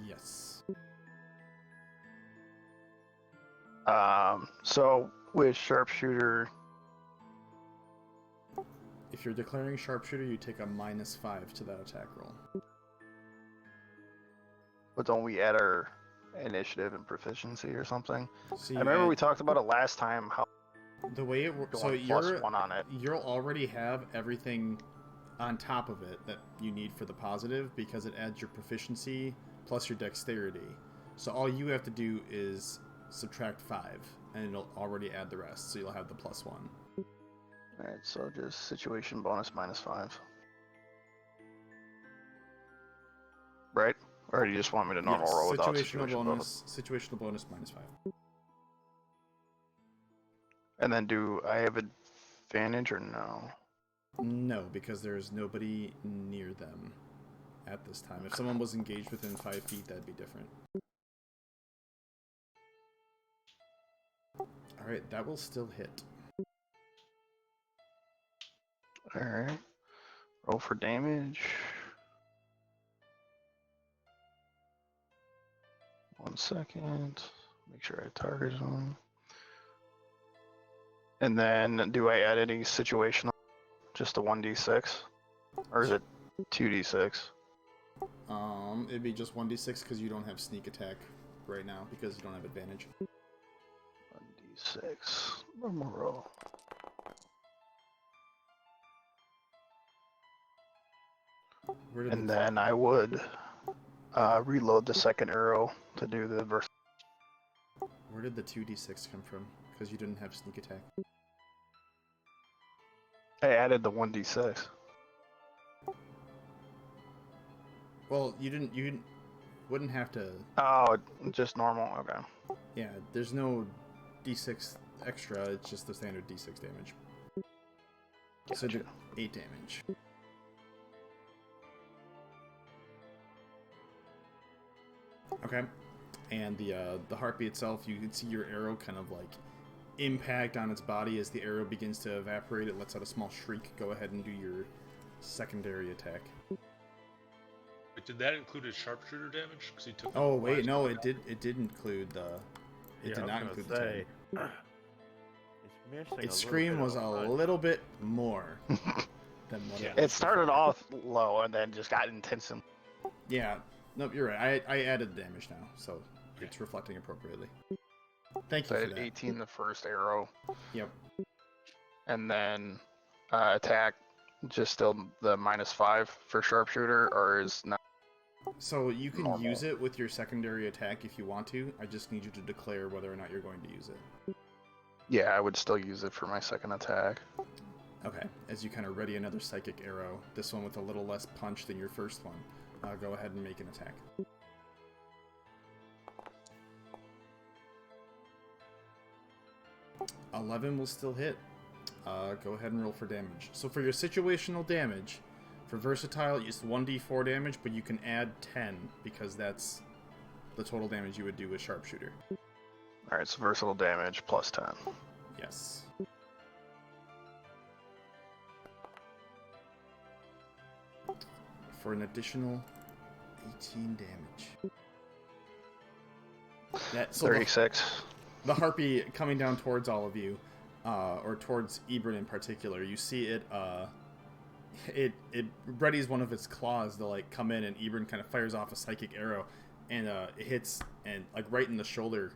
Yes. So with sharpshooter, If you're declaring sharpshooter, you take a -5 to that attack roll. but don't we add our initiative and proficiency or something. So I you remember add- we talked about it last time. How the way it works. So going +1 on it. you'll already have everything on top of it that you need for the positive because it adds your proficiency plus your dexterity. So all you have to do is subtract 5, and it'll already add the rest. So you'll have the +1. Alright, so just situation bonus -5. Right? Or do you just want me to normal roll without situation bonus? Situational bonus -5. And then do I have advantage or no? No, because there's nobody near them at this time. If someone was engaged within 5 feet, that'd be different. Alright, that will still hit. Alright. Roll for damage. 1 second. Make sure I target them. And then do I add any situational? Just a 1d6? Or is it 2d6? It'd be just 1d6 because you don't have sneak attack right now because you don't have advantage. 1d6. Normal roll. And then I would reload the second arrow to do the verse. Where did the 2d6 come from? Because you didn't have sneak attack. I added the 1d6. Well, you wouldn't have to. Oh, just normal. Okay. Yeah, there's no d6 extra. It's just the standard d6 damage. So Gotcha. 8 damage. Okay, and the harpy itself, you can see your arrow kind of like impact on its body as the arrow begins to evaporate. It lets out a small shriek. Go ahead and do your secondary attack. But did that include his sharpshooter damage? Because he took. Oh wait, no, it did include the. It did not include the 10. It's missing Its a scream little was bit a of little bit more than what Yeah. It started off low and then just got intense. And Yeah, nope, you're right. I added the damage now, so it's reflecting appropriately. Thank so you I for had that. 18 the first arrow. Yep. And then attack, just still the -5 for sharpshooter, or is not. So you can Normal. use it with your secondary attack if you want to. I just need you to declare whether or not you're going to use it. Yeah, I would still use it for my second attack. Okay, as you kind of ready another psychic arrow, this one with a little less punch than your first one, go ahead and make an attack. $11 will still hit. Go ahead and roll for damage. So for your situational damage, for versatile, it's 1d4 damage, but you can add 10 because that's the total damage you would do with sharpshooter. Alright, so versatile damage +10. Yes. For an additional 18 damage. So 36. the harpy coming down towards all of you, or towards Ebron in particular, you see it, it readies one of its claws to like come in, and Ebron kind of fires off a psychic arrow, and it hits and like right in the shoulder.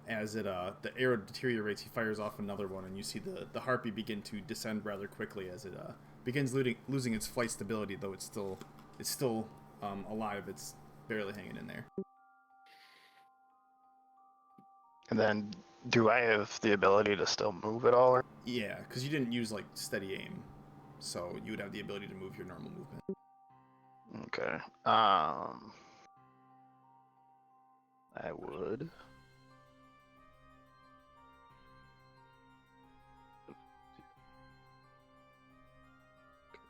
As it the arrow deteriorates, he fires off another one, and you see the harpy begin to descend rather quickly as it begins losing its flight stability. Though it's still alive, it's barely hanging in there. And then, do I have the ability to still move at all? Or? Yeah, because you didn't use like steady aim, so you would have the ability to move your normal movement. Okay. I would.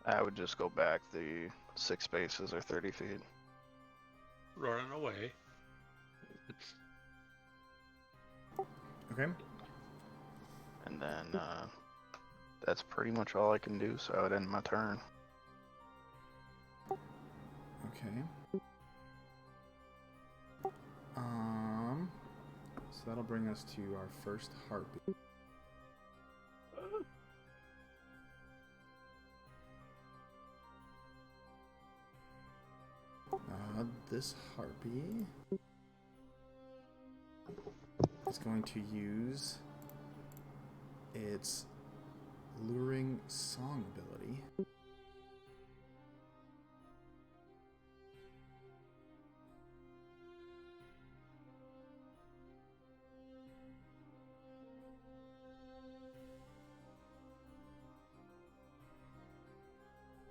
I would just go back the 6 spaces or 30 feet. Running away. Okay. And then that's pretty much all I can do, so I would end my turn. Okay. So that'll bring us to our first harpy. This harpy is going to use its luring song ability.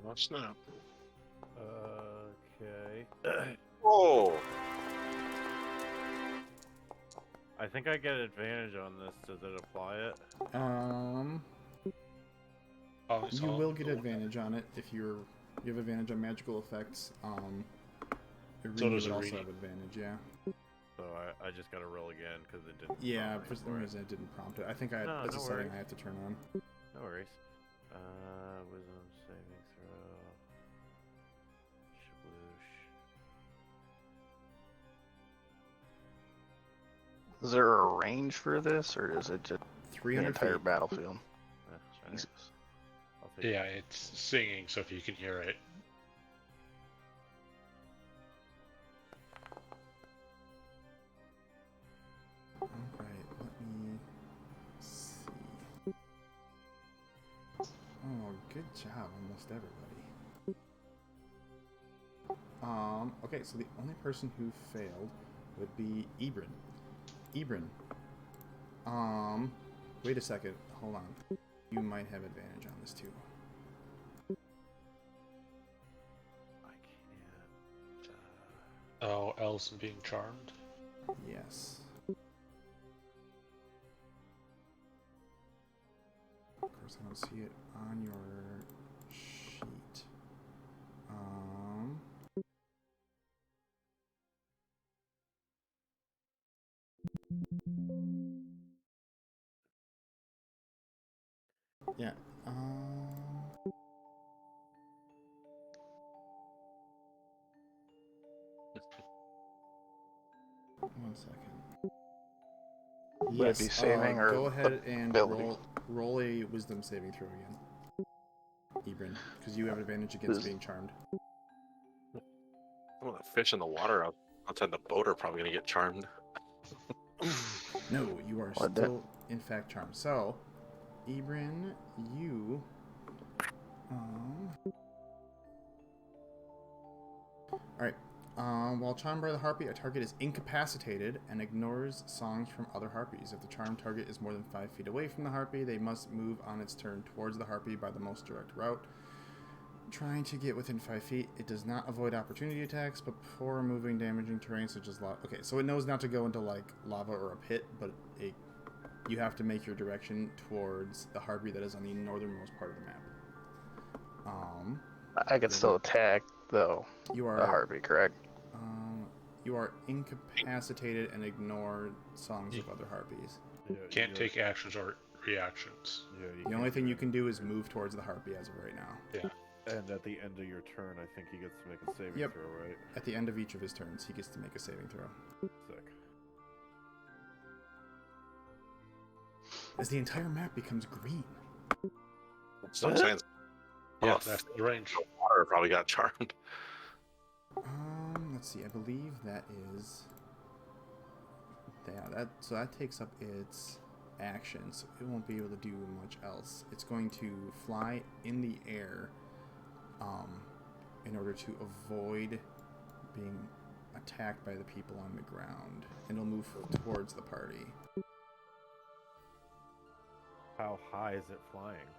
Oh, snap. Okay. Oh! I think I get advantage on this. Does it apply it? You will get advantage on it if you have advantage on magical effects. Irene does would also Irene. have advantage, yeah. So I just gotta roll again because it didn't. Yeah, prompt for me some it. reason it didn't prompt it. I think I No, that's no a setting worries. I have to turn on. No worries. Wisdom saving throw. Sploosh. Is there a range for this, or is it just the 300 entire feet. battlefield? Alright. Jesus. I'll take Yeah, it's singing, so if you can hear it. Alright, let me see. Oh, good job, almost everybody. Okay, so the only person who failed would be Ebrin. Ebrin. Wait a second, hold on. You might have advantage on this too. I can't. Oh, El's being charmed. Yes. Of course, I don't see it on your sheet. Yeah. 1 second. Would it be saving or go ahead and ability? roll a wisdom saving throw again, Ebrin, because you have advantage against being charmed. Some of the fish in the water outside the boat are probably gonna get charmed. No, you are What still in fact charmed. So, Ebrin, you Alright. While charmed by the harpy, a target is incapacitated and ignores songs from other harpies. If the charmed target is more than 5 feet away from the harpy, they must move on its turn towards the harpy by the most direct route. Trying to get within 5 feet, it does not avoid opportunity attacks, but poor moving, damaging terrain such as lava. Okay, so it knows not to go into like lava or a pit, but you have to make your direction towards the harpy that is on the northernmost part of the map. I could still attack, though. You are The harpy, correct? You are incapacitated and ignore songs of other harpies. Yeah, Can't take actions or reactions. Yeah, The only thing you can do is move towards the harpy as of right now. Yeah. And at the end of your turn, I think he gets to make a saving Yep. throw, right? At the end of each of his turns, he gets to make a saving throw. Sick. As the entire map becomes green. That's what I'm saying. Yeah, Oh, that's the range. the water probably got charmed. Let's see. I believe that is. Yeah, so that takes up its action, so it won't be able to do much else. It's going to fly in the air, in order to avoid being attacked by the people on the ground, and it'll move towards the party. How high is it flying?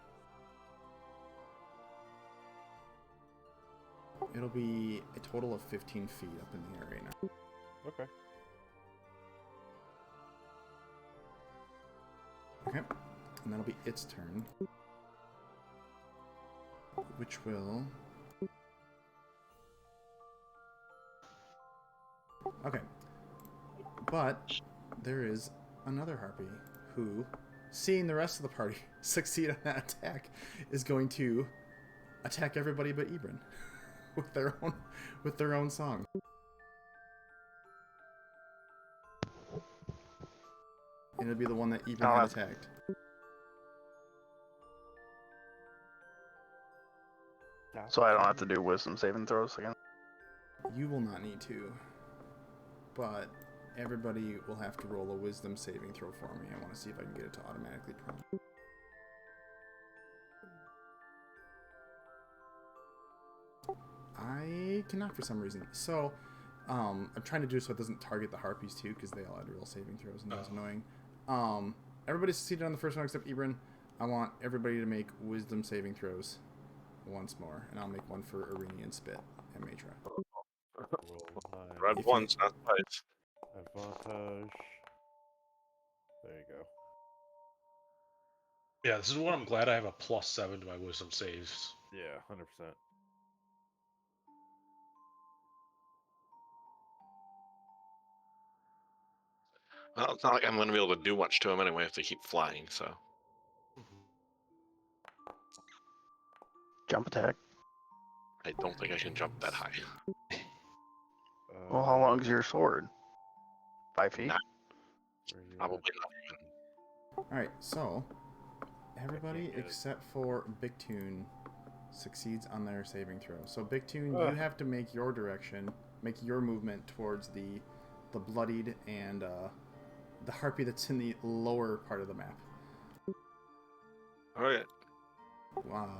It'll be a total of 15 feet up in the air right now. Okay. Okay, and that'll be its turn, which will... Okay, but there is another harpy who, seeing the rest of the party succeed on that attack, is going to attack everybody but Ebrin with their own song. And it'll be the one that Ebrin had attacked. So I don't have to do wisdom saving throws again. You will not need to, but everybody will have to roll a wisdom saving throw for me. I want to see if I can get it to automatically prompt. I cannot for some reason. So, I'm trying to do it so it doesn't target the harpies too, because they all had to roll saving throws, and that was annoying. Everybody succeeded on the first one except Ebrin. I want everybody to make wisdom saving throws once more, and I'll make one for Arini and Spit and Matra. Roll high. Red If you- ones, not twice. Advantage. There you go. Yeah, this is one I'm glad I have a +7 to my wisdom saves. Yeah, 100%. Well, it's not like I'm going to be able to do much to him anyway if they keep flying, so. Jump attack. I don't think I can jump that high. Well, how long is your sword? 5 feet? Nah. Where you Probably at? not even. Alright, so everybody get it. except for Big Toon succeeds on their saving throw. So Big Toon, Ugh. you have to make your direction, make your movement towards the bloodied and the harpy that's in the lower part of the map. Alright. Wow.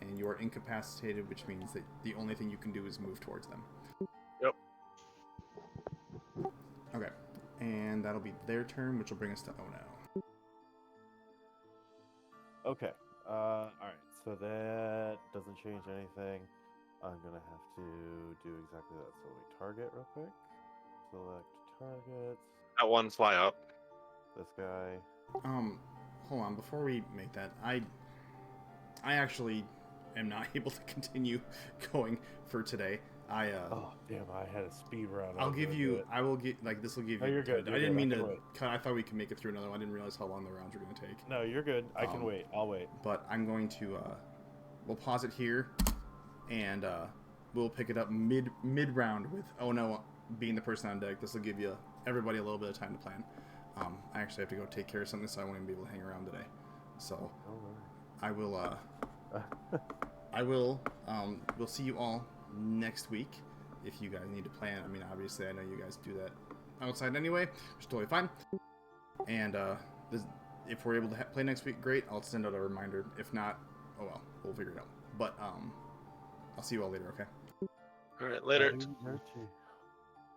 And you are incapacitated, which means that the only thing you can do is move towards them. Yep. Okay. And that'll be their turn, which will bring us to Ono. Okay. Alright, so that doesn't change anything. I'm gonna have to do exactly that. So we target real quick. Select targets. That one fly up. This guy. Hold on, before we make that, I actually am not able to continue going for today. Oh damn! I had a speed round. I'll give you. I will get like this will give you. No, you're good. I You're didn't good. mean I can to wait. cut. I thought we could make it through another one. I didn't realize how long the rounds were going to take. No, you're good. I can wait. I'll wait. But I'm going to. We'll pause it here, and we'll pick it up mid round with Ono being the person on deck. This will give you everybody a little bit of time to plan. I actually have to go take care of something, so I won't even be able to hang around today. So I will. We'll see you all next week. If you guys need to plan, I mean, obviously, I know you guys do that outside anyway, which is totally fine. And if we're able to play next week, great. I'll send out a reminder. If not, oh well, we'll figure it out. But I'll see you all later. Okay. Alright, later. Arrivederci.